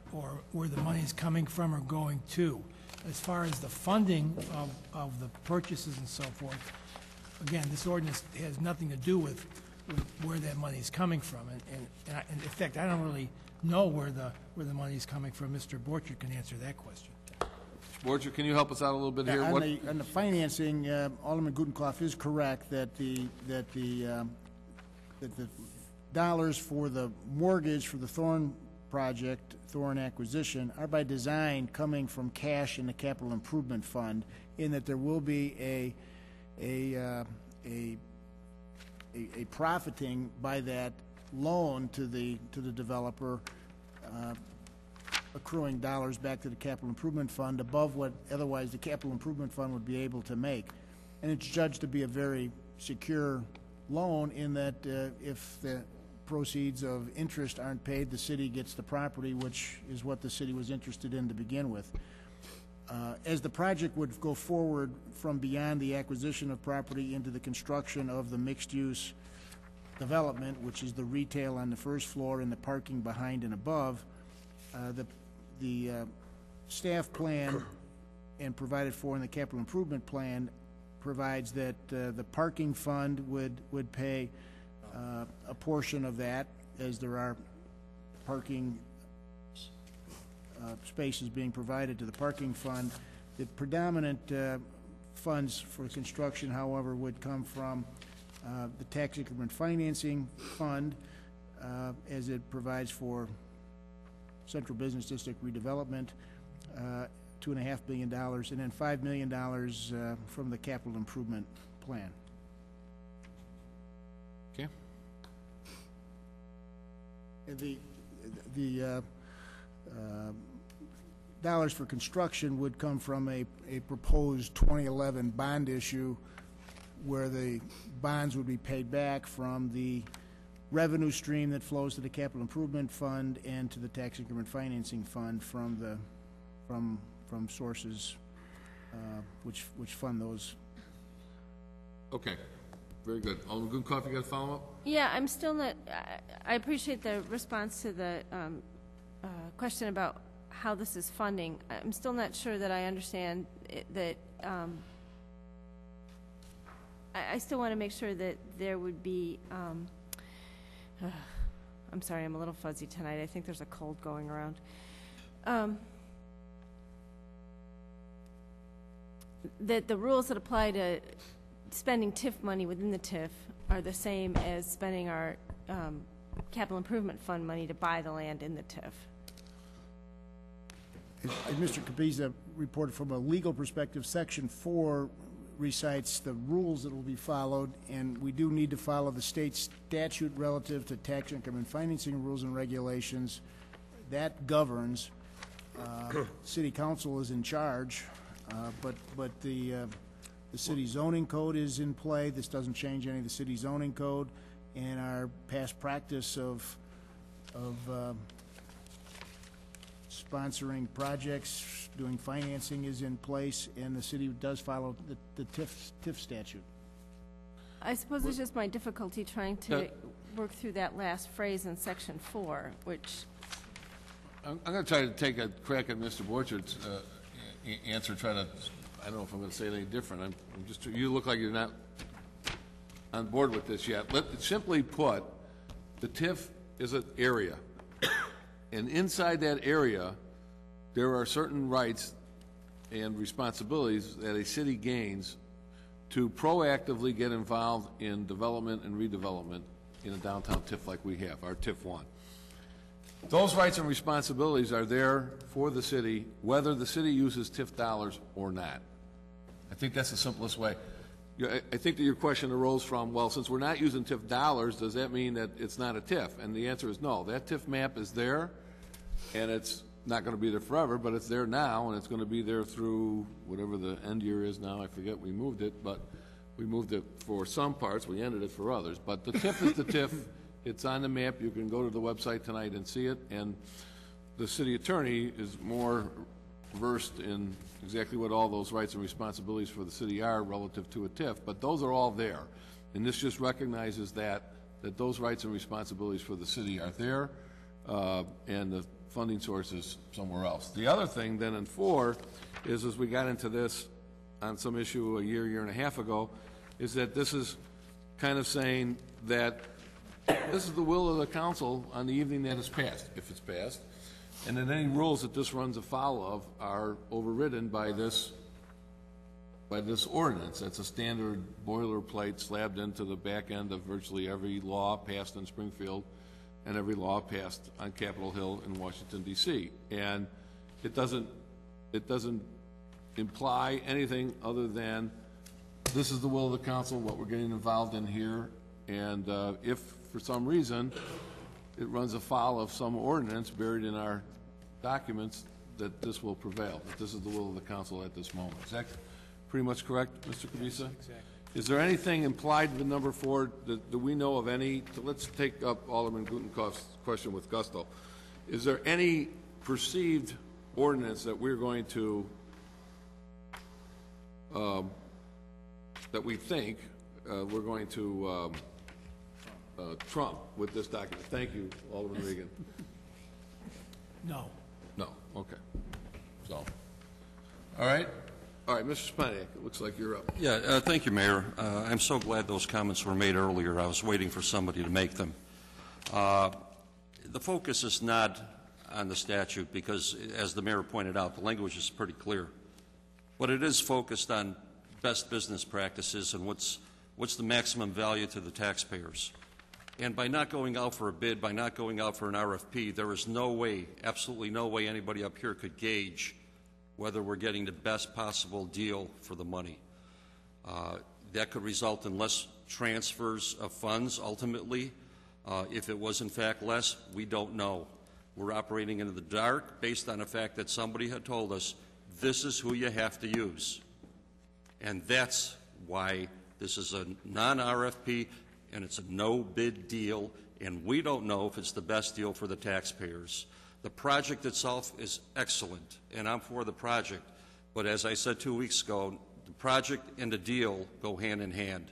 where the money is coming from or going to. As far as the funding of the purchases and so forth, again, this ordinance has nothing to do with where that money is coming from. And in fact, I don't really know where the money is coming from. Mr. Borchert can answer that question. Mr. Borchert, can you help us out a little bit here? On the financing, Alderman Gutenkopf is correct that the dollars for the mortgage for the Thorn project, Thorn acquisition, are by design coming from cash in the capital improvement fund, in that there will be a profiting by that loan to the developer, accruing dollars back to the capital improvement fund above what otherwise the capital improvement fund would be able to make. And it's judged to be a very secure loan in that if the proceeds of interest aren't paid, the city gets the property, which is what the city was interested in to begin with. As the project would go forward from beyond the acquisition of property into the construction of the mixed-use development, which is the retail on the first floor and the parking behind and above, the staff plan and provided for in the capital improvement plan provides that the parking fund would pay a portion of that, as there are parking spaces being provided to the parking fund. The predominant funds for construction, however, would come from the tax increment financing fund, as it provides for central business district redevelopment, $2.5 billion, and then $5 million from the capital improvement plan. Okay. The dollars for construction would come from a proposed 2011 bond issue, where the bonds would be paid back from the revenue stream that flows to the capital improvement fund and to the tax increment financing fund from sources which fund those. Okay, very good. Alderman Gudenkauf, you got a follow-up? Yeah, I'm still not, I appreciate the response to the question about how this is funding. I'm still not sure that I understand that, I still want to make sure that there would be, I'm sorry, I'm a little fuzzy tonight. I think there's a cold going around. That the rules that apply to spending TIF money within the TIF are the same as spending our capital improvement fund money to buy the land in the TIF. As Mr. Capizza reported, from a legal perspective, Section 4 recites the rules that will be followed, and we do need to follow the state statute relative to tax income and financing rules and regulations. That governs. City Council is in charge, but the city zoning code is in play. This doesn't change any of the city zoning code, and our past practice of sponsoring projects, doing financing is in place, and the city does follow the TIF statute. I suppose it's just my difficulty trying to work through that last phrase in Section 4, which... I'm going to try to take a crack at Mr. Borchardt's answer, try to, I don't know if I'm going to say it any different. I'm just, you look like you're not on board with this yet. Simply put, the TIF is an area. And inside that area, there are certain rights and responsibilities that a city gains to proactively get involved in development and redevelopment in a downtown TIF like we have, our TIF 1. Those rights and responsibilities are there for the city, whether the city uses TIF dollars or not. I think that's the simplest way. I think that your question arose from, well, since we're not using TIF dollars, does that mean that it's not a TIF? And the answer is no. That TIF map is there, and it's not going to be there forever, but it's there now, and it's going to be there through whatever the end year is now. I forget we moved it, but we moved it for some parts. We ended it for others. But the TIF is the TIF. It's on the map. You can go to the website tonight and see it. And the city attorney is more versed in exactly what all those rights and responsibilities for the city are relative to a TIF. But those are all there. And this just recognizes that those rights and responsibilities for the city are there, and the funding source is somewhere else. The other thing then in 4 is, as we got into this on some issue a year and a half ago, is that this is kind of saying that this is the will of the council on the evening that is passed, if it's passed, and that any rules that this runs afoul of are overridden by this ordinance. That's a standard boilerplate slabbed into the back end of virtually every law passed in Springfield and every law passed on Capitol Hill in Washington, D.C. And it doesn't imply anything other than this is the will of the council, what we're getting involved in here, and if for some reason it runs afoul of some ordinance buried in our documents, that this will prevail, that this is the will of the council at this moment. Is that pretty much correct, Mr. Capizza? Exactly. Is there anything implied with number 4 that do we know of any? So let's take up Alderman Gutenkauf's question with gusto. Is there any perceived ordinance that we're going to, that we think we're going to trump with this document? Thank you, Alderman Regan. No. No, okay. So, all right, Mr. Spaniak, it looks like you're up. Yeah, thank you, Mayor. I'm so glad those comments were made earlier. I was waiting for somebody to make them. The focus is not on the statute because, as the Mayor pointed out, the language is pretty clear. But it is focused on best business practices and what's the maximum value to the taxpayers. And by not going out for a bid, by not going out for an RFP, there is no way, absolutely no way anybody up here could gauge whether we're getting the best possible deal for the money. That could result in less transfers of funds ultimately. If it was in fact less, we don't know. We're operating in the dark based on the fact that somebody had told us this is who you have to use. And that's why this is a non-RFP and it's a no-bid deal, and we don't know if it's the best deal for the taxpayers. The project itself is excellent, and I'm for the project, But as I said 2 weeks ago, the project and the deal go hand in hand.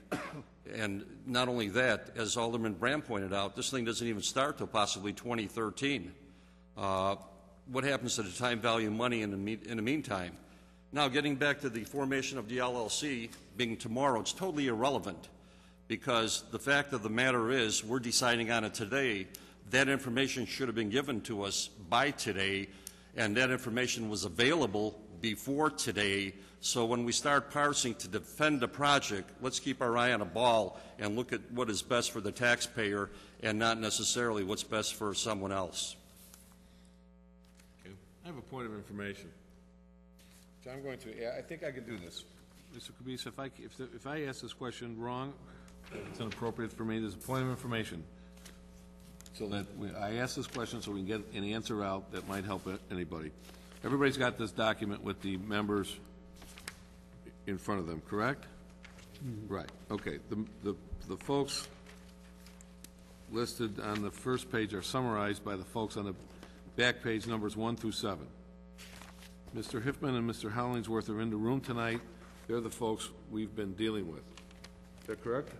And not only that, as Alderman Brand pointed out, this thing doesn't even start till possibly 2013. What happens to the time value of money in the meantime? Now, getting back to the formation of the LLC being tomorrow, it's totally irrelevant, because the fact of the matter is we're deciding on it today. That information should have been given to us by today, and that information was available before today. So when we start parsing to defend the project, let's keep our eye on a ball and look at what is best for the taxpayer and not necessarily what's best for someone else. Okay. I have a point of information. So I'm going to, I think I can do this. Mr. Kubica, if I ask this question wrong, it's inappropriate for me, there's a point of information. So that I ask this question so we can get an answer out that might help anybody. Everybody's got this document with the members in front of them, correct? Mm-hmm. Right. Okay. The folks listed on the first page are summarized by the folks on the back page, numbers 1 through 7. Mr. Hiffman and Mr. Hollingsworth are in the room tonight. They're the folks we've been dealing with. Is that correct?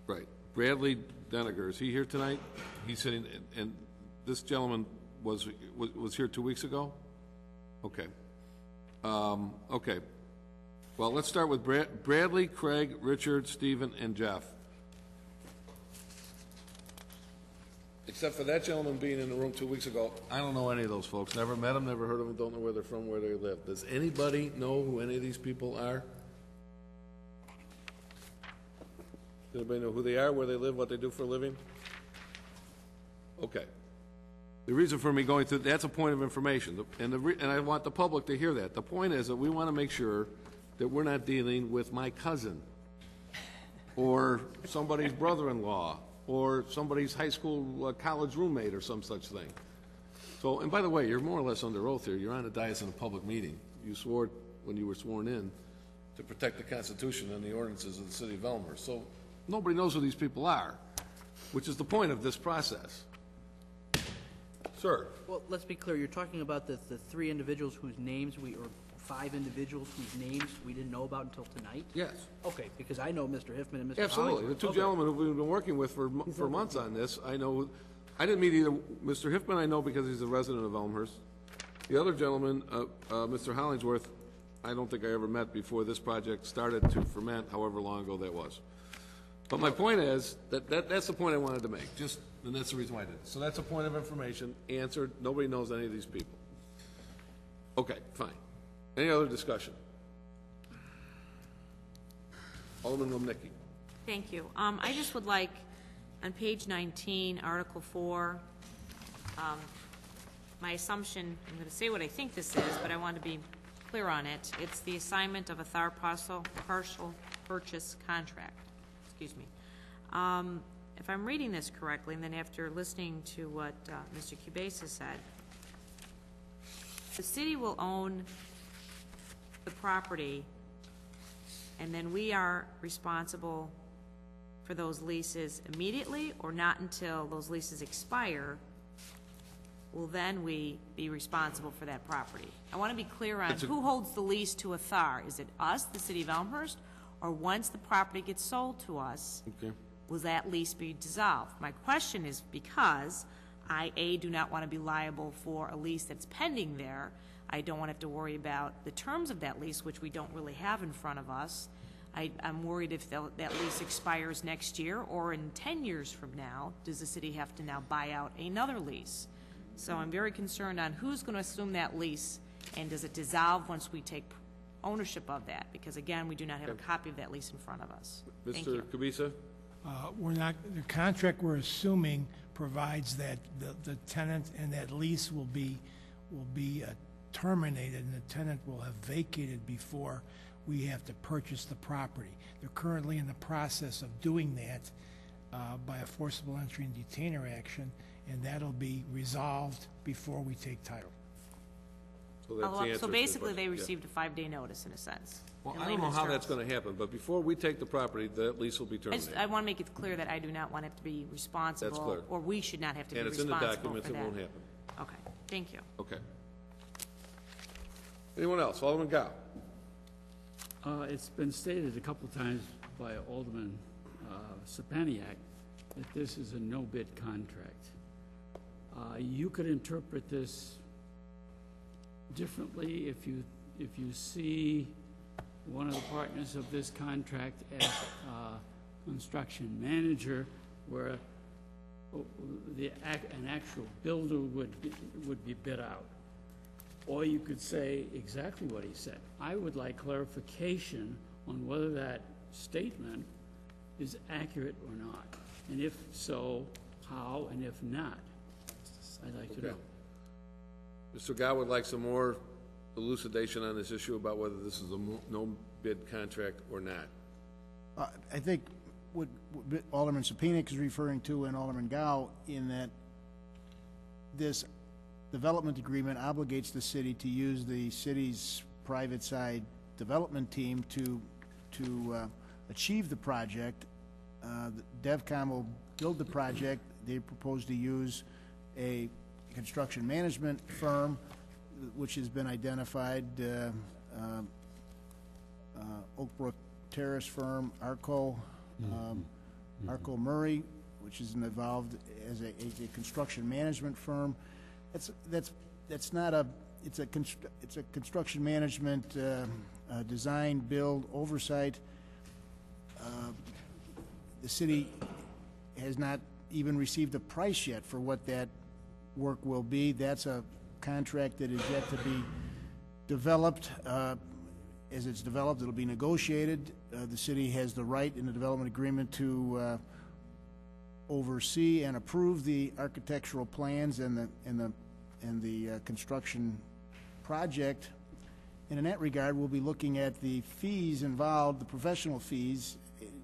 Right. Bradley Deniger, is he here tonight? He's sitting, and this gentleman was here 2 weeks ago? Okay. Okay. Well, let's start with Bradley, Craig, Richard, Stephen, and Jeff. Except for that gentleman being in the room 2 weeks ago, I don't know any of those folks. Never met them, never heard of them, don't know where they're from, where they live. Does anybody know who any of these people are? Does anybody know who they are, where they live, what they do for a living? Okay. The reason for me going through, that's a point of information, and I want the public to hear that. The point is that we want to make sure that we're not dealing with my cousin or somebody's brother-in-law or somebody's high school, college roommate or some such thing. So, and by the way, you're more or less under oath here. You're on the dais in a public meeting. You swore when you were sworn in to protect the Constitution and the ordinances of the city of Elmhurst. So nobody knows who these people are, which is the point of this process. Sir. Well, let's be clear. You're talking about the 3 individuals whose names or 5 individuals whose names we didn't know about until tonight? Yes. Okay, because I know Mr. Hiffman and Mr. Absolutely. The 2 gentlemen who we've been working with for months on this, I know. I didn't meet either. Mr. Hiffman I know because he's a resident of Elmhurst. The other gentleman, Mr. Hollingsworth, I don't think I ever met before this project started to ferment, however long ago that was. But my point is that's the point I wanted to make. And that's the reason why I did it. So that's a point of information, answered. Nobody knows any of these people. Okay, fine. Any other discussion? Alderman Lomnicki. Thank you. I just would like, on page 19, Article 4, my assumption, I'm going to say what I think this is, but I want to be clear on it. It's the assignment of a partial purchase contract. Excuse me. If I'm reading this correctly, and then after listening to what Mr. Kubica said, the city will own the property, and then we are responsible for those leases immediately, or not until those leases expire, will then we be responsible for that property? I want to be clear on who holds the lease to a THAR. Is it us, the city of Elmhurst, or once the property gets sold to us, will that lease be dissolved? My question is because I, A, do not want to be liable for a lease that's pending there. I don't want to have to worry about the terms of that lease, which we don't really have in front of us. I'm worried if that lease expires next year or in 10 years from now, does the city have to now buy out another lease? So I'm very concerned on who's going to assume that lease, and does it dissolve once we take ownership of that? Because again, we do not have a copy of that lease in front of us. Mr. Kubica? We're not, the contract we're assuming provides that the tenant and that lease will be terminated, and the tenant will have vacated before we have to purchase the property. They're currently in the process of doing that by a forcible entry and detainer action, and that'll be resolved before we take title. So, that's the answer so to basically the they question. received a 5-day notice in a sense. Well, I don't know how that's going to happen, but before we take the property, that lease will be terminated. I want to make it clear that I do not want to have to be responsible. That's clear. Or we should not have to be And it's responsible in the documents, for it that. won't happen. Okay, thank you. Okay. Anyone else? Alderman Gow. It's been stated a couple times by Alderman Sapaniak that this is a no-bid contract. You could interpret this differently if you see one of the partners of this contract as construction manager, where an actual builder would be bid out. Or you could say exactly what he said. I would like clarification on whether that statement is accurate or not. And if so, how, and if not, I'd like to know. Mr. Gow would like some more elucidation on this issue about whether this is a no-bid contract or not. I think what Alderman Sapaniak is referring to and Alderman Gow, in that this development agreement obligates the city to use the city's private side development team to achieve the project. DevCom will build the project. They propose to use a construction management firm, which has been identified, Oak Brook Terrace firm, Arco Murray, which is involved as a construction management firm. That's not a, it's a construction management design, build, oversight. The city has not even received a price yet for what that work will be. That's a contract that is yet to be developed. As it's developed, it'll be negotiated. The city has the right in the development agreement to oversee and approve the architectural plans and the construction project. And in that regard, we'll be looking at the fees involved, the professional fees.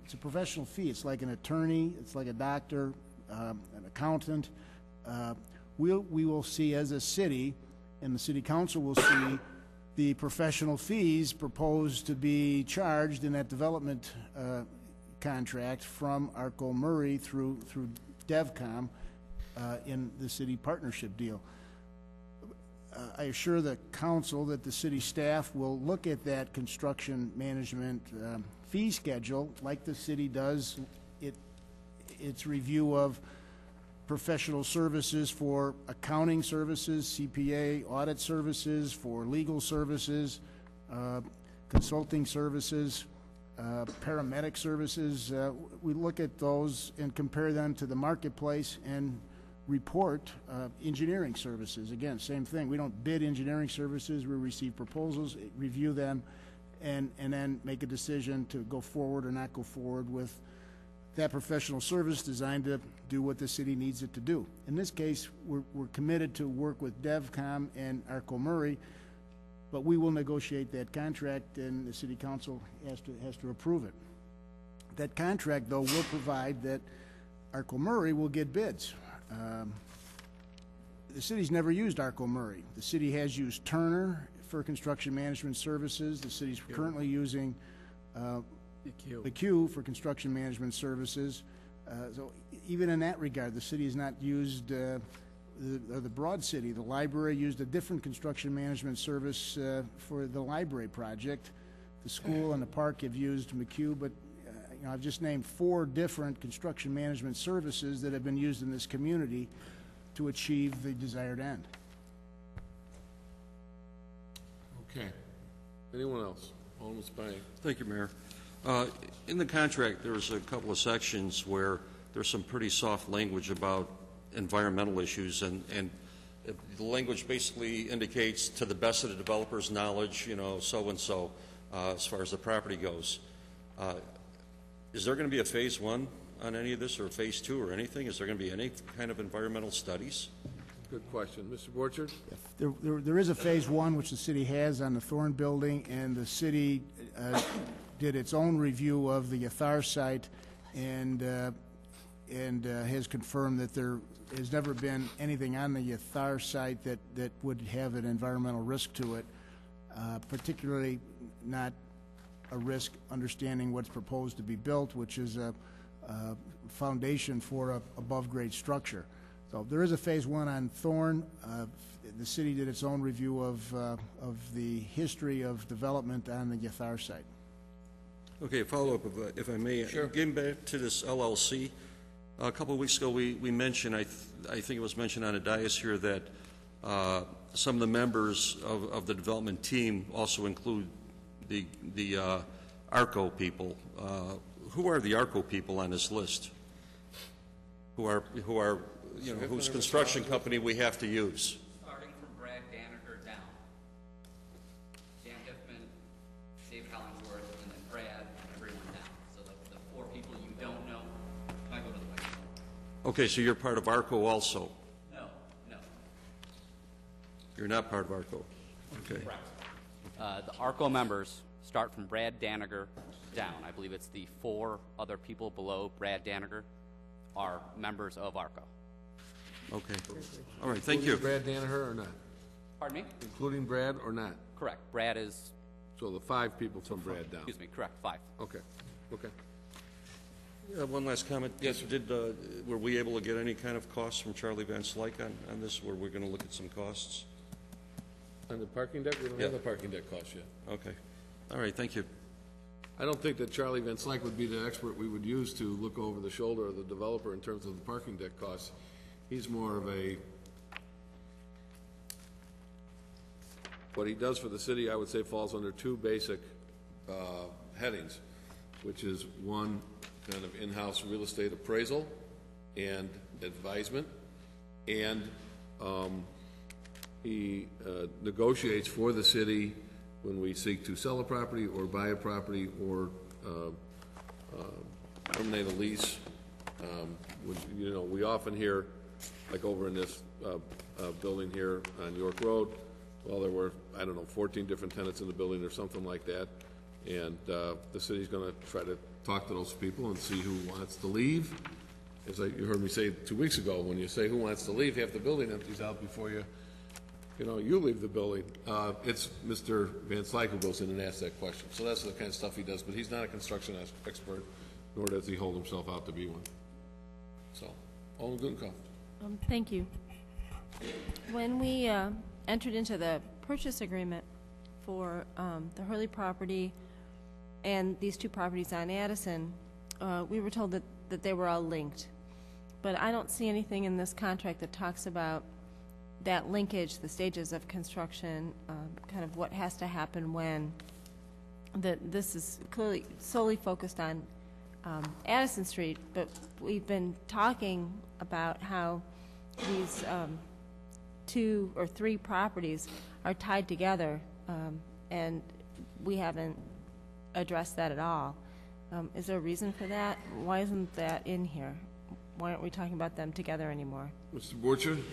It's a professional fee. It's like an attorney. It's like a doctor, an accountant. We will see as a city, and the city council will see, the professional fees proposed to be charged in that development contract from Arco Murray through DevCom in the city partnership deal. I assure the council that the city staff will look at that construction management fee schedule like the city does its review of professional services for accounting services, CPA, audit services, for legal services, consulting services, paramedic services. We look at those and compare them to the marketplace and report engineering services. Again, same thing. We don't bid engineering services. We receive proposals, review them, and then make a decision to go forward or not go forward with that professional service designed to do what the city needs it to do. In this case, we're committed to work with DevCom and Arco Murray, but we will negotiate that contract, and the city council has to approve it. That contract, though, will provide that Arco Murray will get bids. The city's never used Arco Murray. The city has used Turner for construction management services. The city's currently using McHugh for construction management services. So even in that regard, the city has not used the Broad City. The library used a different construction management service for the library project. The school and the park have used McHugh, but I've just named 4 different construction management services that have been used in this community to achieve the desired end. Okay. Anyone else? Alderman Spivey. Thank you, Mayor. In the contract, there's a couple of sections where there's some pretty soft language about environmental issues, and the language basically indicates, to the best of the developer's knowledge, so-and-so, as far as the property goes. Is there going to be a phase 1 on any of this, or phase 2 or anything? Is there going to be any kind of environmental studies? Good question. Mr. Borchard? There is a phase 1 which the city has on the Thorn building, and the city did its own review of the Yathar site and has confirmed that there has never been anything on the Yathar site that would have an environmental risk to it, particularly not a risk understanding what's proposed to be built, which is a foundation for a above-grade structure. So there is a Phase 1 on Thorn. The city did its own review of the history of development on the Yathar site. Okay, a follow-up, if I may. Sure. Getting back to this LLC, a couple of weeks ago, we mentioned, I think it was mentioned on a dais here, that some of the members of the development team also include the ARCO people. Who are the ARCO people on this list? Who are you know, whose construction company we have to use? Starting from Brad Danaher down. Dan Hiffman, Dave Hollingsworth, and then Brad, and everyone down. So the four people you don't know, I go to the right. Okay, so you're part of ARCO also? No. You're not part of ARCO? Okay. Correct. The ARCO members start from Brad Danaher down. I believe it's the four other people below Brad Danaher are members of ARCO. Okay. All right, thank you. Including Brad Danaher or not? Pardon me? Including Brad or not? Correct. Brad is... So the 5 people from Brad down. Excuse me, correct, 5. Okay. One last comment. Yes, were we able to get any kind of costs from Charlie Van Slyke on this? Were we going to look at some costs? On the parking deck? We don't have the parking deck cost yet. Okay. All right, thank you. I don't think that Charlie Van Slyke would be the expert we would use to look over the shoulder of the developer in terms of the parking deck costs. He's more of what he does for the city, I would say, falls under 2 basic headings, which is one, kind of in-house real estate appraisal and advisement, and he negotiates for the city when we seek to sell a property or buy a property or terminate a lease. You know, we often hear, like over in this building here on York Road, well, there were, I don't know, 14 different tenants in the building or something like that, and the city's going to try to talk to those people and see who wants to leave. As you heard me say 2 weeks ago, when you say who wants to leave, half the building empties out before you leave the building. It's Mr. Van Slyke who goes in and asks that question. So that's the kind of stuff he does, but he's not a construction expert, nor does he hold himself out to be one. So, all in good and Thank you. When we entered into the purchase agreement for the Hurley property and these 2 properties on Addison, we were told that they were all linked. But I don't see anything in this contract that talks about that linkage, the stages of construction, kind of what has to happen when. This is clearly solely focused on Addison Street, but we've been talking about how these 2 or 3 properties are tied together, and we haven't addressed that at all. Is there a reason for that? Why isn't that in here? Why aren't we talking about them together anymore? Mr. Borchard?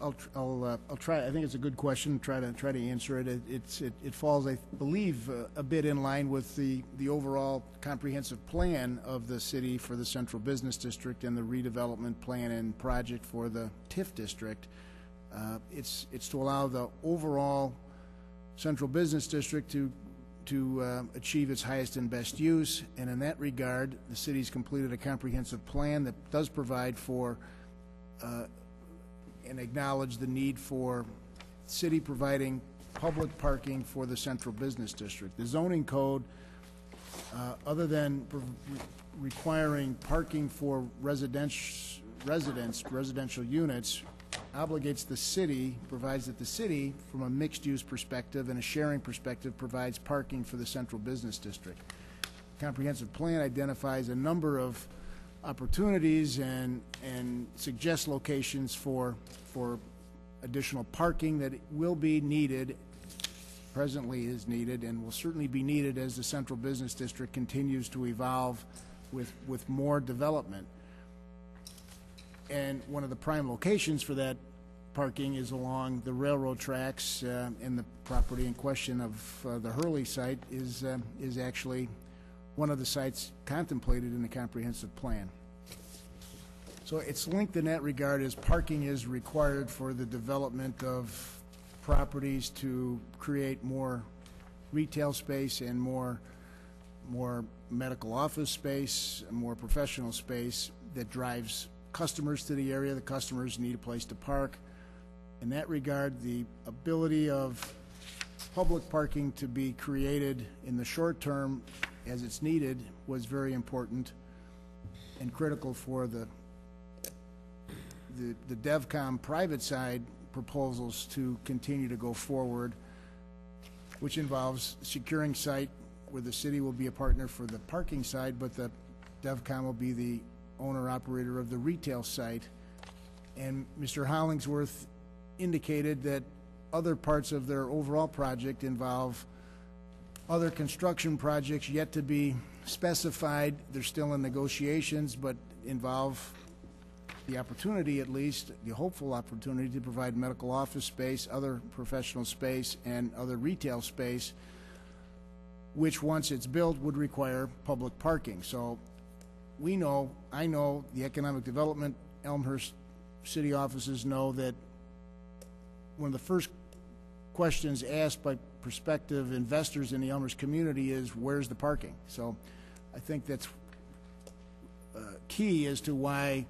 I'll try. I think it's a good question. Try to answer it. It falls, I believe, a bit in line with the overall comprehensive plan of the city for the Central Business District and the redevelopment plan and project for the TIF district. It's to allow the overall Central Business District to achieve its highest and best use. And in that regard, the city's completed a comprehensive plan that does provide for and acknowledge the need for city providing public parking for the Central Business District. The zoning code, other than requiring parking for residential units, obligates the city, provides that the city, from a mixed-use perspective and a sharing perspective, provides parking for the Central Business District. Comprehensive plan identifies a number of opportunities and suggests locations for additional parking that will be needed, presently is needed, and will certainly be needed as the Central Business District continues to evolve with more development. And one of the prime locations for that parking is along the railroad tracks, and the property in question of the Hurley site is actually one of the sites contemplated in the comprehensive plan. So it's linked in that regard as parking is required for the development of properties to create more retail space and more medical office space, more professional space. that drives customers to the area. The customers need a place to park. In that regard, the ability of public parking to be created in the short term as it's needed was very important and critical for the DevCom private side proposals to continue to go forward, which involves securing site where the city will be a partner for the parking side, but the DevCom will be the owner-operator of the retail site. And Mr. Hollingsworth indicated that other parts of their overall project involve other construction projects yet to be specified. They're still in negotiations, but involve the opportunity, at least, the hopeful opportunity to provide medical office space, other professional space, and other retail space, which once it's built would require public parking. So we know, I know, the economic development, Elmhurst city offices know that one of the first questions asked by prospective investors in the Elmhurst community is, where's the parking? So I think that's key as to why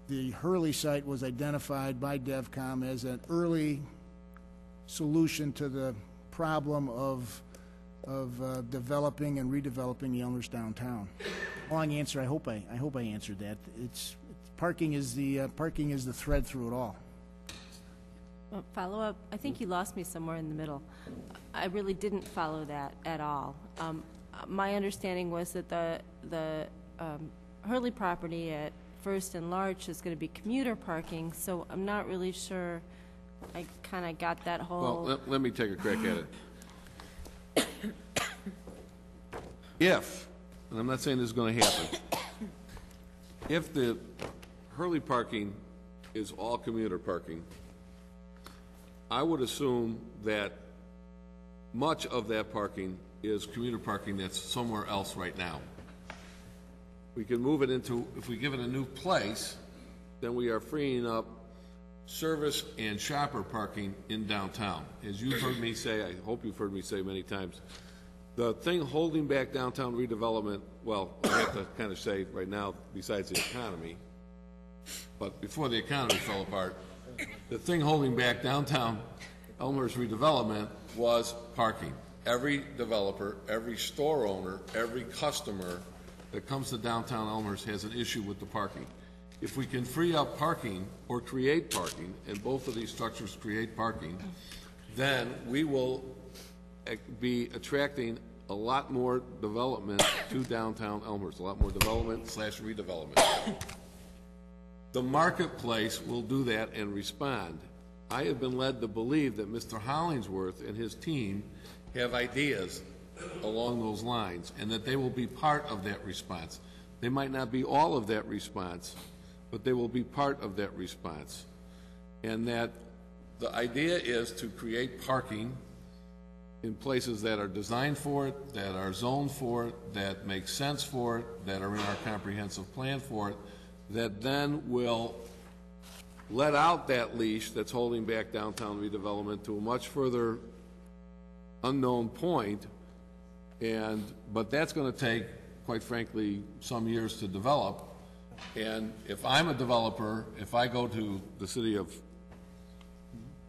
the Hurley site was identified by DevCom as an early solution to the problem of developing and redeveloping the Elmhurst downtown. Long answer. I hope I answered that. Parking is the thread through it all. Follow up. I think you lost me somewhere in the middle. I really didn't follow that at all. My understanding was that the Hurley property at First and Larch is going to be commuter parking, so I'm not really sure I kind of got that whole... Well, let me take a crack at it. If, and I'm not saying this is going to happen, if the Hurley parking is all commuter parking, I would assume that much of that parking is commuter parking that's somewhere else right now. We can move it into, if we give it a new place, then we are freeing up service and shopper parking in downtown. As you've heard me say, I hope you've heard me say many times, the thing holding back downtown redevelopment, well, I have to kind of say right now, besides the economy, but before the economy fell apart, the thing holding back downtown Elmhurst redevelopment was parking. Every developer, every store owner, every customer that comes to downtown Elmhurst has an issue with the parking. If we can free up parking or create parking, and both of these structures create parking, then we will be attracting a lot more development to downtown Elmhurst, a lot more development / redevelopment. The marketplace will do that and respond. I have been led to believe that Mr. Hollingsworth and his team have ideas along those lines, and that they will be part of that response. They might not be all of that response, but they will be part of that response. And that the idea is to create parking in places that are designed for it, that are zoned for it, that make sense for it, that are in our comprehensive plan for it, that then will let out that leash that's holding back downtown redevelopment to a much further unknown point. But that's going to take, quite frankly, some years to develop. And if I'm a developer, if I go to the city of,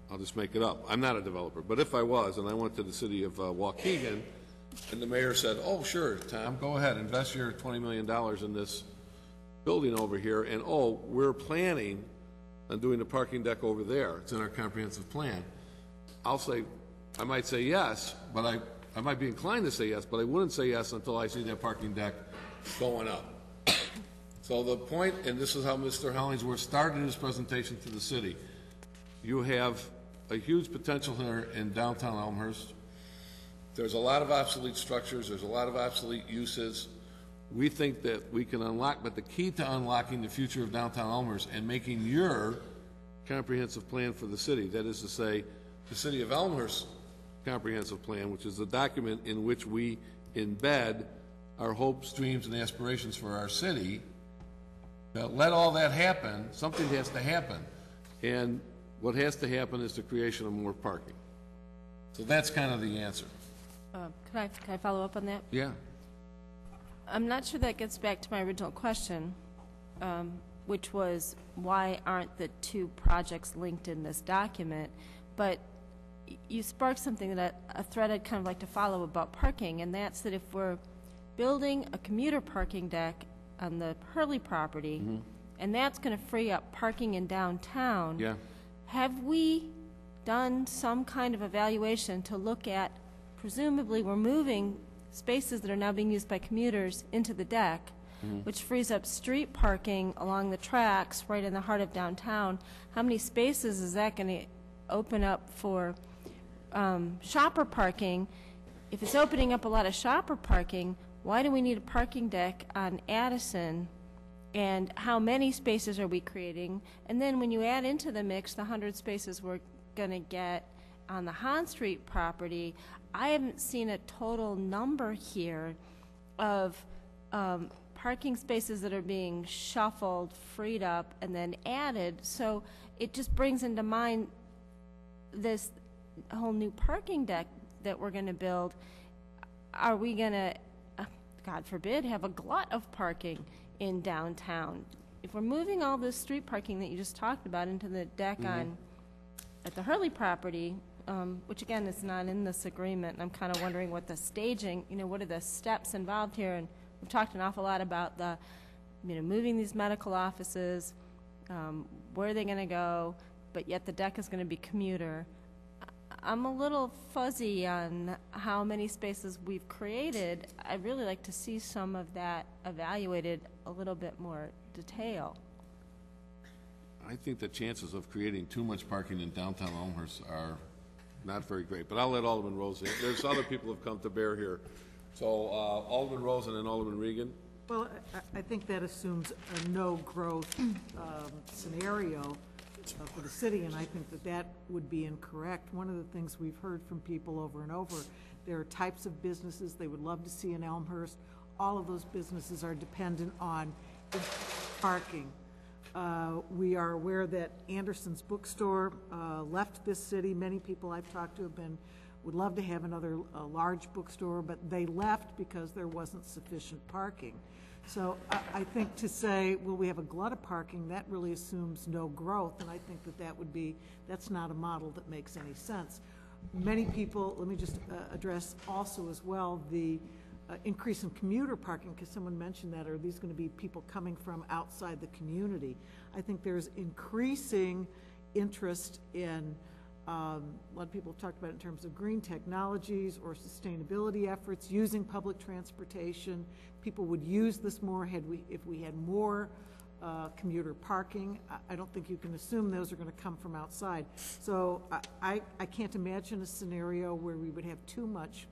I'll just make it up, I'm not a developer, but if I was, and I went to the city of Waukegan, and the mayor said, oh, sure, Tom, go ahead, invest your $20 million in this building over here, and oh, we're planning on doing the parking deck over there. It's in our comprehensive plan. I'll say, I might say yes, but I might be inclined to say yes, but I wouldn't say yes until I see that parking deck going up. So the point, and this is how Mr. Hollingsworth started his presentation to the city, you have a huge potential here in downtown Elmhurst. There's a lot of obsolete structures, there's a lot of obsolete uses. We think that we can unlock, but the key to unlocking the future of downtown Elmhurst and making your comprehensive plan for the city, that is to say, the city of Elmhurst comprehensive plan, which is the document in which we embed our hopes, dreams, and aspirations for our city, let all that happen. Something has to happen. And what has to happen is the creation of more parking. So that's kind of the answer. Can I follow up on that? Yeah. I'm not sure that gets back to my original question, which was why aren't the two projects linked in this document? But you sparked something that a thread I'd kind of like to follow about parking, and that's that if we're building a commuter parking deck on the Hurley property, and that's going to free up parking in downtown, Yeah. have we done some kind of evaluation to look at, presumably we're moving spaces that are now being used by commuters into the deck, which frees up street parking along the tracks right in the heart of downtown. How many spaces is that going to open up for shopper parking? If it's opening up a lot of shopper parking, why do we need a parking deck on Addison? And how many spaces are we creating? And then when you add into the mix the 100 spaces we're going to get on the Hahn Street property, I haven't seen a total number here of parking spaces that are being shuffled, freed up, and then added. So it just brings into mind this whole new parking deck that we're going to build. Are we going to, God forbid, have a glut of parking in downtown? If we're moving all this street parking that you just talked about into the deck at the Hurley property, which again is not in this agreement, and I'm kind of wondering what the staging, what are the steps involved here? And we've talked an awful lot about the, moving these medical offices, where are they going to go, but yet the deck is going to be commuter. I'm a little fuzzy on how many spaces we've created. I'd really like to see some of that evaluated a little bit more detail. I think the chances of creating too much parking in downtown Elmhurst are not very great, but I'll let Alderman Rose in. There's other people who have come to bear here. So Alderman Rose and then Alderman Regan. Well, I think that assumes a no-growth scenario for the city, and I think that that would be incorrect. One of the things we've heard from people over and over, there are types of businesses they would love to see in Elmhurst. All of those businesses are dependent on parking. We are aware that Anderson's bookstore left this city. Many people I've talked to would love to have another large bookstore, but they left because there wasn't sufficient parking. So I think to say, well, we have a glut of parking, that really assumes no growth, and I think that's not a model that makes any sense. Many people, let me just address also as well the increase in commuter parking, because someone mentioned that. Are these going to be people coming from outside the community? I think there's increasing interest in, a lot of people have talked about it in terms of green technologies or sustainability efforts, using public transportation. People would use this more if we had more commuter parking. I don't think you can assume those are going to come from outside. So I can't imagine a scenario where we would have too much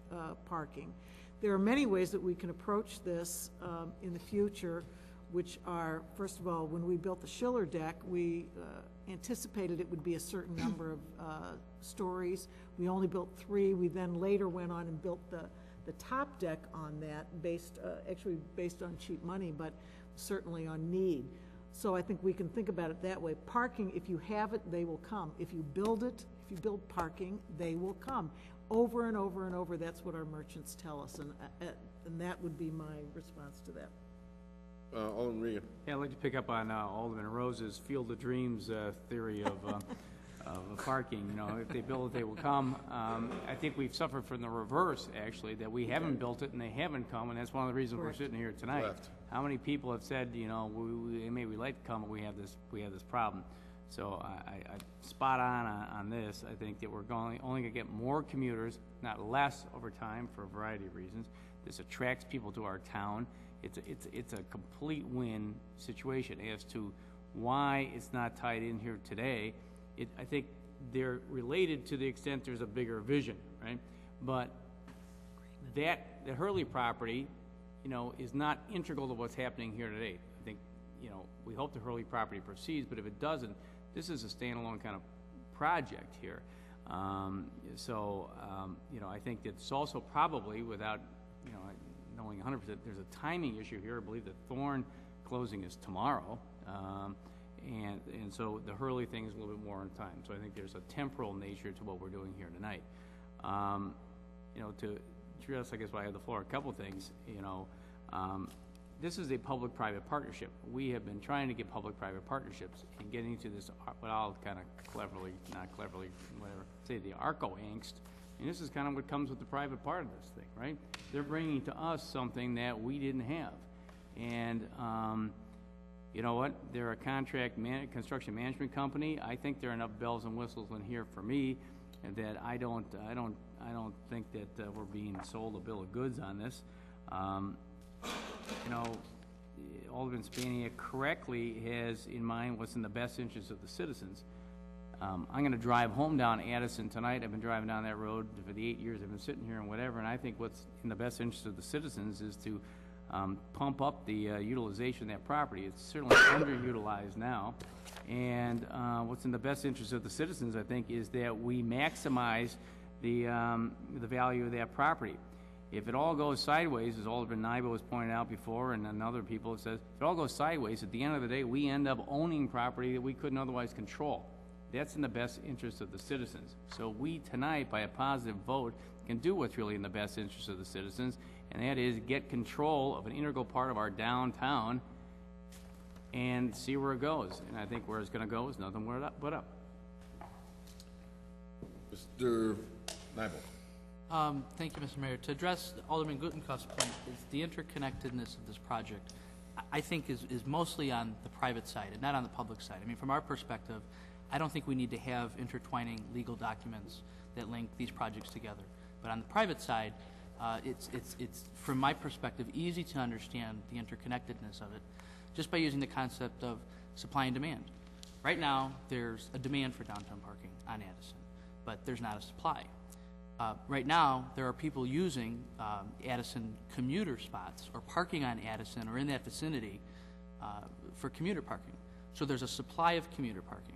parking. There are many ways that we can approach this in the future, which are, first of all, when we built the Schiller deck, we anticipated it would be a certain number of stories. We only built 3. We then later went on and built the top deck on that, actually based on cheap money, but certainly on need. So I think we can think about it that way. Parking, if you have it, they will come. If you build it, if you build parking, they will come. Over and over and over, that's what our merchants tell us, and that would be my response to that. Alderman Regan. Yeah, I'd like to pick up on Alderman Rose's Field of Dreams theory of parking. If they build it, they will come. I think we've suffered from the reverse, actually, that we haven't built it and they haven't come, and that's one of the reasons we're sitting here tonight. Correct. How many people have said, maybe we'd like to come, but we have this problem. So I spot on this. I think that we're only going to get more commuters, not less, over time for a variety of reasons. This attracts people to our town. It's a complete win situation. As to why it's not tied in here today, I think they're related to the extent there's a bigger vision, right? But the Hurley property, is not integral to what's happening here today. I think, we hope the Hurley property proceeds, but if it doesn't, this is a standalone kind of project here. I think it's also probably, without, knowing 100%, there's a timing issue here. I believe the Thorn closing is tomorrow. And so the Hurley thing is a little bit more on time. So I think there's a temporal nature to what we're doing here tonight. To address, I guess, why I have the floor, a couple things. This is a public-private partnership. We have been trying to get public-private partnerships and getting to this, what I'll kind of cleverly, not cleverly, whatever, say the ARCO angst. And this is kind of what comes with the private part of this thing, right? They're bringing to us something that we didn't have. And you know what? They're a construction management company. I think there are enough bells and whistles in here for me, and that I don't think that we're being sold a bill of goods on this. You know, Alderman Spania correctly has in mind what's in the best interest of the citizens. I'm going to drive home down Addison tonight. I've been driving down that road for the 8 years I've been sitting here and whatever, and I think what's in the best interest of the citizens is to pump up the utilization of that property. It's certainly underutilized now, and what's in the best interest of the citizens, I think, is that we maximize the value of that property. If it all goes sideways, as Alderman Nybo was pointed out before, and other people have said, if it all goes sideways, at the end of the day, we end up owning property that we couldn't otherwise control. That's in the best interest of the citizens. So we tonight, by a positive vote, can do what's really in the best interest of the citizens, and that is get control of an integral part of our downtown and see where it goes. And I think where it's going to go is nothing but up. Mr. Nybo. Thank you, Mr. Mayor. To address Alderman Gutenkauf's point, is the interconnectedness of this project, I think, is mostly on the private side and not on the public side. I mean, from our perspective, I don't think we need to have intertwining legal documents that link these projects together. But on the private side, it's from my perspective, easy to understand the interconnectedness of it just by using the concept of supply and demand. Right now, there's a demand for downtown parking on Addison, but there's not a supply. Right now, there are people using Addison commuter spots or parking on Addison or in that vicinity for commuter parking. So there's a supply of commuter parking.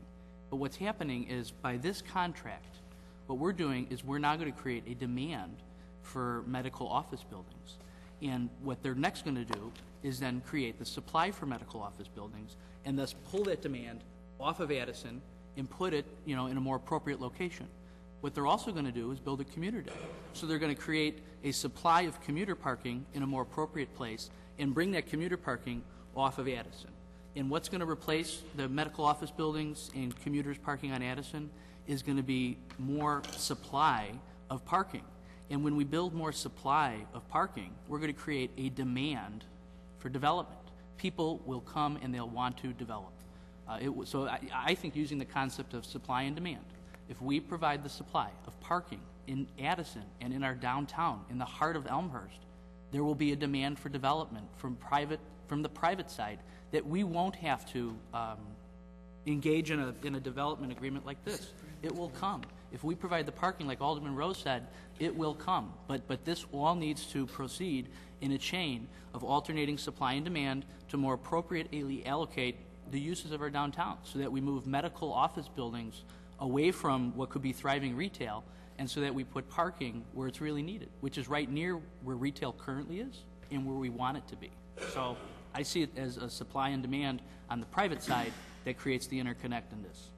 But what's happening is by this contract, what we're doing is we're now going to create a demand for medical office buildings. And what they're next going to do is then create the supply for medical office buildings and thus pull that demand off of Addison and put it, in a more appropriate location. What they're also going to do is build a commuter deck. So they're going to create a supply of commuter parking in a more appropriate place and bring that commuter parking off of Addison. And what's going to replace the medical office buildings and commuters parking on Addison is going to be more supply of parking. And when we build more supply of parking, we're going to create a demand for development. People will come and they'll want to develop. So I think using the concept of supply and demand, if we provide the supply of parking in Addison and in our downtown, in the heart of Elmhurst, there will be a demand for development from the private side that we won't have to engage in a development agreement like this. It will come. If we provide the parking, like Alderman Rose said, it will come. But this all needs to proceed in a chain of alternating supply and demand to more appropriately allocate the uses of our downtown so that we move medical office buildings away from what could be thriving retail, and so that we put parking where it's really needed, which is right near where retail currently is and where we want it to be. So I see it as a supply and demand on the private side that creates the interconnectedness.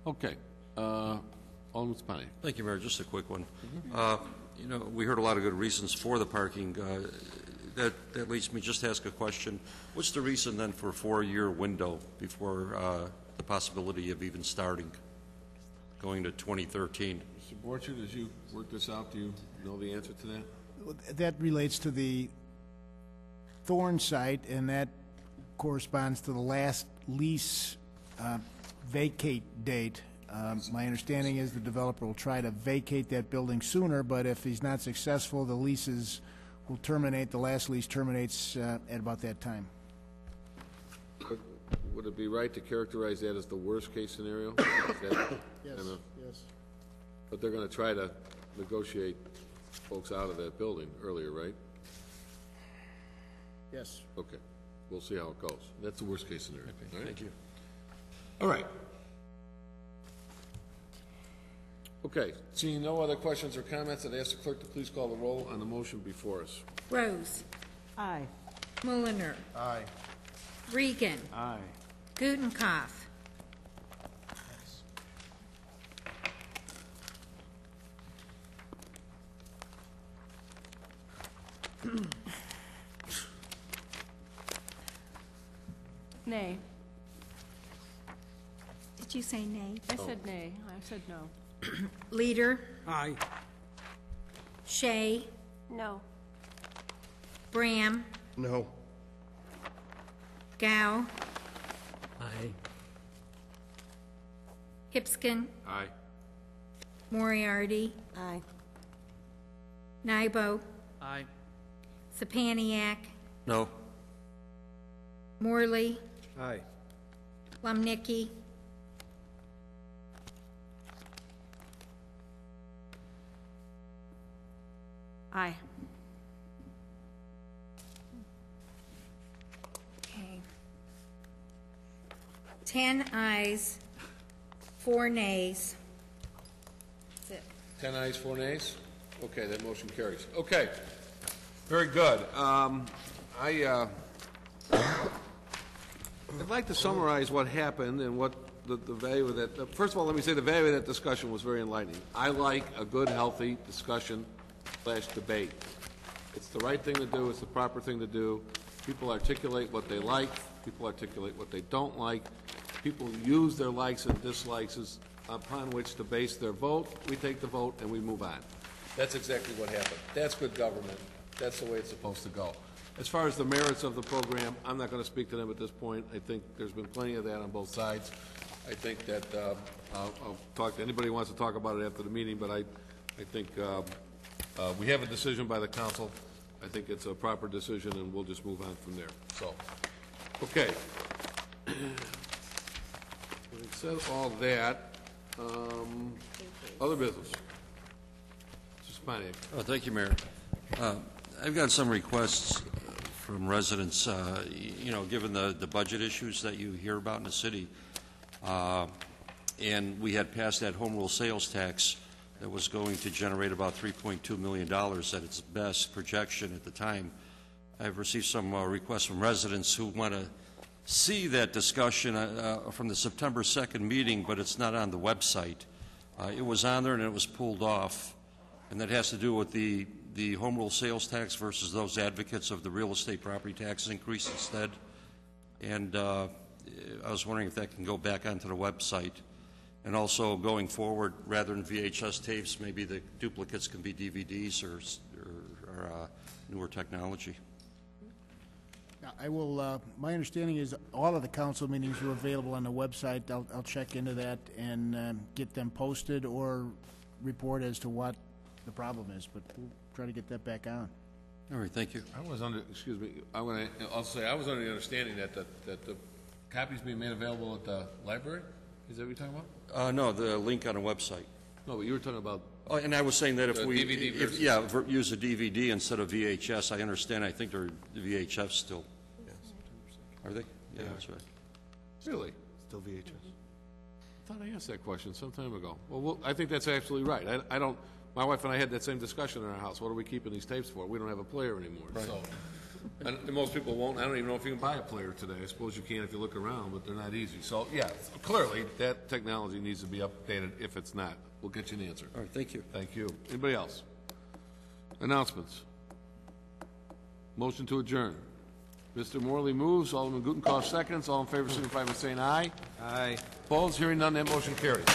Okay. Alderman Spani. Thank you, Mayor. Just a quick one. We heard a lot of good reasons for the parking. That leads me just to ask a question. What's the reason then for a 4-year window before the possibility of even starting, going to 2013? Mr. Borchard, as you work this out, do you know the answer to that? That relates to the Thorn site, and that corresponds to the last lease vacate date. My understanding is the developer will try to vacate that building sooner, but if he's not successful, the leases will terminate. The last lease terminates at about that time. Would it be right to characterize that as the worst-case scenario? Yes, yes. But they're going to try to negotiate folks out of that building earlier, right? Yes. Okay. We'll see how it goes. That's the worst-case scenario. Okay. All right? Thank you. All right. Okay. Seeing no other questions or comments, I'd ask the clerk to please call the roll on the motion before us. Rose. Aye. Mulliner. Aye. Regan. Aye. Gutenkauf. Nay. Did you say nay? I said nay. I said no. Leader? Aye. Shea? No. Bram? No. Gow? Aye. Hipskin? Aye. Moriarty? Aye. Nybo? Aye. Sapaniak? No. Morley? Aye. Lumnicki? Aye. Okay. 10 ayes, 4 nays. That's it. 10 ayes, 4 nays? Okay, that motion carries. Okay, very good. I'd like to summarize what happened and what the value of that. First of all, let me say the value of that discussion was very enlightening. I like a good, healthy discussion / debate. It's the right thing to do. It's the proper thing to do. People articulate what they like. People articulate what they don't like. People use their likes and dislikes as upon which to base their vote. We take the vote and we move on. That's exactly what happened. That's good government. That's the way it's supposed to go. As far as the merits of the program, I'm not going to speak to them at this point. I think there's been plenty of that on both sides. I think that I'll talk to anybody who wants to talk about it after the meeting, but I think we have a decision by the council. I think it's a proper decision, and we'll just move on from there. So, okay. Having said all that, other business. Mr. Spaniak. Oh, thank you, Mayor. I've got some requests from residents, you know, given the budget issues that you hear about in the city, and we had passed that home rule sales tax that was going to generate about $3.2 million at its best projection at the time. I've received some requests from residents who want to see that discussion from the September 2nd meeting, but it's not on the website. It was on there and it was pulled off, and that has to do with the home rule sales tax versus those advocates of the real estate property tax increase instead. And I was wondering if that can go back onto the website. And also going forward, rather than VHS tapes, maybe the duplicates can be DVDs or newer technology. I will, my understanding is all of the council meetings are available on the website. I'll check into that and get them posted or report as to what the problem is, but we'll try to get that back on. All right, thank you. I was under, excuse me, I'll say, I was under the understanding that the copies being made available at the library? Is that what you're talking about? No, the link on the website. No, but you were talking about... Oh, and I was saying that if the we, DVD version. use a DVD instead of VHS, I understand, I think they're VHS still. Yes. Are they? Yeah, that's right. Really? Still VHS. I thought I asked that question some time ago. Well, I think that's absolutely right. I don't... My wife and I had that same discussion in our house. What are we keeping these tapes for? We don't have a player anymore. Right. So, and most people won't. I don't even know if you can buy a player today. I suppose you can if you look around, but they're not easy. So, yeah, clearly that technology needs to be updated. If it's not, we'll get you an answer. All right, thank you. Thank you. Anybody else? Announcements. Motion to adjourn. Mr. Morley moves. Alderman Gutenkopf seconds. All in favor signify by saying aye. Aye. Opposed? Hearing none, that motion carries.